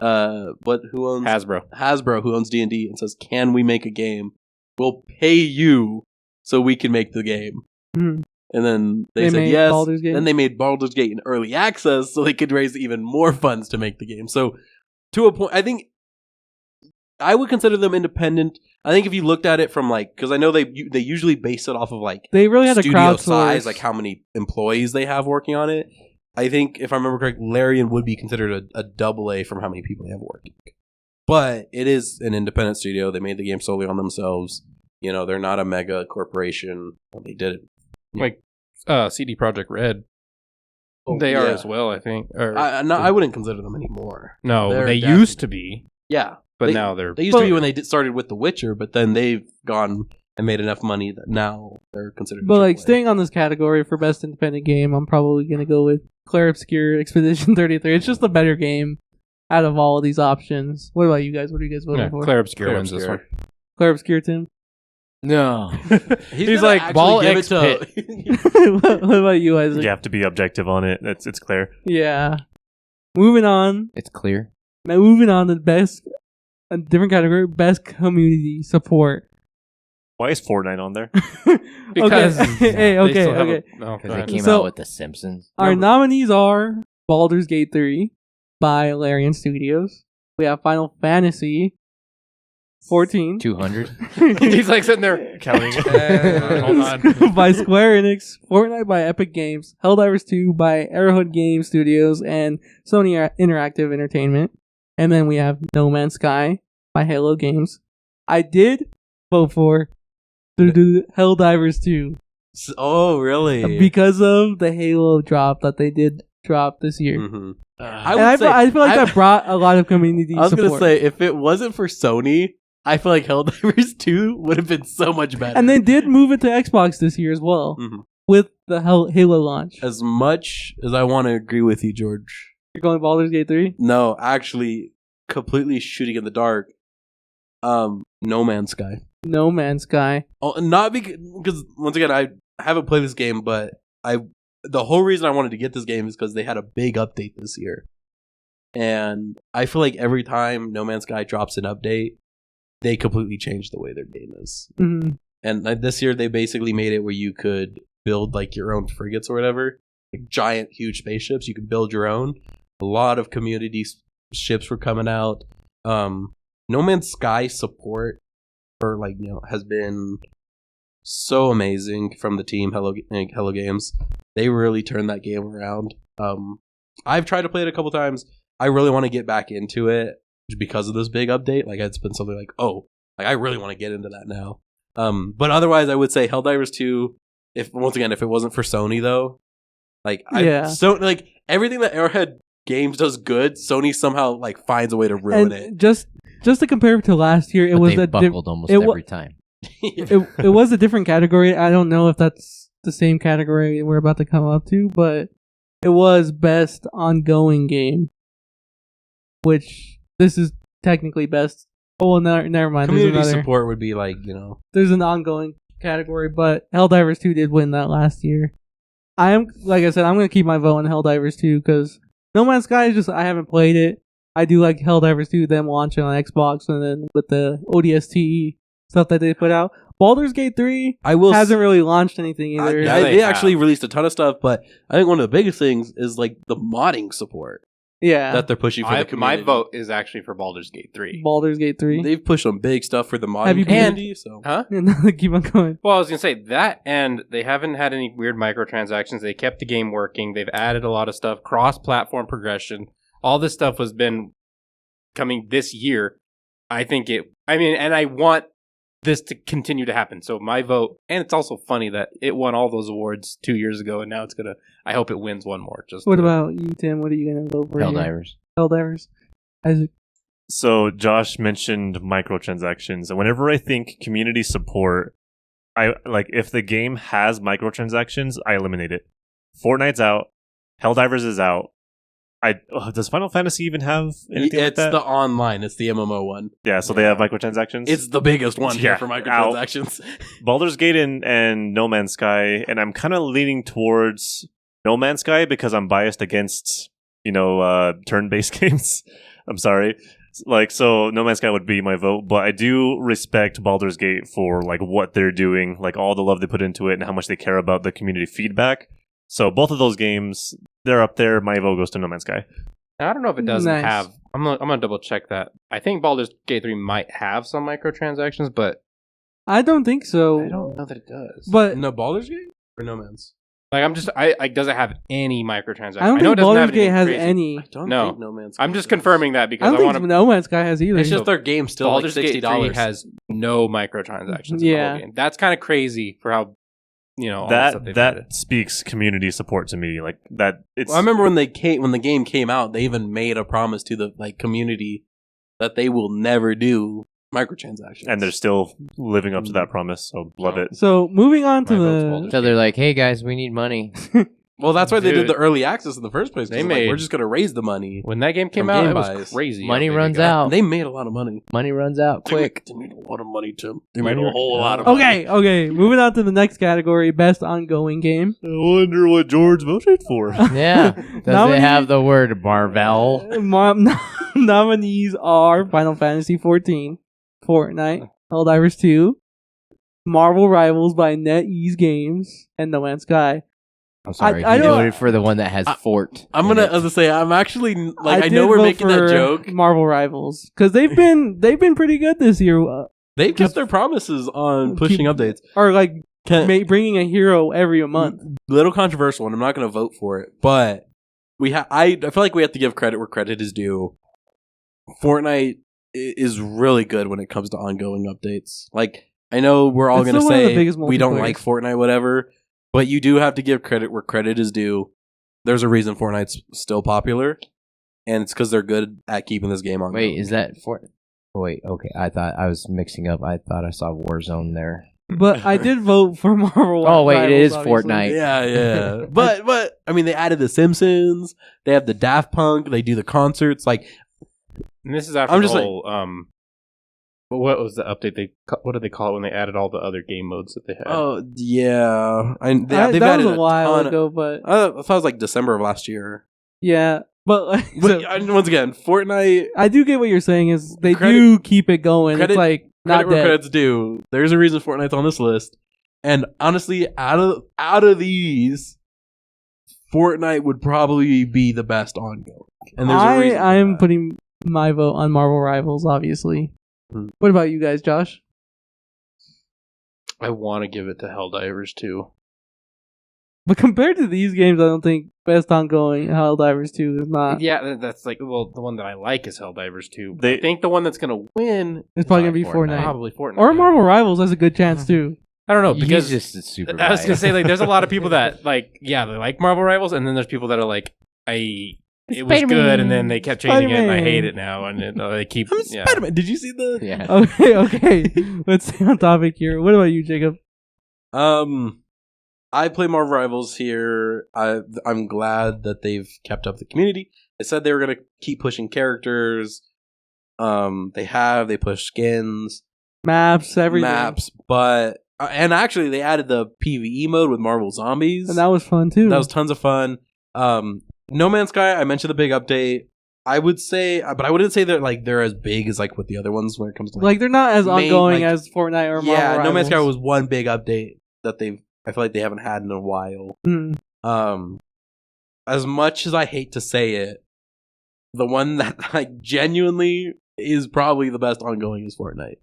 Speaker 6: who owns
Speaker 4: Hasbro,
Speaker 6: who owns D&D, and says, "Can we make a game? We'll pay you so we can make the game."
Speaker 1: Mhm.
Speaker 6: And then they said
Speaker 1: made
Speaker 6: yes.
Speaker 1: Baldur's Gate?
Speaker 6: Then they made Baldur's Gate in early access so they could raise even more funds to make the game. So to a point, I think I would consider them independent. I think if you looked at it from like, because I know they usually base it off of like
Speaker 1: They really had a
Speaker 6: studio
Speaker 1: crowdsource.
Speaker 6: size, like how many employees they have working on it. I think if I remember correct, Larian would be considered a double A from how many people they have working. But it is an independent studio. They made the game solely on themselves. You know, they're not a mega corporation. They did it.
Speaker 4: like CD Projekt Red.
Speaker 6: Oh,
Speaker 4: They are
Speaker 6: yeah.
Speaker 4: as well, I think. Or,
Speaker 6: I wouldn't consider them anymore.
Speaker 4: no,
Speaker 6: they're
Speaker 4: they
Speaker 6: definitely-
Speaker 4: used to be,
Speaker 6: Yeah,
Speaker 4: but
Speaker 6: They-
Speaker 4: now they're...
Speaker 6: they used to be when they started with The Witcher, but then they've gone and made enough money that now they're considered.
Speaker 1: But like
Speaker 6: AAA.
Speaker 1: staying on this category for best independent game, I'm probably gonna go with Claire Obscure Expedition 33. It's just the better game out of all of these options. What about you guys? What are you guys voting
Speaker 4: Yeah,
Speaker 1: for?
Speaker 4: Claire Obscure
Speaker 6: Claire
Speaker 4: wins this one.
Speaker 6: Obscure.
Speaker 1: Claire Obscure, Tim.
Speaker 3: No.
Speaker 4: He's
Speaker 6: gonna
Speaker 4: like,
Speaker 6: actually
Speaker 4: ball
Speaker 6: give
Speaker 4: X
Speaker 1: what about you, Isaac?
Speaker 5: You have to be objective on it. It's clear.
Speaker 1: Yeah. Moving on.
Speaker 3: It's clear.
Speaker 1: Now moving on to best, a different category, best community support.
Speaker 5: Why is Fortnite on there?
Speaker 4: Because
Speaker 1: okay. Hey,
Speaker 4: they
Speaker 1: okay,
Speaker 4: still have
Speaker 1: okay.
Speaker 4: no,
Speaker 3: Because
Speaker 4: go
Speaker 3: they
Speaker 4: ahead.
Speaker 3: came
Speaker 1: So-
Speaker 3: out with The Simpsons.
Speaker 1: Our nominees are Baldur's Gate 3 by Larian Studios. We have Final Fantasy 14
Speaker 3: 200.
Speaker 4: He's like sitting there
Speaker 5: Counting.
Speaker 4: Hold on.
Speaker 1: by Square Enix, Fortnite by Epic Games, Helldivers 2 by Arrowhead Game Studios and Sony Interactive Entertainment. And then we have No Man's Sky by Halo Games. I did vote for Helldivers 2
Speaker 6: Oh, really?
Speaker 1: because of the Halo drop that they did drop this year.
Speaker 6: Mhm.
Speaker 1: And I feel like that brought a lot of community
Speaker 6: I was
Speaker 1: support.
Speaker 6: gonna say, if it wasn't for Sony, I feel like Helldivers 2 would have been so much better.
Speaker 1: And they did move it to Xbox this year as well
Speaker 6: Mhm.
Speaker 1: with the Halo launch.
Speaker 6: As much as I want to agree with you, George,
Speaker 1: You're going Baldur's Gate 3?
Speaker 6: no, actually, completely shooting in the dark. No Man's Sky.
Speaker 1: No Man's Sky.
Speaker 6: Oh, not because once again, I haven't played this game, but the whole reason I wanted to get this game is because they had a big update this year, and I feel like every time No Man's Sky drops an update, they completely change the way their game is.
Speaker 1: Mhm.
Speaker 6: And like, this year, they basically made it where you could build like your own frigates or whatever, like giant, huge spaceships. You can build your own. A lot of community ships were coming out. No Man's Sky support for has been so amazing from the team Hello Games. They really turned that game around. I've tried to play it a couple times. I really want to get back into it because of this big update. Like it's been something like, I really want to get into that now. But otherwise, I would say Helldivers 2. If it wasn't for Sony though, everything that Arrowhead Games does good, Sony somehow finds a way to ruin
Speaker 1: And
Speaker 6: it.
Speaker 1: just to compare it to last year, it
Speaker 3: But
Speaker 1: was
Speaker 3: they
Speaker 1: a
Speaker 3: buckled almost
Speaker 1: it wa-
Speaker 3: every time.
Speaker 1: it was a different category. I don't know if that's the same category we're about to come up to, but it was best ongoing game, which this is technically best. Oh, well, never mind.
Speaker 6: Community
Speaker 1: There's another.
Speaker 6: support would be
Speaker 1: There's an ongoing category, but Helldivers 2 did win that last year. Like I said, I'm gonna keep my vote on Helldivers 2 because No Man's Sky is I haven't played it. I do like Helldivers 2, them launching on Xbox, and then with the ODST stuff that they put out. Baldur's Gate 3 hasn't really launched anything either.
Speaker 4: Yeah,
Speaker 6: they
Speaker 4: they
Speaker 6: actually
Speaker 4: have.
Speaker 6: released a ton of stuff, but I think one of the biggest things is the modding support.
Speaker 1: Yeah.
Speaker 6: that they're pushing for the
Speaker 4: My
Speaker 6: community.
Speaker 4: vote is actually for Baldur's Gate 3.
Speaker 1: Baldur's Gate 3.
Speaker 6: They've pushed some big stuff for the
Speaker 1: Have
Speaker 6: modding
Speaker 1: you been-
Speaker 6: community. So
Speaker 4: Huh?
Speaker 1: Keep on going.
Speaker 4: Well, I was going to say that, and they haven't had any weird microtransactions. They kept the game working. They've added a lot of stuff, cross-platform progression. All this stuff has been coming this year. And I want this to continue to happen. So my vote, and it's also funny that it won all those awards 2 years ago, and now I hope it wins one more.
Speaker 1: What about you, Tim? What are you going to vote for? here?
Speaker 3: Helldivers.
Speaker 1: Helldivers. Isaac.
Speaker 5: So Josh mentioned microtransactions, and whenever I think community support, I like if the game has microtransactions, I eliminate it. Fortnite's out, Helldivers is out. Does Final Fantasy even have anything like
Speaker 6: it's
Speaker 5: that?
Speaker 6: the online. It's the MMO one.
Speaker 5: Yeah, so they have microtransactions.
Speaker 6: It's the biggest one
Speaker 5: Yeah,
Speaker 6: for microtransactions.
Speaker 5: Baldur's Gate and No Man's Sky, and I'm kind of leaning towards No Man's Sky because I'm biased against turn-based games. I'm sorry. So No Man's Sky would be my vote, but I do respect Baldur's Gate for like what they're doing, like all the love they put into it and how much they care about the community feedback. So both of those games, they're up there. My vote goes to No Man's Sky.
Speaker 4: I don't know if it doesn't
Speaker 1: Nice.
Speaker 4: have. I'm gonna double check that. I think Baldur's Gate 3 might have some microtransactions, but
Speaker 1: I don't think so.
Speaker 4: I don't know that it does.
Speaker 1: But
Speaker 6: No, Baldur's Gate or No Man's?
Speaker 4: Does it have any microtransactions?
Speaker 1: I don't
Speaker 4: know
Speaker 1: think
Speaker 4: it doesn't have
Speaker 1: Baldur's Gate
Speaker 4: anything
Speaker 1: has
Speaker 4: crazy.
Speaker 1: any.
Speaker 6: I don't
Speaker 4: No.
Speaker 6: think No Man's.
Speaker 4: I'm just confirming that
Speaker 1: I
Speaker 4: because
Speaker 1: don't
Speaker 4: I
Speaker 1: think
Speaker 4: want to.
Speaker 1: No Man's Sky has either.
Speaker 6: It's just their game still like
Speaker 4: Baldur's Gate
Speaker 6: $60.
Speaker 4: 3 has no microtransactions. In the
Speaker 1: Yeah.
Speaker 4: whole game. That's kind of crazy for how all the stuff they've added.
Speaker 5: That speaks community support to me. Like that. It's.
Speaker 6: Well, I remember when the game came out, they even made a promise to the community that they will never do microtransactions.
Speaker 5: and they're still living up to that promise. So love it.
Speaker 1: So moving on to
Speaker 4: My vote's
Speaker 1: the
Speaker 4: Baldur's
Speaker 3: So they're like, hey guys, we need money.
Speaker 6: well, that's why they
Speaker 4: Dude.
Speaker 6: did the early access in the first place. 'Cause
Speaker 4: They
Speaker 6: it's like,
Speaker 4: made-
Speaker 6: we're just gonna raise the money.
Speaker 4: When that game came
Speaker 6: From
Speaker 4: out,
Speaker 6: Game
Speaker 4: it was
Speaker 6: Buys.
Speaker 4: crazy.
Speaker 3: Money
Speaker 4: how big
Speaker 3: runs
Speaker 4: it got.
Speaker 3: out.
Speaker 6: They made a lot of money.
Speaker 3: Money runs out quick.
Speaker 6: They made a lot of money, Tim. They
Speaker 3: Money-
Speaker 6: made a whole lot of money.
Speaker 1: okay. Moving on to the next category: best ongoing game.
Speaker 5: I wonder what George voted for.
Speaker 3: Yeah. Does
Speaker 1: Nominee-
Speaker 3: it have the word Marvel?
Speaker 1: Nominees are Final Fantasy 14, Fortnite, Helldivers 2, Marvel Rivals by NetEase Games, and No Man's Sky.
Speaker 3: I'm sorry.
Speaker 1: I
Speaker 3: he
Speaker 1: don't-
Speaker 3: voted for the one that has Fort.
Speaker 6: I'm
Speaker 3: in
Speaker 6: gonna,
Speaker 3: it.
Speaker 6: as I say, I'm actually like I
Speaker 1: did
Speaker 6: know we're
Speaker 1: vote
Speaker 6: making that
Speaker 1: for
Speaker 6: joke.
Speaker 1: Marvel Rivals because they've been pretty good this year,
Speaker 6: They've kept their promises on pushing updates.
Speaker 1: or like
Speaker 6: Can,
Speaker 1: bringing a hero every month.
Speaker 6: little controversial, and I'm not going to vote for it, but I feel like we have to give credit where credit is due. Fortnite is really good when it comes to ongoing updates. Like, I know we're all
Speaker 1: It's
Speaker 6: going to
Speaker 1: still one of the
Speaker 6: say
Speaker 1: biggest
Speaker 6: we don't
Speaker 1: multiplayers.
Speaker 6: like Fortnite, whatever, but you do have to give credit where credit is due. There's a reason Fortnite's still popular, and it's because they're good at keeping this game on.
Speaker 3: Wait, is that Fort? Oh, wait, okay. I thought I was mixing up. I thought I saw Warzone there.
Speaker 1: But I did vote for Marvel.
Speaker 3: Oh, wait, it
Speaker 1: Rivals,
Speaker 3: is
Speaker 1: obviously.
Speaker 3: Fortnite.
Speaker 6: Yeah. but I mean, they added the Simpsons. They have the Daft Punk. They do the concerts. Like,
Speaker 4: And this is after
Speaker 6: I'm
Speaker 4: the
Speaker 6: just
Speaker 4: whole. What was the update? What did they call it when they added all the other game modes that they had?
Speaker 6: oh yeah, they've
Speaker 1: that
Speaker 6: added
Speaker 1: was a while
Speaker 6: ton.
Speaker 1: ago, but
Speaker 6: I thought it was like December of last year.
Speaker 1: yeah. But like,
Speaker 6: But
Speaker 1: so,
Speaker 6: once again, Fortnite.
Speaker 1: I do get what you're saying. Is they
Speaker 6: Credit-
Speaker 1: do keep it going?
Speaker 6: credit-
Speaker 1: It's like not
Speaker 6: Credit where
Speaker 1: dead.
Speaker 6: credit's due. There's a reason Fortnite's on this list. And honestly, out of these, Fortnite would probably be the best ongoing. And there's a reason.
Speaker 1: I
Speaker 6: for
Speaker 1: am
Speaker 6: that.
Speaker 1: putting my vote on Marvel Rivals, obviously.
Speaker 6: Hmm.
Speaker 1: What about you guys, Josh?
Speaker 4: I want to give it to Helldivers too.
Speaker 1: But compared to these games, I don't think best ongoing Helldivers 2 is not.
Speaker 4: Yeah, that's like the one that I like is Helldivers 2.
Speaker 5: They-
Speaker 4: I think the one that's gonna win
Speaker 1: It's probably gonna be
Speaker 3: Fortnite.
Speaker 1: Fortnite.
Speaker 4: probably Fortnite.
Speaker 1: Or Marvel Rivals has a good chance too.
Speaker 4: I don't know
Speaker 3: He's
Speaker 4: because
Speaker 3: just a super.
Speaker 4: I was gonna
Speaker 3: biased.
Speaker 4: say like there's a lot of people that like they like Marvel Rivals, and then there's people that are like it was good, and then they kept changing it, and I
Speaker 1: Spider-Man.
Speaker 4: hate it now, and they keep
Speaker 6: I'm
Speaker 4: yeah.
Speaker 6: Spider-Man. Did you see the?
Speaker 3: Yeah.
Speaker 1: Okay. Let's stay on topic here. What about you, Jacob?
Speaker 6: I play Marvel Rivals here. I'm glad that they've kept up the community. They said they were gonna keep pushing characters. They push skins,
Speaker 1: Maps, everything.
Speaker 6: maps, but and actually they added the PvE mode with Marvel Zombies.
Speaker 1: And that was fun too.
Speaker 6: That was tons of fun. No Man's Sky, I mentioned the big update. I would say, but I wouldn't say that like they're as big as like with the other ones when it comes to
Speaker 1: like they're not as
Speaker 6: main,
Speaker 1: ongoing
Speaker 6: like-
Speaker 1: as Fortnite or Marvel
Speaker 6: yeah. No Man's Sky
Speaker 1: Rivals.
Speaker 6: was one big update that I feel like they haven't had in a while.
Speaker 1: Mm.
Speaker 6: As much as I hate to say it, the one that like genuinely is probably the best ongoing is Fortnite.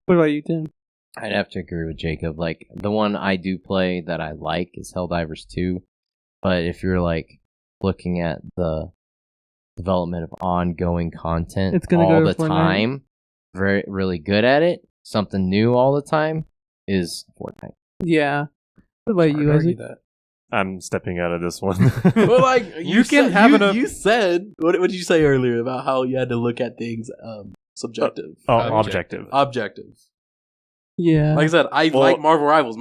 Speaker 1: What about you, Tim?
Speaker 3: I'd have to agree with Jacob. Like, the one I do play that I like is Helldivers 2. But if you're, like, looking at the development of ongoing content
Speaker 1: It's gonna
Speaker 3: all
Speaker 1: go to
Speaker 3: the
Speaker 1: Fortnite.
Speaker 3: time, really good at it, something new all the time, is Fortnite.
Speaker 1: Yeah. What about
Speaker 6: Hard
Speaker 1: you,
Speaker 6: to argue
Speaker 1: Isaac?
Speaker 6: that.
Speaker 5: I'm stepping out of this one.
Speaker 6: Well, like
Speaker 4: You can
Speaker 6: said,
Speaker 4: have
Speaker 6: you,
Speaker 4: enough-
Speaker 6: you said what did you say earlier about how you had to look at things subjective,
Speaker 5: Objective.
Speaker 6: objective.
Speaker 1: Yeah.
Speaker 6: Like I said, I
Speaker 5: Well-
Speaker 6: like Marvel Rivals.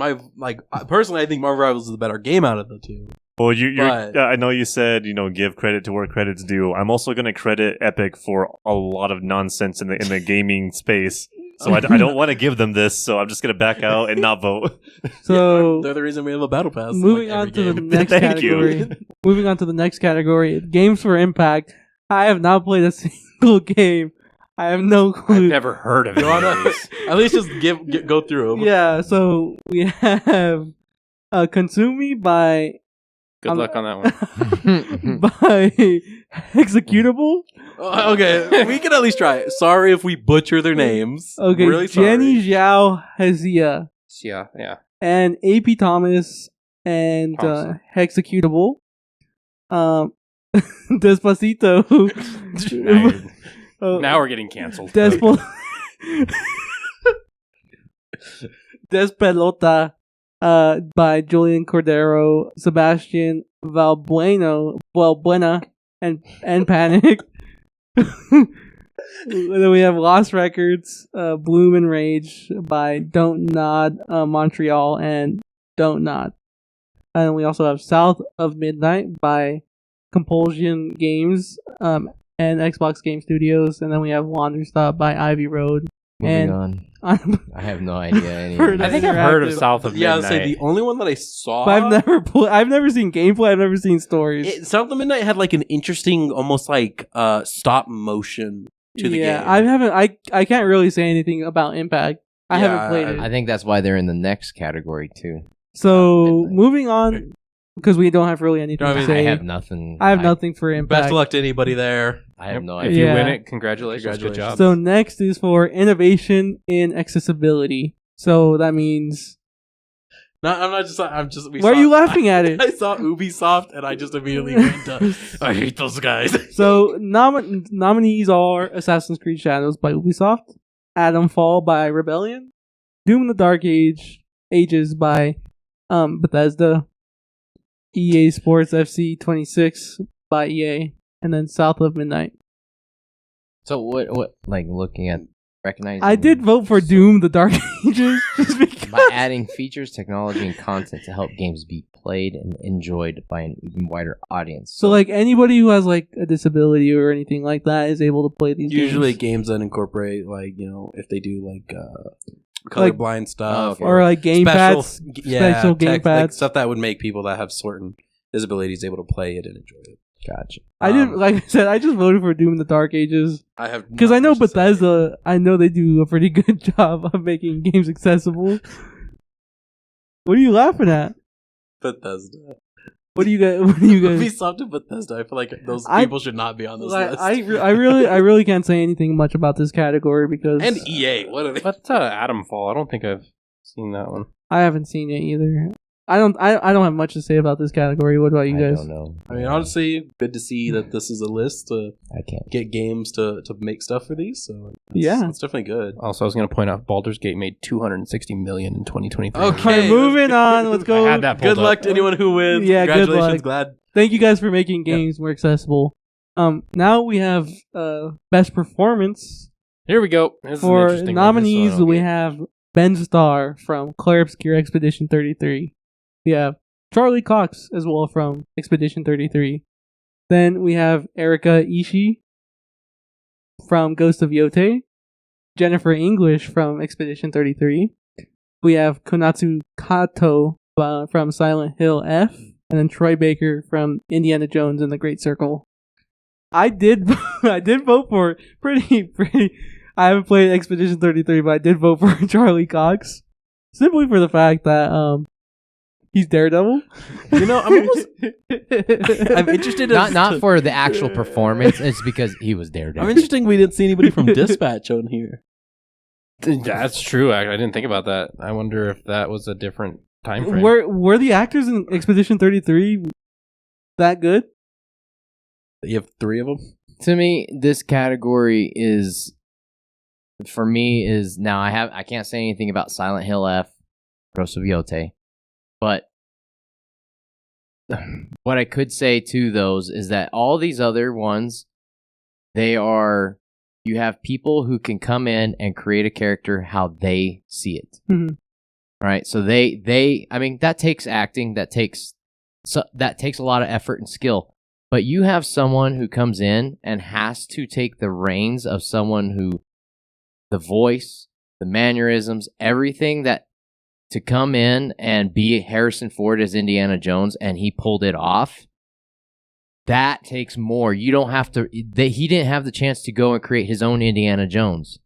Speaker 6: Personally, I think Marvel Rivals is the better game out of the two.
Speaker 5: Well, you're,
Speaker 6: But-
Speaker 5: I know you said, give credit to where credit's due. I'm also going to credit Epic for a lot of nonsense in the gaming space. So I don't want to give them this, so I'm just going to back out and not vote.
Speaker 1: So
Speaker 6: They're the reason we have a battle pass.
Speaker 1: moving
Speaker 6: like,
Speaker 1: on
Speaker 6: every
Speaker 1: to the
Speaker 6: game.
Speaker 1: next
Speaker 5: Thank you.
Speaker 1: category. Moving on to the next category, games for impact. I have not played a single game. I have no
Speaker 4: I've
Speaker 1: clue.
Speaker 4: never heard of
Speaker 6: You wanna
Speaker 4: it.
Speaker 6: at least just go through them.
Speaker 1: Yeah, so we have Consume Me by
Speaker 4: Good luck on that one.
Speaker 1: by Executable.
Speaker 6: Okay, we can at least try it. Sorry if we butcher their names.
Speaker 1: Okay,
Speaker 6: really sorry.
Speaker 1: Jenny Zhao Hezia
Speaker 4: Yeah.
Speaker 1: and AP Thomas and
Speaker 4: Thompson.
Speaker 1: Executable. Despacito.
Speaker 4: Now we're getting canceled.
Speaker 1: Despelota by Julian Cordero, Sebastian Valbuena, and Panic. Then we have Lost Records, Bloom and Rage by Don't Nod Montreal and Don't Nod. And we also have South of Midnight by Compulsion Games and Xbox Game Studios. And then we have Wanderstop by Ivy Road.
Speaker 3: Moving
Speaker 1: And-
Speaker 3: on. I have no idea. Any
Speaker 1: Heard
Speaker 4: I
Speaker 1: of
Speaker 4: think I've heard of
Speaker 1: Interactive.
Speaker 4: South of
Speaker 6: Yeah,
Speaker 4: Midnight.
Speaker 6: I'd say the only one that I saw.
Speaker 1: But I've never seen gameplay. I've never seen stories.
Speaker 6: South of Midnight had like an interesting, almost like stop motion to the game.
Speaker 1: I haven't. I can't really say anything about Impact. I
Speaker 6: Yeah,
Speaker 1: haven't played it.
Speaker 3: I think that's why they're in the next category, too.
Speaker 1: So
Speaker 3: Midnight.
Speaker 1: moving on, because we don't have really anything
Speaker 6: Don't
Speaker 1: to
Speaker 6: have
Speaker 1: say.
Speaker 3: I have nothing.
Speaker 1: I have nothing for Impact.
Speaker 6: Best of luck to anybody there.
Speaker 3: I have no
Speaker 4: If
Speaker 3: idea.
Speaker 4: you
Speaker 1: Yeah.
Speaker 4: win it, congratulations. Good
Speaker 6: Congratulations.
Speaker 4: job.
Speaker 1: So next is for innovation in accessibility. So that means
Speaker 6: No, I'm not just. I'm just.
Speaker 1: why are you laughing at it?
Speaker 6: I saw Ubisoft and I just immediately went to. I hate those guys.
Speaker 1: So nominees are Assassin's Creed Shadows by Ubisoft, Atomfall by Rebellion, Doom in the Dark Ages by Bethesda, EA Sports FC 26 by EA, and then South of Midnight.
Speaker 3: So what? Like looking at recognizing.
Speaker 1: I did vote for Doom the Dark Ages just because.
Speaker 3: by adding features, technology, and content to help games be played and enjoyed by an even wider audience.
Speaker 1: So like anybody who has like a disability or anything like that is able to play these
Speaker 6: Usually
Speaker 1: games.
Speaker 6: games that incorporate like if they do like colorblind stuff
Speaker 3: okay.
Speaker 1: Or like game pads. special game
Speaker 6: like
Speaker 1: pads.
Speaker 6: stuff that would make people that have certain disabilities able to play it and enjoy it.
Speaker 3: Gotcha.
Speaker 1: I didn't like I said. I just voted for Doom in the Dark Ages
Speaker 6: I have
Speaker 1: because
Speaker 6: not
Speaker 1: I know
Speaker 6: much to say.
Speaker 1: Bethesda. I know they do a pretty good job of making games accessible. What are you laughing at?
Speaker 6: Bethesda.
Speaker 1: What do you guys? What do you guys?
Speaker 6: Ubisoft and Bethesda. I feel like those
Speaker 1: I-
Speaker 6: people should not be on this
Speaker 1: Like,
Speaker 6: list.
Speaker 1: I really can't say anything much about this category because
Speaker 6: and EA. What are they?
Speaker 4: What's Atomfall? I don't think I've seen that one.
Speaker 1: I haven't seen it either. I don't have much to say about this category. What about you
Speaker 3: I
Speaker 1: guys?
Speaker 3: don't know.
Speaker 6: I mean, honestly, good to see that this is a list to
Speaker 3: I can't.
Speaker 6: get games to make stuff for these. So
Speaker 1: Yeah.
Speaker 6: it's definitely good.
Speaker 4: Also, I was going to point out Baldur's Gate made $260 million in 2023.
Speaker 6: Okay.
Speaker 1: Alright, moving on. Let's go.
Speaker 4: I had that
Speaker 6: Good
Speaker 4: pulled
Speaker 6: luck
Speaker 4: up.
Speaker 6: to anyone who wins.
Speaker 1: Yeah, good
Speaker 6: Congratulations.
Speaker 1: luck.
Speaker 6: Glad.
Speaker 1: Thank you guys for making games more accessible. Now we have best performance.
Speaker 4: Here we go. This is an
Speaker 1: For
Speaker 4: interesting one.
Speaker 1: nominees,
Speaker 4: This one,
Speaker 1: we
Speaker 4: okay.
Speaker 1: have Ben Starr from Claire Obscure Expedition 33. We have Charlie Cox as well from Expedition 33. Then we have Erika Ishii from Ghost of Yote. Jennifer English from Expedition 33. We have Konatsu Kato from Silent Hill F. And then Troy Baker from Indiana Jones and the Great Circle. I did vote for pretty. I haven't played Expedition 33, but I did vote for Charlie Cox simply for the fact that He's Daredevil.
Speaker 2: You know, I'm almost. I'm interested.
Speaker 3: Not for the actual performance. It's because he was Daredevil.
Speaker 2: I'm interested. We didn't see anybody from Dispatch on here.
Speaker 4: That's true. I didn't think about that. I wonder if that was a different time frame.
Speaker 1: Were the actors in Expedition 33 that good?
Speaker 2: You have 3 of them.
Speaker 3: To me, this category is, for me, is now I can't say anything about Silent Hill F, Ghost of Yote, but what I could say to those is that all these other ones, you have people who can come in and create a character how they see it.
Speaker 1: Mm-hmm.
Speaker 3: Right? So I mean, that takes acting, that takes a lot of effort and skill. But you have someone who comes in and has to take the reins of someone who, the voice, the mannerisms, everything that, to come in and be Harrison Ford as Indiana Jones, and he pulled it off. That takes more. You don't have to. He didn't have the chance to go and create his own Indiana Jones.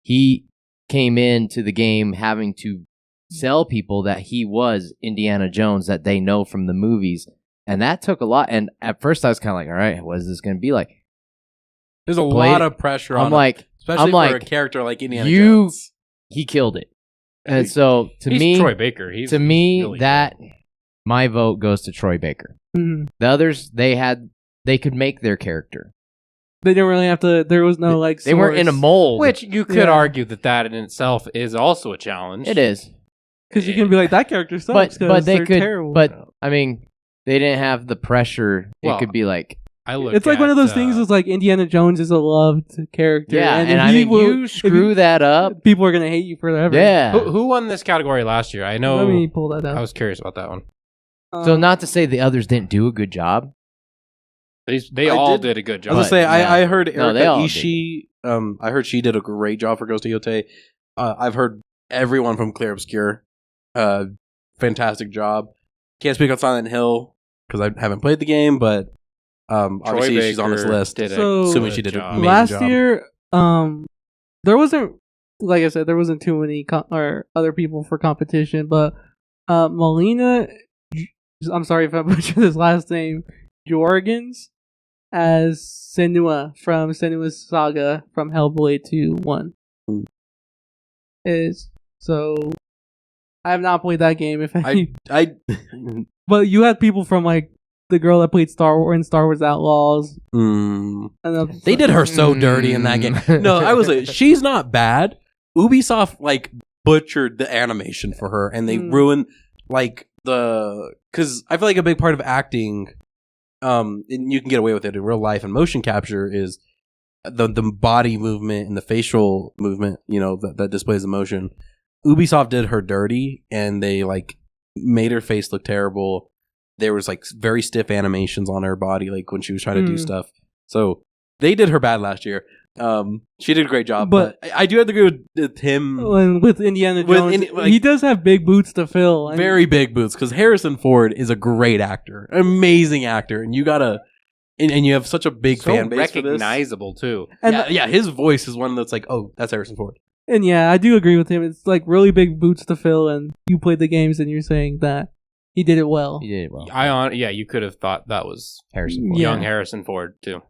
Speaker 3: He came into the game having to sell people that he was Indiana Jones that they know from the movies, and that took a lot. And at first, I was kind of like, "All right, what is this going to be like?"
Speaker 2: There's a lot of pressure on him, especially for a character like Indiana Jones.
Speaker 3: He killed it, and so
Speaker 4: he's Troy Baker. Really
Speaker 3: my vote goes to Troy Baker.
Speaker 1: Mm-hmm.
Speaker 3: The others, they could make their character.
Speaker 1: They didn't really have to. There was no
Speaker 3: They weren't in a mold,
Speaker 4: which you could argue that in itself is also a challenge.
Speaker 3: It is,
Speaker 1: because you can be like, that character sucks.
Speaker 3: But they could.
Speaker 1: Terrible.
Speaker 3: But I mean, they didn't have the pressure. It could be like,
Speaker 1: it's like one of those things. Is like Indiana Jones is a loved character.
Speaker 3: Yeah, and I mean, you screw that up,
Speaker 1: people are gonna hate you forever.
Speaker 3: Yeah.
Speaker 4: Who won this category last year? I know.
Speaker 1: Let me pull that out.
Speaker 4: I was curious about that one.
Speaker 3: So not to say the others didn't do a good job.
Speaker 4: They all did a good job.
Speaker 2: I was gonna say, I heard Erika
Speaker 3: Ishii.
Speaker 2: I heard she did a great job for Ghost of Yote. I've heard everyone from Clear Obscure. Fantastic job. Can't speak on Silent Hill because I haven't played the game, but obviously she's on this list. Assuming she did an amazing
Speaker 1: last
Speaker 2: job.
Speaker 1: year, there wasn't, like I said, there wasn't too many or other people for competition, but Melina, I'm sorry if I butchered his last name, Jorgens, as Senua from Senua's Saga from Hellblade 2-1. Is so. I have not played that game. If any, but you had people from like the girl that played Star Wars Outlaws.
Speaker 2: They did her so dirty in that game. No, I was like, she's not bad. Ubisoft like butchered the animation for her, and they ruined like because I feel like a big part of acting, and you can get away with it in real life and motion capture is the body movement and the facial movement, that displays emotion. Ubisoft did her dirty, and they like made her face look terrible. There was like very stiff animations on her body, like when she was trying to do stuff. So they did her bad last year. She did a great job, but I do have to agree with him.
Speaker 1: With Indiana Jones, he does have big boots to fill.
Speaker 2: Very big boots, because Harrison Ford is a great actor, amazing actor, and you gotta, and you have such a big fan base for this.
Speaker 4: Recognizable too.
Speaker 1: And
Speaker 2: yeah, his voice is one that's like, oh, that's Harrison Ford.
Speaker 1: And yeah, I do agree with him. It's like really big boots to fill, and you played the games, and you're saying that he did it well.
Speaker 3: He did it well.
Speaker 4: You could have thought that was
Speaker 3: Harrison Ford.
Speaker 4: Young Harrison Ford too.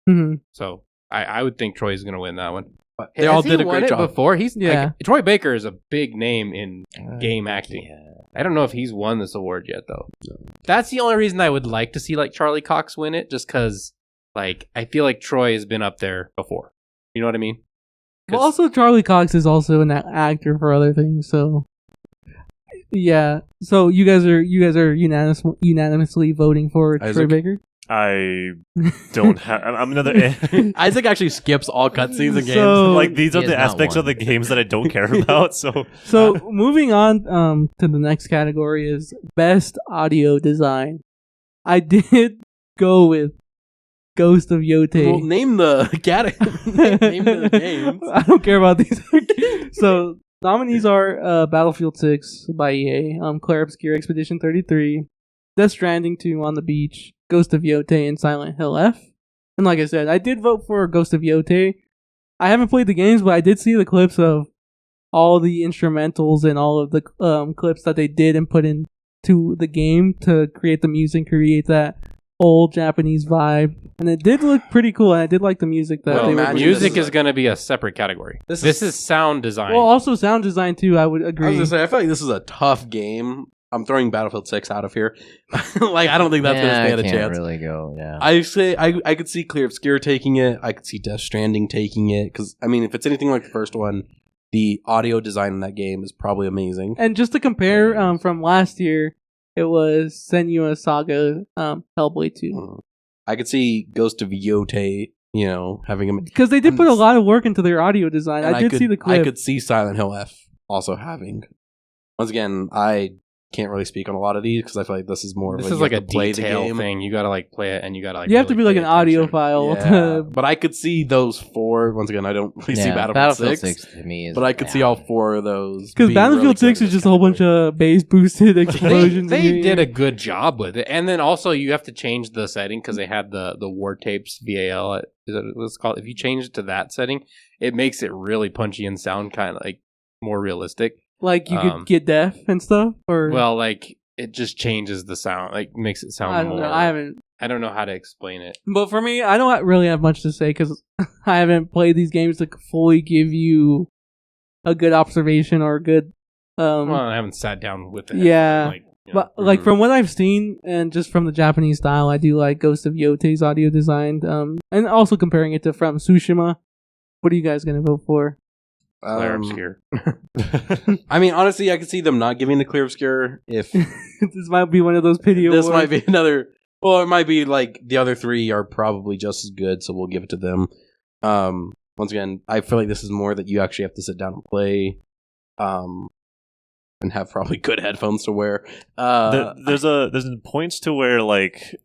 Speaker 1: Mm-hmm.
Speaker 4: So I would think Troy's going to win that one.
Speaker 2: But they all did a great job
Speaker 4: before. Troy Baker is a big name in game acting.
Speaker 3: Yeah.
Speaker 4: I don't know if he's won this award yet though. No. That's the only reason I would like to see like Charlie Cox win it, just because like I feel like Troy has been up there before. You know what I mean?
Speaker 1: Well, also Charlie Cox is also an actor for other things, so yeah. So you guys are unanimously voting for Troy Baker.
Speaker 5: I don't have. I'm another.
Speaker 2: Isaac actually skips all cutscenes and games.
Speaker 5: Like these are the aspects of the games that I don't care about. So
Speaker 1: moving on to the next category is best audio design. I did go with Ghost of Yote.
Speaker 2: Well, name the name the games.
Speaker 1: I don't care about these. So nominees are Battlefield 6 by EA, Clair Obscur Expedition 33, Death Stranding 2 on the Beach, Ghost of Yote, and Silent Hill F. And like I said, I did vote for Ghost of Yote. I haven't played the games, but I did see the clips of all the instrumentals and all of the clips that they did and put into to the game to create the music, create that old Japanese vibe, and it did look pretty cool. And I did like the music that
Speaker 6: Well,
Speaker 1: they were
Speaker 6: imagine
Speaker 1: doing.
Speaker 4: Music
Speaker 6: this
Speaker 4: is going to be a separate category. This is sound design.
Speaker 1: Well, also sound design too. I would
Speaker 6: I was
Speaker 1: agree.
Speaker 6: gonna say, I feel like this is a tough game. I'm throwing Battlefield 6 out of here. Like, I don't think that's gonna stand a
Speaker 3: can't
Speaker 6: chance.
Speaker 3: really go. Yeah.
Speaker 6: I say I could see Clear Obscure taking it. I could see Death Stranding taking it because I mean, if it's anything like the first one, the audio design in that game is probably amazing.
Speaker 1: And just to compare, from last year, it was Senua Saga, Hellblade 2.
Speaker 6: I could see Ghost of Yote, having him.
Speaker 1: Because they did put a lot of work into their audio design.
Speaker 6: And
Speaker 1: I did see the clip.
Speaker 6: I could see Silent Hill F also having. Once again, I can't really speak on a lot of these because I feel like this is more.
Speaker 4: this
Speaker 6: of
Speaker 4: is
Speaker 6: you
Speaker 4: like
Speaker 6: have
Speaker 4: a
Speaker 6: to play the
Speaker 4: detail
Speaker 6: game.
Speaker 4: thing. You got to like play it, and you got to like.
Speaker 1: You have to
Speaker 4: really
Speaker 1: be like
Speaker 4: pay
Speaker 1: an
Speaker 4: attention.
Speaker 1: audiophile
Speaker 6: Yeah,
Speaker 1: to.
Speaker 6: but I could see those four. Once again, I don't really see Battlefield 6,
Speaker 3: to me is.
Speaker 6: but I could see all four of those.
Speaker 1: Because
Speaker 6: being
Speaker 1: Battlefield
Speaker 6: really
Speaker 1: 6
Speaker 6: good
Speaker 1: is
Speaker 6: in
Speaker 1: just a whole bunch
Speaker 6: category.
Speaker 1: of bass boosted explosions.
Speaker 4: They
Speaker 1: in your
Speaker 4: did
Speaker 1: ear.
Speaker 4: a good job with it, and then also you have to change the setting because they had the war tapes VAL. Is that what it's called? If you change it to that setting, it makes it really punchy and sound kind of like more realistic.
Speaker 1: Like you could get deaf and stuff, or
Speaker 4: Well, like it just changes the sound, like makes it sound
Speaker 1: I don't
Speaker 4: more.
Speaker 1: know. I haven't.
Speaker 4: I don't know how to explain it.
Speaker 1: But for me, I don't really have much to say because I haven't played these games to fully give you a good observation or a good.
Speaker 4: Well, I haven't sat down with it.
Speaker 1: Yeah.
Speaker 4: Like, you know.
Speaker 1: But like from what I've seen and just from the Japanese style, I do like Ghost of Yote's audio design. And also comparing it to From Tsushima. What are you guys gonna vote for?
Speaker 4: Clear Obscure.
Speaker 6: I mean, honestly, I could see them not giving the Clear Obscure if
Speaker 1: This might be one of those pity
Speaker 6: this
Speaker 1: awards.
Speaker 6: might be another. Well, it might be like the other three are probably just as good, so we'll give it to them. Once again, I feel like this is more that you actually have to sit down and play, and have probably good headphones to wear.
Speaker 5: There's points to where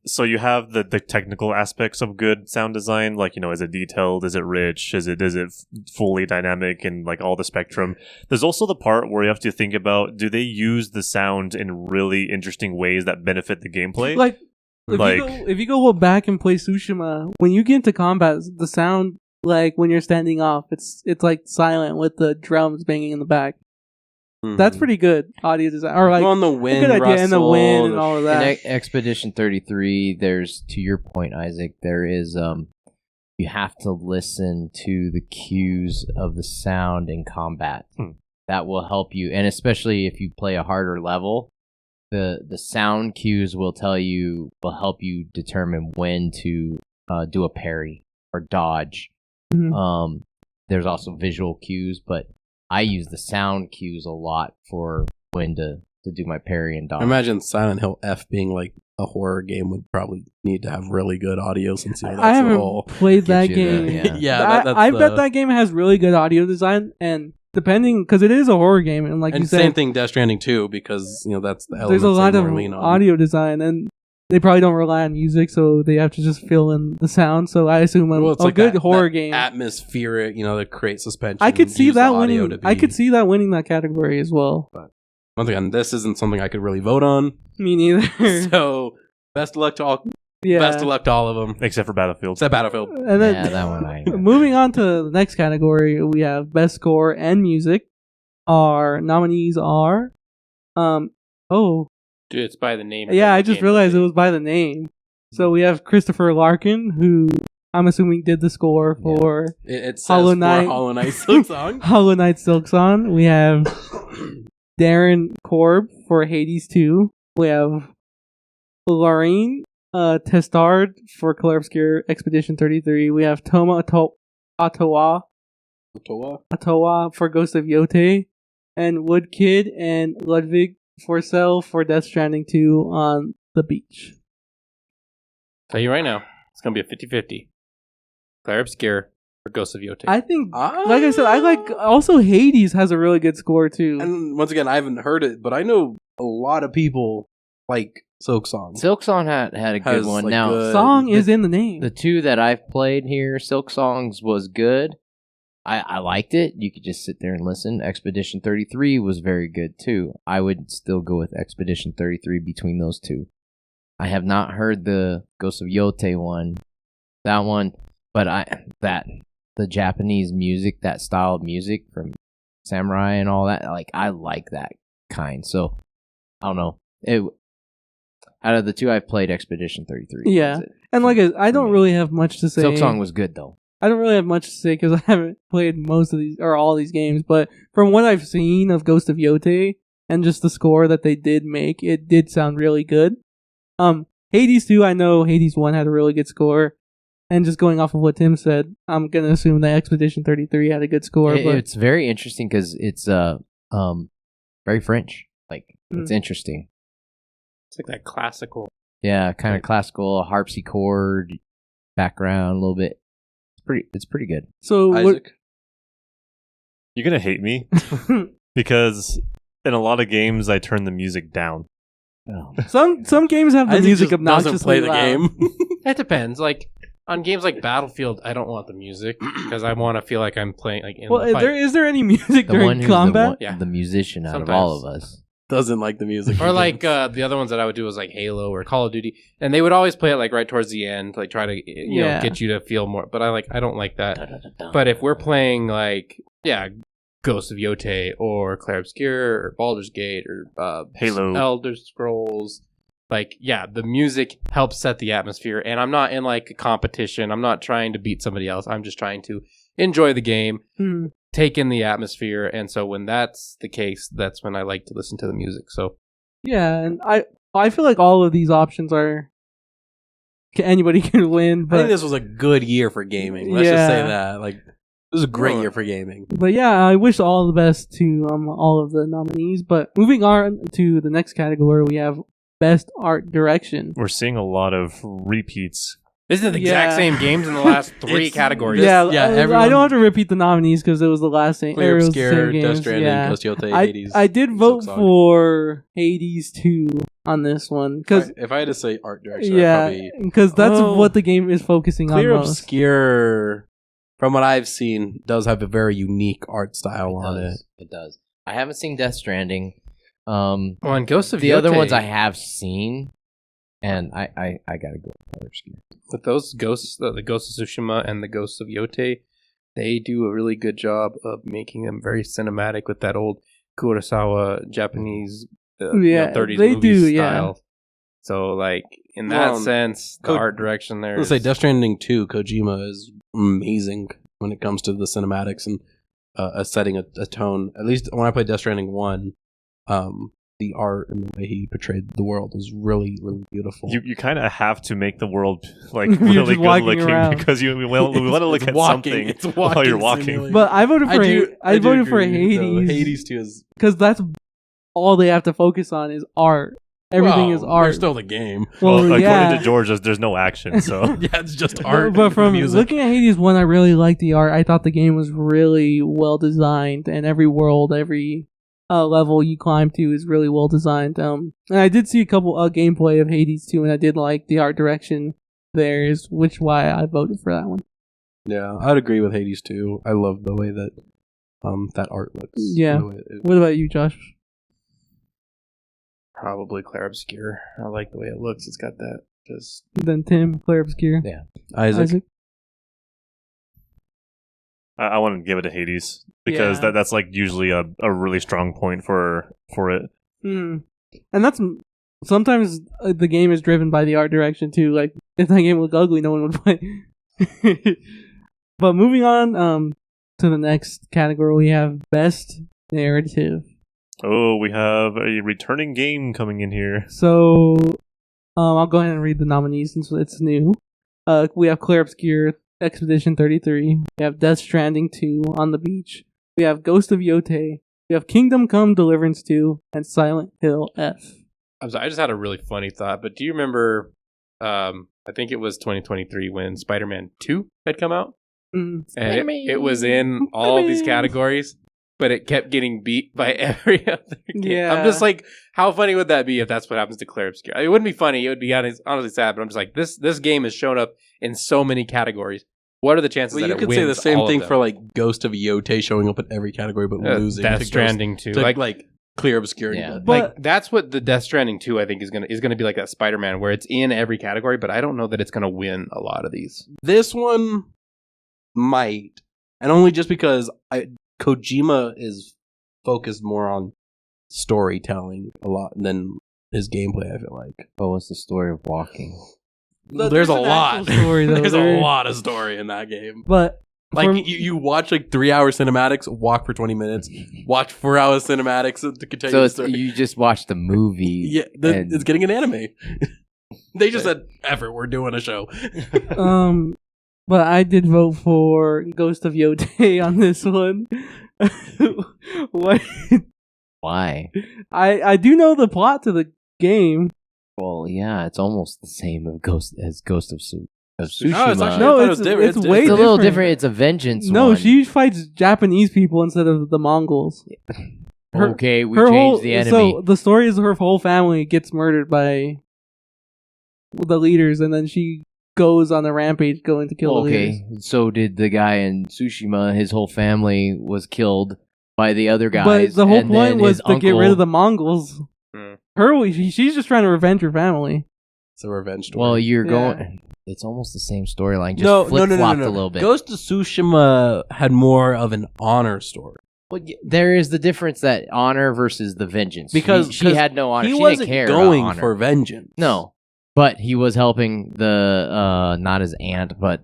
Speaker 5: so you have the technical aspects of good sound design, is it detailed, is it rich, is it fully dynamic, and like all the spectrum. There's also the part where you have to think about, do they use the sound in really interesting ways that benefit the gameplay?
Speaker 1: Like if you go back and play Tsushima, when you get into combat, the sound like when you're standing off, it's like silent with the drums banging in the back. That's pretty good audio design. Or like
Speaker 6: on the wind,
Speaker 1: a good idea, and the
Speaker 6: rustle,
Speaker 1: wind and all of
Speaker 3: In
Speaker 1: that.
Speaker 3: Expedition 33, there's, to your point, Isaac, there is you have to listen to the cues of the sound in combat. That will help you, and especially if you play a harder level, the sound cues will help you determine when to do a parry or dodge.
Speaker 1: Mhm.
Speaker 3: There's also visual cues, but I use the sound cues a lot for when to do my parry and dodge.
Speaker 6: I imagine Silent Hill F being like a horror game would probably need to have really good audio since that's
Speaker 1: I
Speaker 6: the
Speaker 1: haven't
Speaker 6: whole.
Speaker 1: played that
Speaker 3: Gives you
Speaker 1: game.
Speaker 3: the-
Speaker 6: Yeah,
Speaker 1: I bet that game has really good audio design, and depending, because it is a horror game, and like
Speaker 6: And
Speaker 1: you said,
Speaker 6: same thing, Death Stranding too, because that's the
Speaker 1: there's a
Speaker 6: elements
Speaker 1: lot
Speaker 6: they
Speaker 1: of
Speaker 6: more lean on.
Speaker 1: audio design, and they probably don't rely on music, so they have to just fill in the sound. So I assume
Speaker 6: Well, it's
Speaker 1: a
Speaker 6: like
Speaker 1: good
Speaker 6: that-
Speaker 1: horror
Speaker 6: that
Speaker 1: game.
Speaker 6: atmospheric, that creates suspension.
Speaker 1: I could see
Speaker 6: use the
Speaker 1: that
Speaker 6: audio
Speaker 1: winning.
Speaker 6: to
Speaker 1: I
Speaker 6: be-
Speaker 1: could see that winning that category as well.
Speaker 6: Once again, this isn't something I could really vote on.
Speaker 1: Me neither.
Speaker 6: So best of luck to all.
Speaker 1: Yeah.
Speaker 6: Best of luck to all of them.
Speaker 5: Except for Battlefield.
Speaker 6: Except Battlefield.
Speaker 1: And then
Speaker 3: Yeah, that one I
Speaker 1: moving on to the next category, we have best score and music. Our nominees are,
Speaker 4: Dude, it's by the name.
Speaker 1: yeah, I just realized it was by the name. So we have Christopher Larkin, who I'm assuming did the score for
Speaker 6: It says
Speaker 1: Hollow
Speaker 6: for
Speaker 1: Knight.
Speaker 6: Hollow Knight Silk Song.
Speaker 1: Hollow Knight Silk Song. We have Darren Korb for Hades 2. We have Lorraine Testard for Clear Obscure Expedition 33. We have Toma Ottawa for Ghost of Yote. And Woodkid and Ludwig Forsell for Death Stranding 2 on the beach.
Speaker 4: Tell you right now, it's gonna be a 50-50. Clear Obscure or Ghost of Yote.
Speaker 1: I think, like I said, I like. Also, Hades has a really good score too.
Speaker 6: And once again, I haven't heard it, but I know a lot of people like Silk Song.
Speaker 3: Silk Song had a good
Speaker 6: Has,
Speaker 3: one.
Speaker 6: like,
Speaker 3: Now,
Speaker 6: good-
Speaker 1: Song is in the name.
Speaker 3: the two that I've played here, Silk Songs was good. I liked it. You could just sit there and listen. Expedition 33 was very good too. I would still go with Expedition 33 between those two. I have not heard the Ghost of Yote one. That one, but the Japanese music, that style of music from Samurai and all that, I like that kind. So I don't know. Out of the two, I've played Expedition 33.
Speaker 1: Yeah.
Speaker 3: That's it.
Speaker 1: And I don't really have much to say.
Speaker 3: Silksong was good though.
Speaker 1: I don't really have much to say because I haven't played most of these or all these games. But from what I've seen of Ghost of Yote and just the score that they did make, it did sound really good. Hades 2, I know Hades 1 had a really good score. And just going off of what Tim said, I'm going to assume that Expedition 33 had a good score. But
Speaker 3: It's very interesting because it's very French. It's interesting.
Speaker 4: It's like that classical.
Speaker 3: Yeah, kind of classical harpsichord background a little bit. It's pretty good.
Speaker 1: So
Speaker 6: Isaac?
Speaker 5: You're gonna hate me because in a lot of games I turn the music down.
Speaker 3: Oh.
Speaker 1: some games have the
Speaker 6: Isaac
Speaker 1: music
Speaker 6: just
Speaker 1: obnoxiously
Speaker 6: doesn't play the
Speaker 1: loud.
Speaker 6: game.
Speaker 4: It depends. Like on games like Battlefield, I don't want the music because I want to feel like I'm playing like in
Speaker 1: Well,
Speaker 4: the fight.
Speaker 1: is there any music
Speaker 3: The one
Speaker 1: during
Speaker 3: who's
Speaker 1: combat?
Speaker 4: Yeah.
Speaker 3: the musician out of all
Speaker 4: Sometimes.
Speaker 3: of us.
Speaker 6: Doesn't like the music.
Speaker 4: Or like the other ones that I would do was like Halo or Call of Duty, and they would always play it like right towards the end, like try to you know get you to feel more. But I don't like that. But if we're playing like Ghost of Yote or Clair Obscur or Baldur's Gate or
Speaker 5: Halo.
Speaker 4: Elder Scrolls, the music helps set the atmosphere. And I'm not in like a competition. I'm not trying to beat somebody else. I'm just trying to enjoy the game. Take in the atmosphere, and so when that's the case, that's when I like to listen to the music. So
Speaker 1: Yeah, and I feel like all of these options are anybody can win,
Speaker 6: I
Speaker 1: but
Speaker 6: think this was a good year for gaming. Let's just say
Speaker 1: Yeah.
Speaker 6: that. Like, it was a great year for gaming.
Speaker 1: but yeah, I wish all the best to all of the nominees. But moving on to the next category, we have Best Art Direction.
Speaker 5: We're seeing a lot of repeats.
Speaker 4: this is the
Speaker 1: Yeah.
Speaker 4: exact same games in the last three
Speaker 6: It's-
Speaker 4: categories.
Speaker 1: Yeah,
Speaker 6: yeah,
Speaker 1: I
Speaker 6: everyone-
Speaker 1: don't have to repeat the nominees because it was the last same.
Speaker 6: Clear
Speaker 1: it was the
Speaker 6: Obscure,
Speaker 1: same
Speaker 6: Death
Speaker 1: games.
Speaker 6: Stranding,
Speaker 1: Yeah.
Speaker 6: Ghost of Yote, Hades.
Speaker 1: I did vote
Speaker 6: Silksong.
Speaker 1: for Hades 2 on this one because
Speaker 6: If I had to say art direction,
Speaker 1: yeah,
Speaker 6: I'd probably
Speaker 1: because that's
Speaker 6: Oh.
Speaker 1: what the game is focusing
Speaker 6: Clear
Speaker 1: on most.
Speaker 6: Obscure. From what I've seen, does have a very unique art style on it.
Speaker 3: It does. I haven't seen Death Stranding.
Speaker 4: Well, and Ghost of
Speaker 3: The
Speaker 4: Yote,
Speaker 3: other ones I have seen, and I gotta go with Obscure.
Speaker 4: with those ghosts, the Ghost of Tsushima and the Ghosts of Yote, they do a really good job of making them very cinematic with that old Kurosawa Japanese 30s
Speaker 1: they
Speaker 4: movie
Speaker 1: do, yeah.
Speaker 4: style. So, like, in that
Speaker 6: Well,
Speaker 4: sense, the art direction there
Speaker 6: I was gonna say
Speaker 4: is...
Speaker 6: Death Stranding 2, Kojima is amazing when it comes to the cinematics and setting a tone. At least when I played Death Stranding 1, the art and the way he portrayed the world was really, really beautiful.
Speaker 5: You kind of have to make the world like
Speaker 1: You're
Speaker 5: really
Speaker 1: just
Speaker 5: good
Speaker 1: walking
Speaker 5: looking
Speaker 1: around.
Speaker 5: because we want to look
Speaker 6: It's
Speaker 5: at
Speaker 6: walking.
Speaker 5: something
Speaker 6: It's
Speaker 5: while you're
Speaker 6: walking
Speaker 5: walking.
Speaker 6: simulator.
Speaker 1: But I voted for I
Speaker 6: do
Speaker 1: voted for
Speaker 6: agree, though.
Speaker 1: Hades.
Speaker 6: Hades 2 is
Speaker 1: because that's all they have to focus on is art. Everything is art.
Speaker 6: There's still the game.
Speaker 1: well,
Speaker 5: according
Speaker 1: yeah.
Speaker 5: to George, there's no action. So
Speaker 6: Yeah, it's just
Speaker 1: But-
Speaker 6: art.
Speaker 1: But from
Speaker 6: music.
Speaker 1: looking at Hades 1, I really liked the art. I thought the game was really well designed, and every world, every level you climb to is really well designed. And I did see a couple gameplay of Hades 2, and I did like the art direction there, is which why I voted for that one.
Speaker 6: Yeah, I'd agree with Hades 2. I love the way that that art looks.
Speaker 1: Yeah.
Speaker 6: The way it-
Speaker 1: What about you, Josh?
Speaker 4: Probably Clair Obscure. I like the way it looks. It's got that just...
Speaker 1: Then Tim, Clair Obscure.
Speaker 3: Yeah.
Speaker 6: Isaac.
Speaker 5: I want to give it to Hades because
Speaker 1: Yeah.
Speaker 5: that's like usually a really strong point for it.
Speaker 1: And that's sometimes the game is driven by the art direction too. Like if that game looked ugly, no one would play. But moving on to the next category, we have best narrative.
Speaker 5: Oh, we have a returning game coming in here.
Speaker 1: So I'll go ahead and read the nominees since it's new. We have Clair Obscure, Expedition 33. We have Death Stranding 2, On the Beach. We have Ghost of Yote. We have Kingdom Come Deliverance 2, and Silent Hill F.
Speaker 4: I'm sorry, I just had a really funny thought, but do you remember, I think it was 2023 when Spider-Man 2 had come out?
Speaker 1: Mm.
Speaker 4: And it was in all of these categories, but it kept getting beat by every other game.
Speaker 1: Yeah.
Speaker 4: I'm just like, how funny would that be if that's what happens to Clair Obscure? It wouldn't be funny. It would be honestly sad, but I'm just like, this game has shown up in so many categories. What are the chances
Speaker 6: Well,
Speaker 4: that
Speaker 6: you
Speaker 4: it
Speaker 6: could
Speaker 4: wins
Speaker 6: say the same
Speaker 4: all of
Speaker 6: thing
Speaker 4: them?
Speaker 6: for like Ghost of Yote showing up in every category but losing
Speaker 4: Death
Speaker 6: to
Speaker 4: Stranding 2.
Speaker 6: Ghost, to, like Clear Obscurity.
Speaker 3: Yeah.
Speaker 1: But
Speaker 4: That's what the Death Stranding 2 I think is gonna be like that Spider-Man where it's in every category, but I don't know that it's gonna win a lot of these.
Speaker 6: This one might, and only just because Kojima is focused more on storytelling a lot than his gameplay. I feel like
Speaker 3: But what's the story of walking?
Speaker 6: there's a
Speaker 1: an
Speaker 6: lot.
Speaker 1: actual story, though.
Speaker 6: There's
Speaker 1: There-
Speaker 6: a lot of story in that game.
Speaker 1: But
Speaker 6: Like
Speaker 1: for-
Speaker 6: you watch like 3-hour cinematics, walk for 20 minutes, watch 4 hours cinematics to continue
Speaker 3: So
Speaker 6: the
Speaker 3: it's,
Speaker 6: story.
Speaker 3: you just watched the movie.
Speaker 6: Yeah,
Speaker 3: and-
Speaker 6: it's getting an anime. They just said, "Effort, we're doing a show."
Speaker 1: but I did vote for Ghost of Yotei on this one. What?
Speaker 3: Why?
Speaker 1: I do know the plot to the game.
Speaker 3: Well, yeah, it's almost the same of Ghost of Tsushima.
Speaker 6: No, it's actually-
Speaker 1: No,
Speaker 6: I thought it
Speaker 1: it's
Speaker 6: was different.
Speaker 1: it's
Speaker 6: It's
Speaker 1: way
Speaker 3: It's a little
Speaker 1: different.
Speaker 3: different. It's a vengeance.
Speaker 1: No,
Speaker 3: one.
Speaker 1: she fights Japanese people instead of the Mongols. her-
Speaker 3: Okay, we
Speaker 1: Her
Speaker 3: changed
Speaker 1: whole
Speaker 3: the enemy.
Speaker 1: so the story is her whole family gets murdered by the leaders, and then she goes on a rampage going to kill the leaders.
Speaker 3: Okay, so did the guy in Tsushima. His whole family was killed by the other guys.
Speaker 1: But the whole
Speaker 3: and then
Speaker 1: point was
Speaker 3: his
Speaker 1: to get rid
Speaker 3: uncle-
Speaker 1: of the Mongols.
Speaker 4: Hmm.
Speaker 1: She's just trying to revenge her family.
Speaker 6: It's a revenge story.
Speaker 3: Well, you're
Speaker 1: Yeah.
Speaker 3: going. It's almost the same storyline. Just
Speaker 6: no,
Speaker 3: flip
Speaker 6: no,
Speaker 3: flopped
Speaker 6: no, no,
Speaker 3: a little bit.
Speaker 6: Ghost of Tsushima had more of an honor story
Speaker 3: Well, there is the difference that honor versus the vengeance.
Speaker 6: because
Speaker 3: she had no honor.
Speaker 6: He
Speaker 3: She
Speaker 6: wasn't
Speaker 3: didn't care
Speaker 6: going
Speaker 3: about honor.
Speaker 6: for vengeance.
Speaker 3: No, but he was helping the not his aunt, but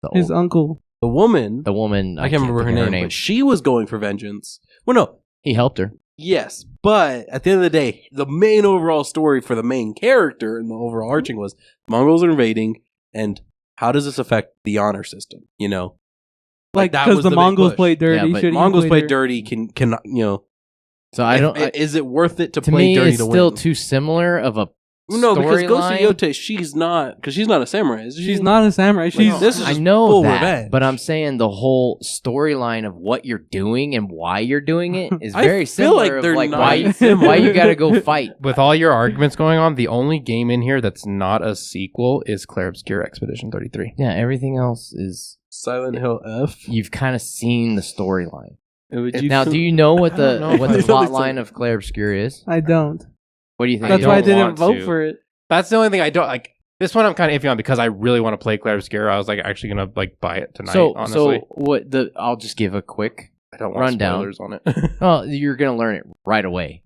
Speaker 3: the
Speaker 1: His
Speaker 3: old,
Speaker 1: uncle.
Speaker 6: the woman.
Speaker 3: the woman.
Speaker 6: I can't remember her
Speaker 3: think of
Speaker 6: name, but she was going for vengeance. Well, no,
Speaker 3: He helped her.
Speaker 6: yes, but at the end of the day, the main overall story for the main character and the overall arching was Mongols are invading, and how does this affect the honor system? You know,
Speaker 1: Like,
Speaker 6: that
Speaker 1: because
Speaker 6: was
Speaker 1: the
Speaker 6: big
Speaker 1: Mongols
Speaker 6: push.
Speaker 1: play dirty.
Speaker 3: Yeah, but
Speaker 1: should he
Speaker 6: Mongols play
Speaker 1: dirty?
Speaker 6: dirty. Cannot you know?
Speaker 3: So I don't.
Speaker 6: Is it worth it to
Speaker 3: to
Speaker 6: play
Speaker 3: me,
Speaker 6: dirty
Speaker 3: it's
Speaker 6: to
Speaker 3: still
Speaker 6: win?
Speaker 3: too similar of a
Speaker 6: No, because Ghost of
Speaker 3: storyline.
Speaker 6: Yotei, she's not, because she's not a samurai. Is she?
Speaker 1: She's not a samurai. She's
Speaker 6: this is
Speaker 3: I
Speaker 6: just
Speaker 3: know
Speaker 6: full
Speaker 3: that,
Speaker 6: revenge.
Speaker 3: but I'm saying the whole storyline of what you're doing and why you're doing it is
Speaker 6: I
Speaker 3: very
Speaker 6: feel like
Speaker 3: similar.
Speaker 6: they're
Speaker 3: Of like
Speaker 6: not
Speaker 3: why you,
Speaker 6: similar.
Speaker 3: why you got to go fight.
Speaker 4: With all your arguments going on, the only game in here that's not a sequel is Clair Obscur Expedition 33.
Speaker 3: Yeah, everything else is
Speaker 6: Silent Hill F.
Speaker 3: you've kind of seen the storyline.
Speaker 6: Would
Speaker 3: Now, do you know what
Speaker 4: I don't know
Speaker 3: what
Speaker 4: if
Speaker 3: the
Speaker 4: I-
Speaker 3: plot line of Clair Obscur is?
Speaker 1: I don't.
Speaker 3: What do you think?
Speaker 1: That's
Speaker 4: don't
Speaker 1: why I didn't
Speaker 4: want
Speaker 1: vote
Speaker 4: to.
Speaker 1: for it.
Speaker 4: That's the only thing I don't like. This one I'm kind of iffy on because I really want to play Clair Obscur. I was like actually gonna like buy it tonight. Honestly,
Speaker 3: So what the? I'll just give a quick.
Speaker 4: I don't want
Speaker 3: rundown.
Speaker 4: spoilers on it.
Speaker 3: Oh, you're gonna learn it right away.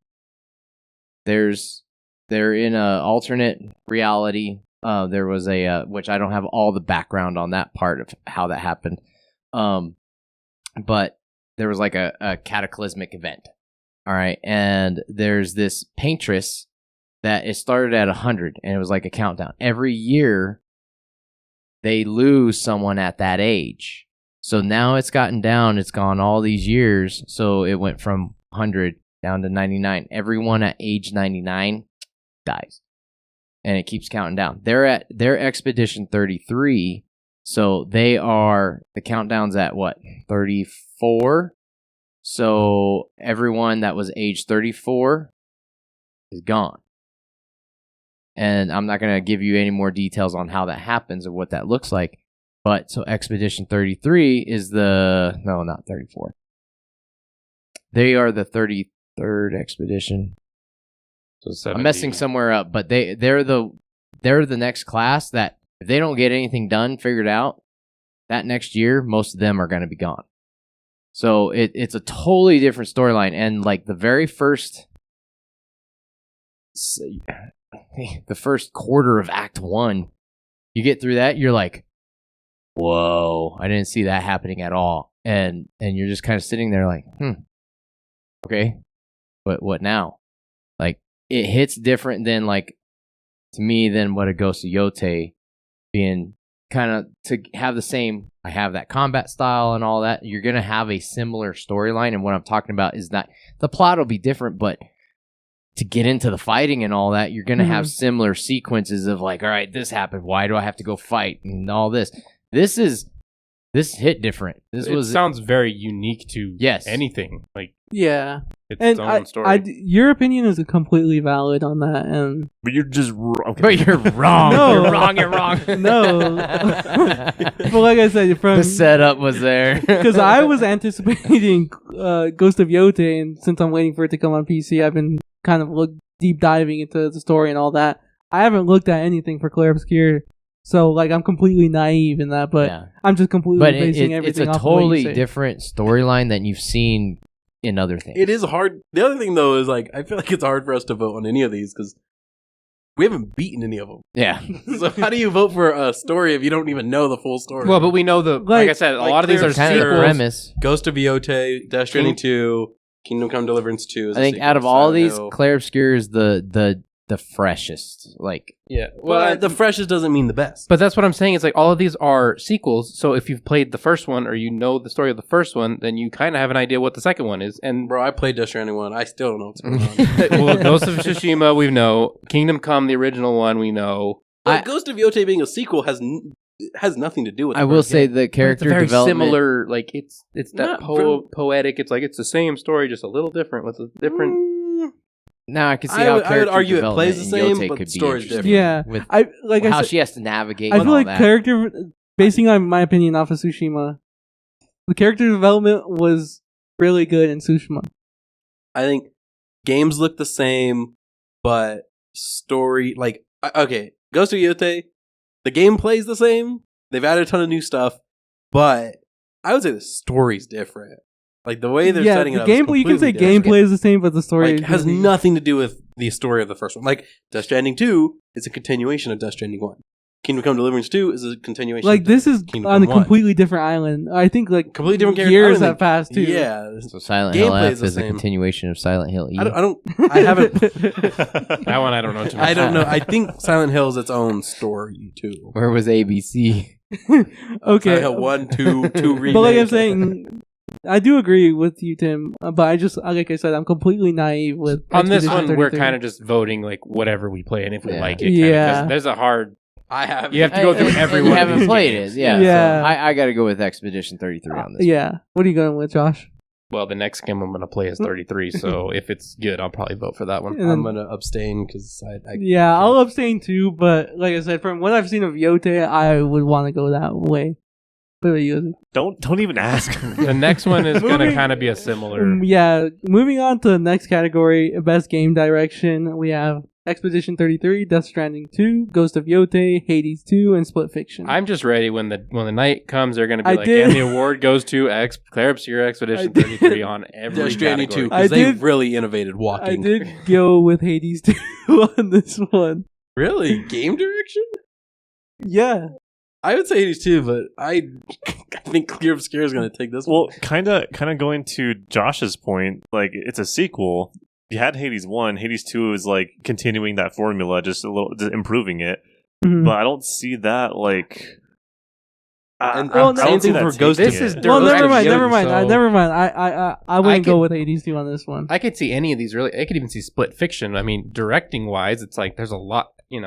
Speaker 3: They're in a alternate reality. There was a which I don't have all the background on that part of how that happened. But there was like a cataclysmic event. All right, and there's this paintress that it started at 100, and it was like a countdown. Every year, they lose someone at that age. So now it's gotten down. It's gone all these years. So it went from 100 down to 99. Everyone at age 99 dies. And it keeps counting down. They're at their Expedition 33. So they are, the countdown's at what? 34? So everyone that was age 34 is gone. And I'm not going to give you any more details on how that happens or what that looks like. But so Expedition 33 is no, not 34. They are the 33rd expedition.
Speaker 4: So
Speaker 3: I'm messing somewhere up, but they're the next class that if they don't get anything done, figured out, that next year, most of them are going to be gone. So it's a totally different storyline. And like the very first quarter of Act 1, you get through that, you're like, whoa, I didn't see that happening at all. And you're just kind of sitting there like, okay, but what now? Like, it hits different than, like, to me, than what a Ghost of Yotei being kind of to have the same, I have that combat style and all that. You're going to have a similar storyline. And what I'm talking about is not, the plot will be different, but to get into the fighting and all that, you're going to have similar sequences of like, all right, this happened. Why do I have to go fight and all this? This hit different.
Speaker 4: It sounds very unique to anything. Like,
Speaker 1: Yeah.
Speaker 4: it's
Speaker 1: And
Speaker 4: its own story.
Speaker 1: your opinion is completely valid on that. And
Speaker 5: But you're just okay.
Speaker 3: But you're wrong.
Speaker 1: No.
Speaker 3: You're wrong. You're wrong.
Speaker 1: No. But like I said,
Speaker 3: The setup was there.
Speaker 1: because I was anticipating Ghost of Yotei, and since I'm waiting for it to come on PC, I've been kind of deep diving into the story and all that. I haven't looked at anything for Clair Obscur, so like I'm completely naive in that. But
Speaker 3: Yeah.
Speaker 1: I'm just completely
Speaker 3: But
Speaker 1: basing
Speaker 3: it's
Speaker 1: everything
Speaker 3: a
Speaker 1: off of what you
Speaker 3: totally
Speaker 1: say.
Speaker 3: different storyline than you've seen in other things.
Speaker 6: It is hard. The other thing, though, is like I feel like it's hard for us to vote on any of these because We haven't beaten any of them.
Speaker 3: Yeah.
Speaker 6: So how do you vote for a story if you don't even know the full story?
Speaker 4: Well, but we know like I said, a lot of these are
Speaker 3: Kind of the
Speaker 4: sequels.
Speaker 3: premise.
Speaker 6: Ghost of Viote, Death Stranding 2, Kingdom Come Deliverance 2. Is
Speaker 3: I
Speaker 6: a
Speaker 3: think
Speaker 6: sequel
Speaker 3: out
Speaker 6: to
Speaker 3: of all
Speaker 6: Silent
Speaker 3: these,
Speaker 6: Hill.
Speaker 3: Clair Obscur is the freshest. Like,
Speaker 4: Yeah.
Speaker 6: Well, the freshest doesn't mean the best.
Speaker 4: But that's what I'm saying. It's like all of these are sequels. So if you've played the first one or you know the story of the first one, then you kind of have an idea what the second one is. And
Speaker 6: Bro, I played Death Stranding 1. I still don't know what's going on.
Speaker 4: well, Ghost of Tsushima, we know. Kingdom Come, the original one, we know.
Speaker 6: But Ghost of Viote being a sequel has nothing to do with.
Speaker 3: I
Speaker 6: the
Speaker 3: will
Speaker 6: first
Speaker 3: say
Speaker 6: game.
Speaker 3: the
Speaker 4: But it's
Speaker 3: character
Speaker 4: a very
Speaker 3: development.
Speaker 4: similar. Like it's that
Speaker 6: Not really.
Speaker 4: poetic. It's like it's the same story, just a little different with a different.
Speaker 3: Now I can see
Speaker 6: I
Speaker 3: how
Speaker 6: would
Speaker 3: character
Speaker 6: argue it
Speaker 3: development
Speaker 6: plays the
Speaker 3: in
Speaker 6: same,
Speaker 3: Yote
Speaker 6: but
Speaker 3: could
Speaker 6: the
Speaker 3: be
Speaker 6: story's
Speaker 3: interesting.
Speaker 1: Yeah.
Speaker 3: With
Speaker 1: I like I
Speaker 3: how
Speaker 1: said,
Speaker 3: she has to navigate.
Speaker 1: I
Speaker 3: and
Speaker 1: feel
Speaker 3: all
Speaker 1: like
Speaker 3: that.
Speaker 1: character, basing on my opinion off of Tsushima, the character development was really good in Tsushima.
Speaker 6: I think games look the same, but story okay. Ghost of Viote, the game plays the same. They've added a ton of new stuff, but I would say the story's different. Like the way they're setting it
Speaker 1: the
Speaker 6: up. is
Speaker 1: gameplay. You can say
Speaker 6: completely different.
Speaker 1: gameplay is the same, but the story
Speaker 6: Like, has nothing to do with the story of the first one. Like Death Stranding 2 is a continuation of Death Stranding 1. Kingdom Come Deliverance 2 is a continuation.
Speaker 1: like
Speaker 6: of
Speaker 1: this is
Speaker 6: Kingdom
Speaker 1: on a
Speaker 6: Come 1.
Speaker 1: completely different island. I think like
Speaker 6: Completely different character. I
Speaker 1: years
Speaker 6: don't
Speaker 1: have passed too.
Speaker 6: Yeah,
Speaker 3: So Silent Hill
Speaker 6: Gameplay
Speaker 3: F
Speaker 6: is the
Speaker 3: is a
Speaker 6: same.
Speaker 3: continuation of Silent Hill E.
Speaker 6: I haven't.
Speaker 4: That one I don't know too much.
Speaker 6: I don't know. I think Silent Hill is its own story too.
Speaker 3: Where was ABC?
Speaker 1: Okay,
Speaker 6: Silent Hill 1, 2 remakes.
Speaker 1: but like I'm saying, I do agree with you, Tim. But I just, like I said, I'm completely naive with
Speaker 4: On this
Speaker 1: Expedition
Speaker 4: one, we're
Speaker 1: 33.
Speaker 4: kind of just voting like whatever we play and if we
Speaker 3: Yeah.
Speaker 4: like it. Kinda, 'cause
Speaker 1: Yeah.
Speaker 4: there's a hard.
Speaker 6: I have.
Speaker 4: You have to go through every
Speaker 3: and
Speaker 4: one
Speaker 3: you
Speaker 4: of
Speaker 3: haven't
Speaker 4: these
Speaker 3: played
Speaker 4: games.
Speaker 3: it. Yeah.
Speaker 1: Yeah.
Speaker 3: So I got to go with Expedition 33 on this.
Speaker 1: Yeah. What are you going with, Josh?
Speaker 4: Well, the next game I'm going to play is 33. So if it's good, I'll probably vote for that one.
Speaker 1: And then-
Speaker 6: I'm gonna abstain because I
Speaker 1: Yeah, I'll abstain too. But like I said, from what I've seen of Yote, I would want to go that way. What about you?
Speaker 5: Don't even ask.
Speaker 4: The next one is going to
Speaker 1: Moving-
Speaker 4: kind of be a similar.
Speaker 1: Yeah, moving on to the next category, best game direction. We have Expedition 33, Death Stranding 2, Ghost of Yote, Hades 2, and Split Fiction.
Speaker 4: I'm just ready when the night comes. They're going to be
Speaker 1: I
Speaker 4: like,
Speaker 1: did-
Speaker 4: and the award goes to Clair Obscur Expedition
Speaker 1: I did-
Speaker 4: 33 on every
Speaker 6: Death Stranding 2
Speaker 4: category.
Speaker 1: I
Speaker 6: because they
Speaker 1: did-
Speaker 6: really innovated
Speaker 1: I
Speaker 6: walking.
Speaker 1: did go with Hades 2 on this one.
Speaker 6: Really game direction.
Speaker 1: Yeah.
Speaker 6: I would say 82, but I think Clear Obscure is going to take this one.
Speaker 5: Well, kind of going to Josh's point, like it's a sequel. You had Hades 1, Hades 2 is like continuing that formula, just just improving it.
Speaker 1: Mhm.
Speaker 5: But I don't see that like.
Speaker 6: And
Speaker 1: well,
Speaker 5: I
Speaker 1: no,
Speaker 5: don't
Speaker 6: same
Speaker 5: see
Speaker 6: thing
Speaker 5: that
Speaker 6: for Ghost.
Speaker 5: taking
Speaker 4: This is
Speaker 5: it.
Speaker 1: Well,
Speaker 4: direct
Speaker 1: never mind,
Speaker 4: action,
Speaker 1: never mind,
Speaker 4: so-
Speaker 1: never mind. I wouldn't
Speaker 4: could-
Speaker 1: go with Hades 2 on this one.
Speaker 4: I could see any of these really. I could even see Split Fiction. I mean, directing wise, it's like there's a lot,
Speaker 6: There's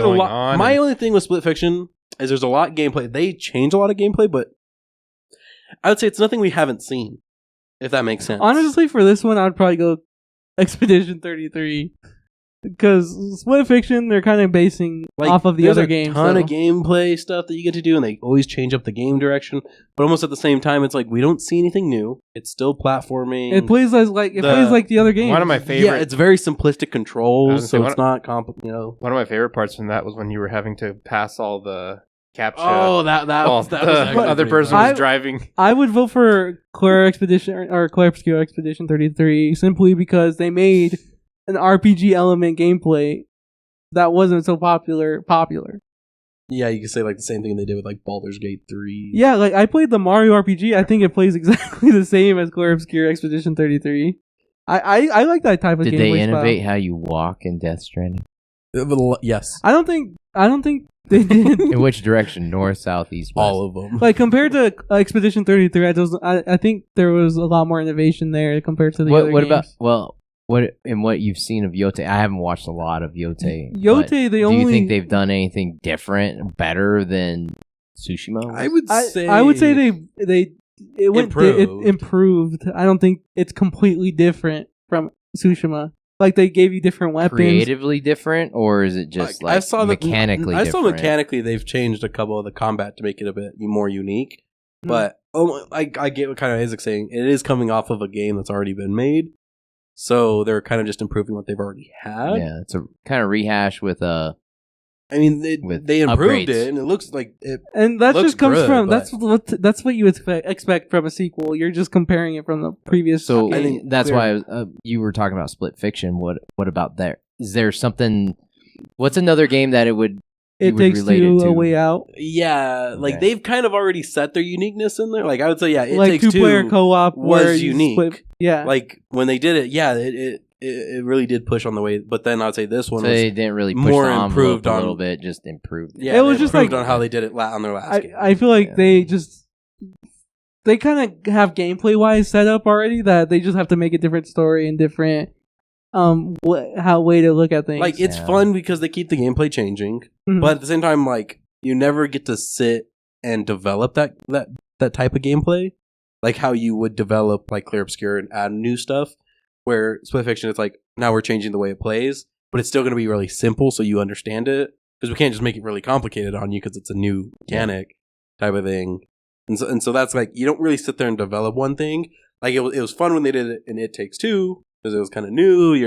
Speaker 4: going
Speaker 6: a lot.
Speaker 4: on
Speaker 6: My
Speaker 4: and-
Speaker 6: only thing with Split Fiction is there's a lot of gameplay. They change a lot of gameplay, but I would say it's nothing we haven't seen. If that makes sense.
Speaker 1: Honestly, for this one, I would probably go Expedition 33. Because Split Fiction, they're kind of basing off of the
Speaker 6: there's
Speaker 1: other
Speaker 6: a
Speaker 1: games.
Speaker 6: ton
Speaker 1: so-
Speaker 6: of gameplay stuff that you get to do, and they always change up the game direction. But almost at the same time, it's like we don't see anything new. It's still platforming.
Speaker 1: It plays like
Speaker 6: The-
Speaker 1: plays like the other games.
Speaker 4: One of my favorite.
Speaker 6: Yeah, it's very simplistic
Speaker 4: I
Speaker 6: controls,
Speaker 4: was
Speaker 6: so
Speaker 4: gonna say,
Speaker 6: it's not complicated.
Speaker 4: One of my favorite parts from that was when you were having to pass all the captcha.
Speaker 6: Oh, that
Speaker 4: while
Speaker 6: was
Speaker 4: the
Speaker 6: actually
Speaker 4: other
Speaker 6: pretty
Speaker 4: person
Speaker 6: fun.
Speaker 4: was
Speaker 1: I-
Speaker 4: driving.
Speaker 1: I would vote for Clair Expedition or Clair Obscure Expedition 33 simply because they made an RPG element gameplay that wasn't so popular.
Speaker 6: Yeah, you could say like the same thing they did with like Baldur's Gate 3.
Speaker 1: Yeah, like I played the Mario RPG. I think it plays exactly the same as Clair Obscure Expedition 33. I like that type of
Speaker 3: Did
Speaker 1: gameplay
Speaker 3: they
Speaker 1: style.
Speaker 3: innovate how you walk in Death Stranding?
Speaker 6: Yes,
Speaker 1: I don't think they did.
Speaker 3: In which direction? North, south, east, west?
Speaker 6: all of them.
Speaker 1: Like compared to Expedition 33, I think there was a lot more innovation there compared to the other
Speaker 3: What
Speaker 1: games.
Speaker 3: about what you've seen of Yote? I haven't watched a lot of Yote.
Speaker 1: Yote,
Speaker 3: but
Speaker 1: they
Speaker 3: do you
Speaker 1: only
Speaker 3: think they've done anything different, better than Tsushima? was?
Speaker 6: I
Speaker 1: would say they
Speaker 6: Improved.
Speaker 1: improved. I don't think it's completely different from Tsushima. Like they gave you different weapons.
Speaker 3: creatively different, or is it just like mechanically?
Speaker 6: I saw
Speaker 3: different?
Speaker 6: mechanically they've changed a couple of the combat to make it a bit more unique.
Speaker 1: Hmm.
Speaker 6: But I get what kind of Isaac's saying. It is coming off of a game that's already been made, so they're kind of just improving what they've already had.
Speaker 3: Yeah, it's a kind of rehash with a.
Speaker 6: I mean,
Speaker 3: With
Speaker 6: they improved
Speaker 3: upgrades.
Speaker 6: it, and it looks like it.
Speaker 1: And that
Speaker 6: Looks
Speaker 1: just comes
Speaker 6: good,
Speaker 1: from
Speaker 6: but-
Speaker 1: that's what you expect from a sequel. You're just comparing it from the previous.
Speaker 3: So
Speaker 1: game.
Speaker 6: think
Speaker 3: that's
Speaker 6: they're-
Speaker 3: why you were talking about Split Fiction. What about there? Is there something What's another game that it would?
Speaker 1: It
Speaker 3: would
Speaker 1: Takes
Speaker 3: relate it
Speaker 1: Two,
Speaker 3: to?
Speaker 1: A Way Out.
Speaker 6: Yeah, like
Speaker 3: Okay.
Speaker 6: they've kind of already set their uniqueness in there. Like I would say, yeah, It
Speaker 1: Like
Speaker 6: Takes
Speaker 1: 2-player
Speaker 6: Two
Speaker 1: co-op where
Speaker 6: was
Speaker 1: you
Speaker 6: unique.
Speaker 1: split- yeah.
Speaker 6: Like when they did it, yeah, it really did push on the way. But then I'd say this one
Speaker 3: So
Speaker 6: was
Speaker 3: they didn't really push
Speaker 6: more
Speaker 3: the envelope
Speaker 6: improved
Speaker 3: a
Speaker 6: on-
Speaker 3: little bit, just improved.
Speaker 6: yeah,
Speaker 1: It was
Speaker 6: they
Speaker 1: just
Speaker 6: improved
Speaker 1: like-
Speaker 6: on how they did it on their last game.
Speaker 1: I feel like
Speaker 3: Yeah.
Speaker 1: they just they kind of have gameplay wise set up already that they just have to make a different story and different way to look at things.
Speaker 6: Like it's
Speaker 3: Yeah.
Speaker 6: fun because they keep the gameplay changing,
Speaker 1: Mhm.
Speaker 6: but at the same time, like you never get to sit and develop that type of gameplay, like how you would develop like Clear Obscure and add new stuff. Where Split Fiction, it's like now we're changing the way it plays, but it's still going to be really simple so you understand it because we can't just make it really complicated on you because it's a new mechanic type of thing. And so that's like you don't really sit there and develop one thing. Like it was fun when they did it in It Takes Two because it was kind of new.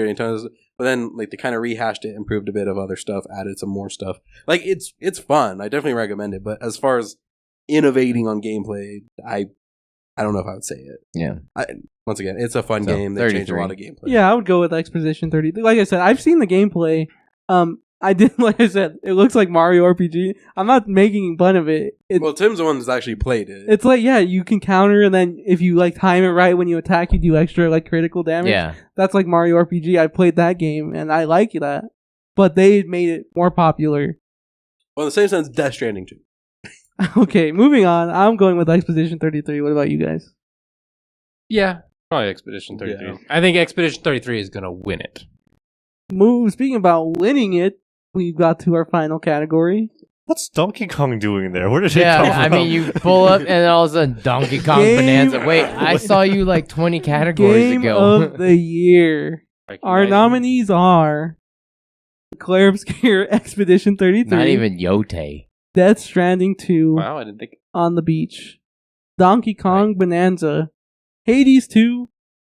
Speaker 6: But then like they kind of rehashed it, improved a bit of other stuff, added some more stuff. Like it's fun. I definitely recommend it. But as far as innovating on gameplay, I don't know if I would say it.
Speaker 3: Yeah.
Speaker 6: Once again, it's a fun
Speaker 3: So,
Speaker 6: game. They changed a
Speaker 3: 33.
Speaker 6: lot of gameplay.
Speaker 1: Yeah, I would go with Expedition 30. Like I said, I've seen the gameplay. I did, like I said, it looks like Mario RPG. I'm not making fun of it.
Speaker 6: Well, Tim's the one that's actually played it.
Speaker 1: It's like, yeah, you can counter, and then if you like time it right when you attack, you do extra like critical damage.
Speaker 3: Yeah.
Speaker 1: That's like Mario RPG. I played that game, and I like that. But they made it more popular.
Speaker 6: Well, in the same sense, Death Stranding too.
Speaker 1: Okay, moving on. I'm going with Expedition 33. What about you guys?
Speaker 4: Yeah, probably Expedition 33.
Speaker 6: Yeah.
Speaker 4: I think Expedition 33 is going to win it.
Speaker 1: Speaking about winning it, we got to our final category.
Speaker 5: What's Donkey Kong doing there? Where did he
Speaker 3: Yeah,
Speaker 5: come
Speaker 3: I
Speaker 5: from?
Speaker 3: mean, you pull up and then all of a sudden Donkey Kong
Speaker 1: Game-
Speaker 3: Bonanza. Wait, I saw you like 20 categories
Speaker 1: Game
Speaker 3: ago.
Speaker 1: of the year. Our
Speaker 4: Recognize-
Speaker 1: nominees are Claire Obscure, Expedition 33,
Speaker 3: Not even Yote.
Speaker 1: Death Stranding 2,
Speaker 4: Wow, I didn't think.
Speaker 1: On the Beach, Donkey Kong Bonanza, Hades 2,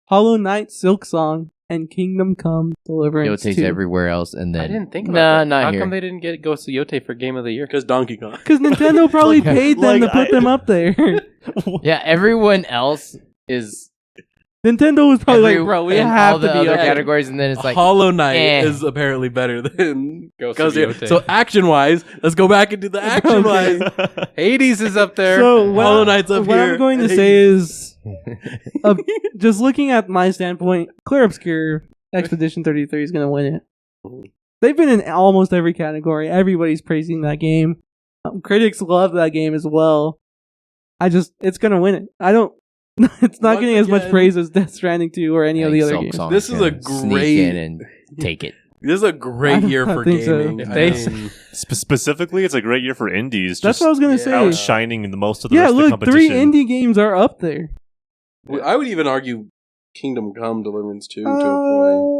Speaker 1: Hollow Knight Silk Song, and Kingdom Come Deliverance
Speaker 3: Yote's
Speaker 1: 2.
Speaker 3: everywhere else, and then
Speaker 4: I didn't think about
Speaker 3: Nah,
Speaker 4: that.
Speaker 3: not
Speaker 4: How
Speaker 3: here.
Speaker 4: come they didn't get Ghost of Yote for Game of the Year?
Speaker 6: Because Donkey Kong.
Speaker 1: Because Nintendo probably
Speaker 5: Like-
Speaker 1: paid them to
Speaker 5: like
Speaker 1: put them up there.
Speaker 3: Yeah, everyone else is
Speaker 1: Nintendo was probably like, bro, we
Speaker 3: in
Speaker 1: have
Speaker 3: all
Speaker 1: to
Speaker 3: the
Speaker 1: be
Speaker 3: other
Speaker 1: up there.
Speaker 3: categories, and then it's like
Speaker 6: Hollow Knight
Speaker 3: eh.
Speaker 6: is apparently better than
Speaker 4: Ghost
Speaker 6: Ghost
Speaker 4: of
Speaker 6: of
Speaker 4: Yote.
Speaker 6: So action wise, let's go back and do the action wise.
Speaker 4: Hades is up there.
Speaker 1: So what,
Speaker 6: Hollow Knight's up
Speaker 1: what
Speaker 6: here,
Speaker 1: I'm going to
Speaker 6: and
Speaker 1: say is, just looking at my standpoint, Clear Obscure Expedition 33 is going to win it. They've been in almost every category. Everybody's praising that game. Critics love that game as well. It's going to win it. It's not
Speaker 6: Once
Speaker 1: getting as much
Speaker 6: again-
Speaker 1: praise as Death Stranding 2 or any of the other
Speaker 3: Silk
Speaker 1: games.
Speaker 3: Song's
Speaker 6: This is a
Speaker 3: gonna sneak
Speaker 6: great-
Speaker 3: in and take it.
Speaker 6: This is a
Speaker 1: I
Speaker 6: great
Speaker 1: don't
Speaker 6: year for
Speaker 1: think so.
Speaker 6: gaming.
Speaker 4: If
Speaker 6: I
Speaker 4: they-
Speaker 6: mean,
Speaker 5: Specifically, it's a great year for indies.
Speaker 1: That's
Speaker 5: Just
Speaker 1: what I was going to
Speaker 6: yeah.
Speaker 1: say.
Speaker 5: outshining the most of the
Speaker 1: Yeah,
Speaker 5: rest of the
Speaker 1: look,
Speaker 5: competition.
Speaker 1: 3 indie games are up there.
Speaker 6: I would even argue Kingdom Come Deliverance 2 to a point.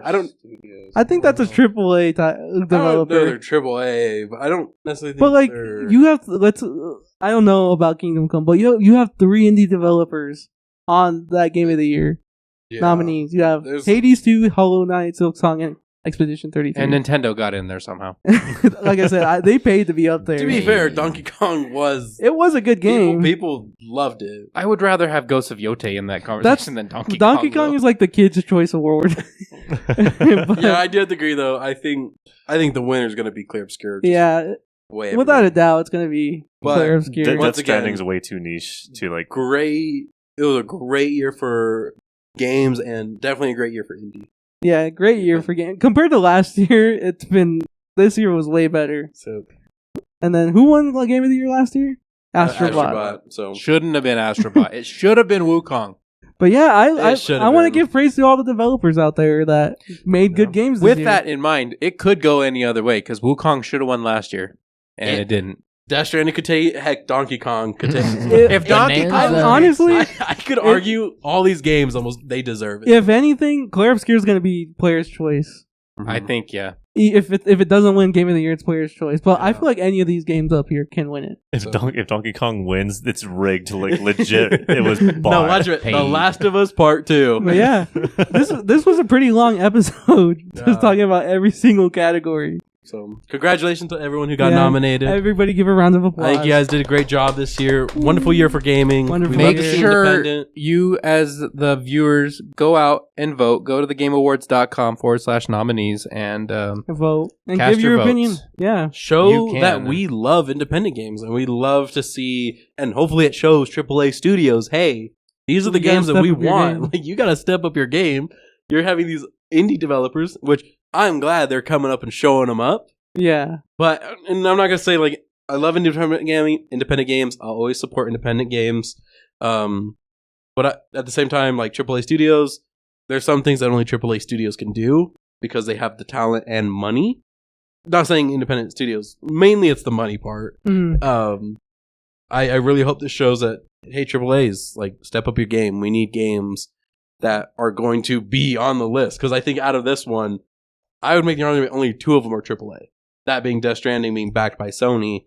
Speaker 6: I don't.
Speaker 1: I think that's a AAA developer.
Speaker 6: No, they're AAA, but I don't necessarily think
Speaker 1: But like
Speaker 6: they're...
Speaker 1: you have I don't know about Kingdom Come, but you have 3 indie developers on that Game of the Year
Speaker 6: Yeah.
Speaker 1: nominees. You have
Speaker 6: There's-
Speaker 1: Hades 2, Hollow Knight, Silk Song, and Expedition 33.
Speaker 4: And Nintendo got in there somehow.
Speaker 1: like I said, they paid to be up there.
Speaker 6: To be fair, Donkey Kong was...
Speaker 1: It was a good game.
Speaker 6: People loved it.
Speaker 4: I would rather have Ghost of Yote in that conversation than Donkey Kong.
Speaker 1: Donkey Kong
Speaker 4: though.
Speaker 1: is like the Kids' Choice Award. But,
Speaker 6: Yeah, I do have to agree, though. I think the winner's going to be Clear Obscure. just
Speaker 1: yeah,
Speaker 6: way
Speaker 1: without a
Speaker 6: everywhere.
Speaker 1: doubt, it's gonna be
Speaker 6: But
Speaker 1: Clear Obscure.
Speaker 5: Death
Speaker 6: Once again-
Speaker 5: Stranding's way too niche to like.
Speaker 6: Great. It was a great year for games and definitely a great year for indie.
Speaker 1: Yeah, great year for game compared to last year. This year was way better.
Speaker 6: So
Speaker 1: And then who won the Game of the Year last year? Astrobot.
Speaker 6: So
Speaker 4: Shouldn't have been Astrobot. It should have been Wukong.
Speaker 1: But yeah, I
Speaker 6: should
Speaker 1: I
Speaker 6: have
Speaker 1: want to
Speaker 6: been.
Speaker 1: give praise to all the developers out there that made good games this
Speaker 4: With
Speaker 1: year.
Speaker 4: that in mind, it could go any other way because Wukong should have won last year, and it didn't.
Speaker 6: Death Stranding could take, heck, Donkey Kong could take.
Speaker 4: If Donkey
Speaker 3: Bonanza.
Speaker 4: Kong,
Speaker 1: honestly,
Speaker 6: I could argue all these games almost they deserve it.
Speaker 1: if anything, Claire Obscure is going to be player's choice.
Speaker 4: I think
Speaker 1: If it doesn't win Game of the Year, it's player's choice. But I
Speaker 6: Yeah.
Speaker 1: feel like any of these games up here can win it.
Speaker 5: If,
Speaker 6: So-
Speaker 5: if Donkey Kong wins, it's rigged. Like legit, it was bought.
Speaker 6: No, watch it. The
Speaker 3: Paid.
Speaker 6: Last of Us Part 2.
Speaker 1: But yeah, this was a pretty long episode,
Speaker 6: Yeah.
Speaker 1: just talking about every single category.
Speaker 6: So congratulations to everyone who got nominated.
Speaker 1: Everybody give a round of applause.
Speaker 6: I think you guys did a great job this year. Wonderful year for gaming.
Speaker 1: Wonderful
Speaker 6: We love
Speaker 4: Make
Speaker 6: to see
Speaker 4: sure
Speaker 6: independent.
Speaker 4: you, as the viewers, go out and vote. Go to thegameawards.com/nominees and
Speaker 1: vote and
Speaker 4: Cast
Speaker 1: give your
Speaker 4: your
Speaker 1: opinion.
Speaker 4: votes.
Speaker 1: Yeah.
Speaker 6: Show
Speaker 4: You can.
Speaker 6: that we love independent games and we love to see, and hopefully it shows AAA studios, hey, these are the
Speaker 1: You gotta
Speaker 6: games that
Speaker 1: step
Speaker 6: we
Speaker 1: up your
Speaker 6: want.
Speaker 1: game.
Speaker 6: Like, you got to step up your game. You're having these indie developers, which I'm glad they're coming up and showing them up.
Speaker 1: Yeah.
Speaker 6: But, and I'm not going to say, like, I love independent games. I'll always support independent games. But at the same time, like AAA studios, there's some things that only AAA studios can do because they have the talent and money. Not saying independent studios. Mainly it's the money part.
Speaker 1: Mhm.
Speaker 6: I really hope this shows that, hey, AAAs, like, step up your game. We need games that are going to be on the list. Because I think out of this one, I would make the argument only 2 of them are AAA. That being Death Stranding being backed by Sony.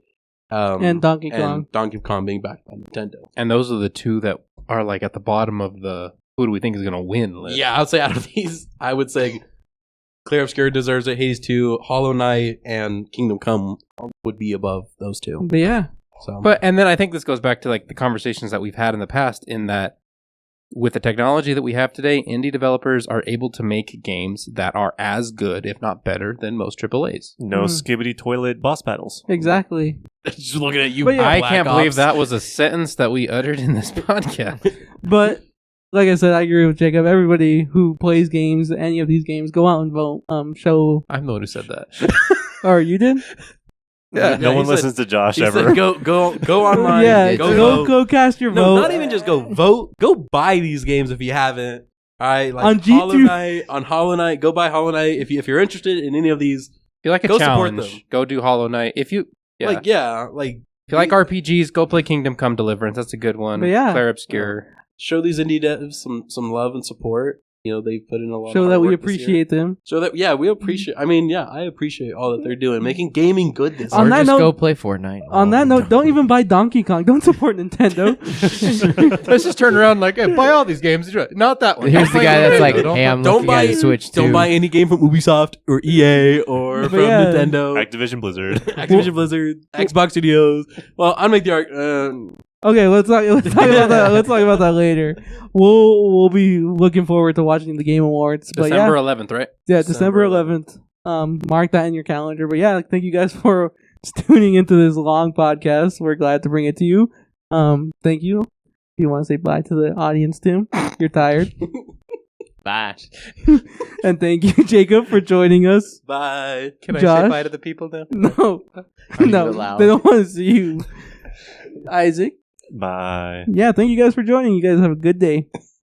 Speaker 1: And Donkey Kong.
Speaker 6: And Donkey Kong being backed by Nintendo.
Speaker 4: and those are the two that are like at the bottom of the who do we think is going to win list.
Speaker 6: Yeah, I would say out of these, I would say Clear Obscure deserves it. Hades 2, Hollow Knight, and Kingdom Come would be above those 2.
Speaker 1: But yeah.
Speaker 6: So,
Speaker 4: And then I think this goes back to like the conversations that we've had in the past, in that with the technology that we have today, indie developers are able to make games that are as good, if not better, than most AAAs.
Speaker 5: No skibbity toilet boss battles.
Speaker 1: Exactly.
Speaker 6: just looking at you,
Speaker 1: But yeah,
Speaker 4: I
Speaker 6: Black
Speaker 4: can't
Speaker 6: Ops.
Speaker 4: believe that was a sentence that we uttered in this podcast.
Speaker 1: But like I said, I agree with Jacob. Everybody who plays games, any of these games, go out and vote. Show.
Speaker 4: I'm the one who said that.
Speaker 1: Or you did?
Speaker 6: Yeah,
Speaker 5: No
Speaker 6: he
Speaker 5: one
Speaker 6: said-
Speaker 5: listens to Josh
Speaker 6: He
Speaker 5: ever.
Speaker 6: said, go online.
Speaker 1: Yeah.
Speaker 6: go
Speaker 1: Go
Speaker 6: vote.
Speaker 1: cast your
Speaker 6: No,
Speaker 1: vote.
Speaker 6: not even just go vote. Go buy these games if you haven't. All right, like
Speaker 1: On G2
Speaker 6: Hollow Knight. Go buy Hollow Knight if you're interested in any of these.
Speaker 4: If you like a
Speaker 6: Go support
Speaker 4: challenge,
Speaker 6: them.
Speaker 4: go do Hollow Knight. If you
Speaker 6: Like
Speaker 4: if you like RPGs, go play Kingdom Come Deliverance. That's a good one.
Speaker 1: But yeah.
Speaker 4: Claire Obscure.
Speaker 6: show these indie devs some love and support. You know, they put in a lot.
Speaker 1: Show
Speaker 6: of
Speaker 1: that
Speaker 6: hard
Speaker 1: we
Speaker 6: work this year.
Speaker 1: appreciate them.
Speaker 6: So that we appreciate. I mean, I appreciate all that they're doing, making gaming good this
Speaker 1: On
Speaker 6: year.
Speaker 3: Or
Speaker 1: that
Speaker 3: just
Speaker 1: note-
Speaker 3: go play Fortnite.
Speaker 1: On that note, don't even buy Donkey Kong. Don't support Nintendo.
Speaker 4: Let's just turn around like, hey, buy all these games. Not that one.
Speaker 3: Here's the guy that's like,
Speaker 6: Don't-
Speaker 3: hey, I'm
Speaker 6: don't
Speaker 3: looking
Speaker 6: buy-
Speaker 3: at a Switch too.
Speaker 6: Don't buy any game from Ubisoft or EA or
Speaker 1: But
Speaker 6: from
Speaker 1: yeah.
Speaker 6: Nintendo,
Speaker 5: Activision Blizzard.
Speaker 6: Activision Blizzard, Xbox Studios. Well, I'll make the argument.
Speaker 1: Okay, let's talk about that. Let's talk about that later. We'll be looking forward to watching the Game Awards. But
Speaker 4: December 11th, right?
Speaker 1: yeah, December 11th. Mark that in your calendar. But yeah, thank you guys for tuning into this long podcast. We're glad to bring it to you. Thank you. Do you want to say bye to the audience, Tim? You're tired.
Speaker 3: Bye.
Speaker 1: And thank you, Jacob, for joining us.
Speaker 6: Bye.
Speaker 4: Can I
Speaker 1: Josh?
Speaker 4: say bye to the people now?
Speaker 1: No,
Speaker 3: you
Speaker 1: no,
Speaker 3: allowed?
Speaker 1: they don't want to see you. Isaac.
Speaker 5: Bye.
Speaker 1: Yeah, thank you guys for joining. You guys have a good day.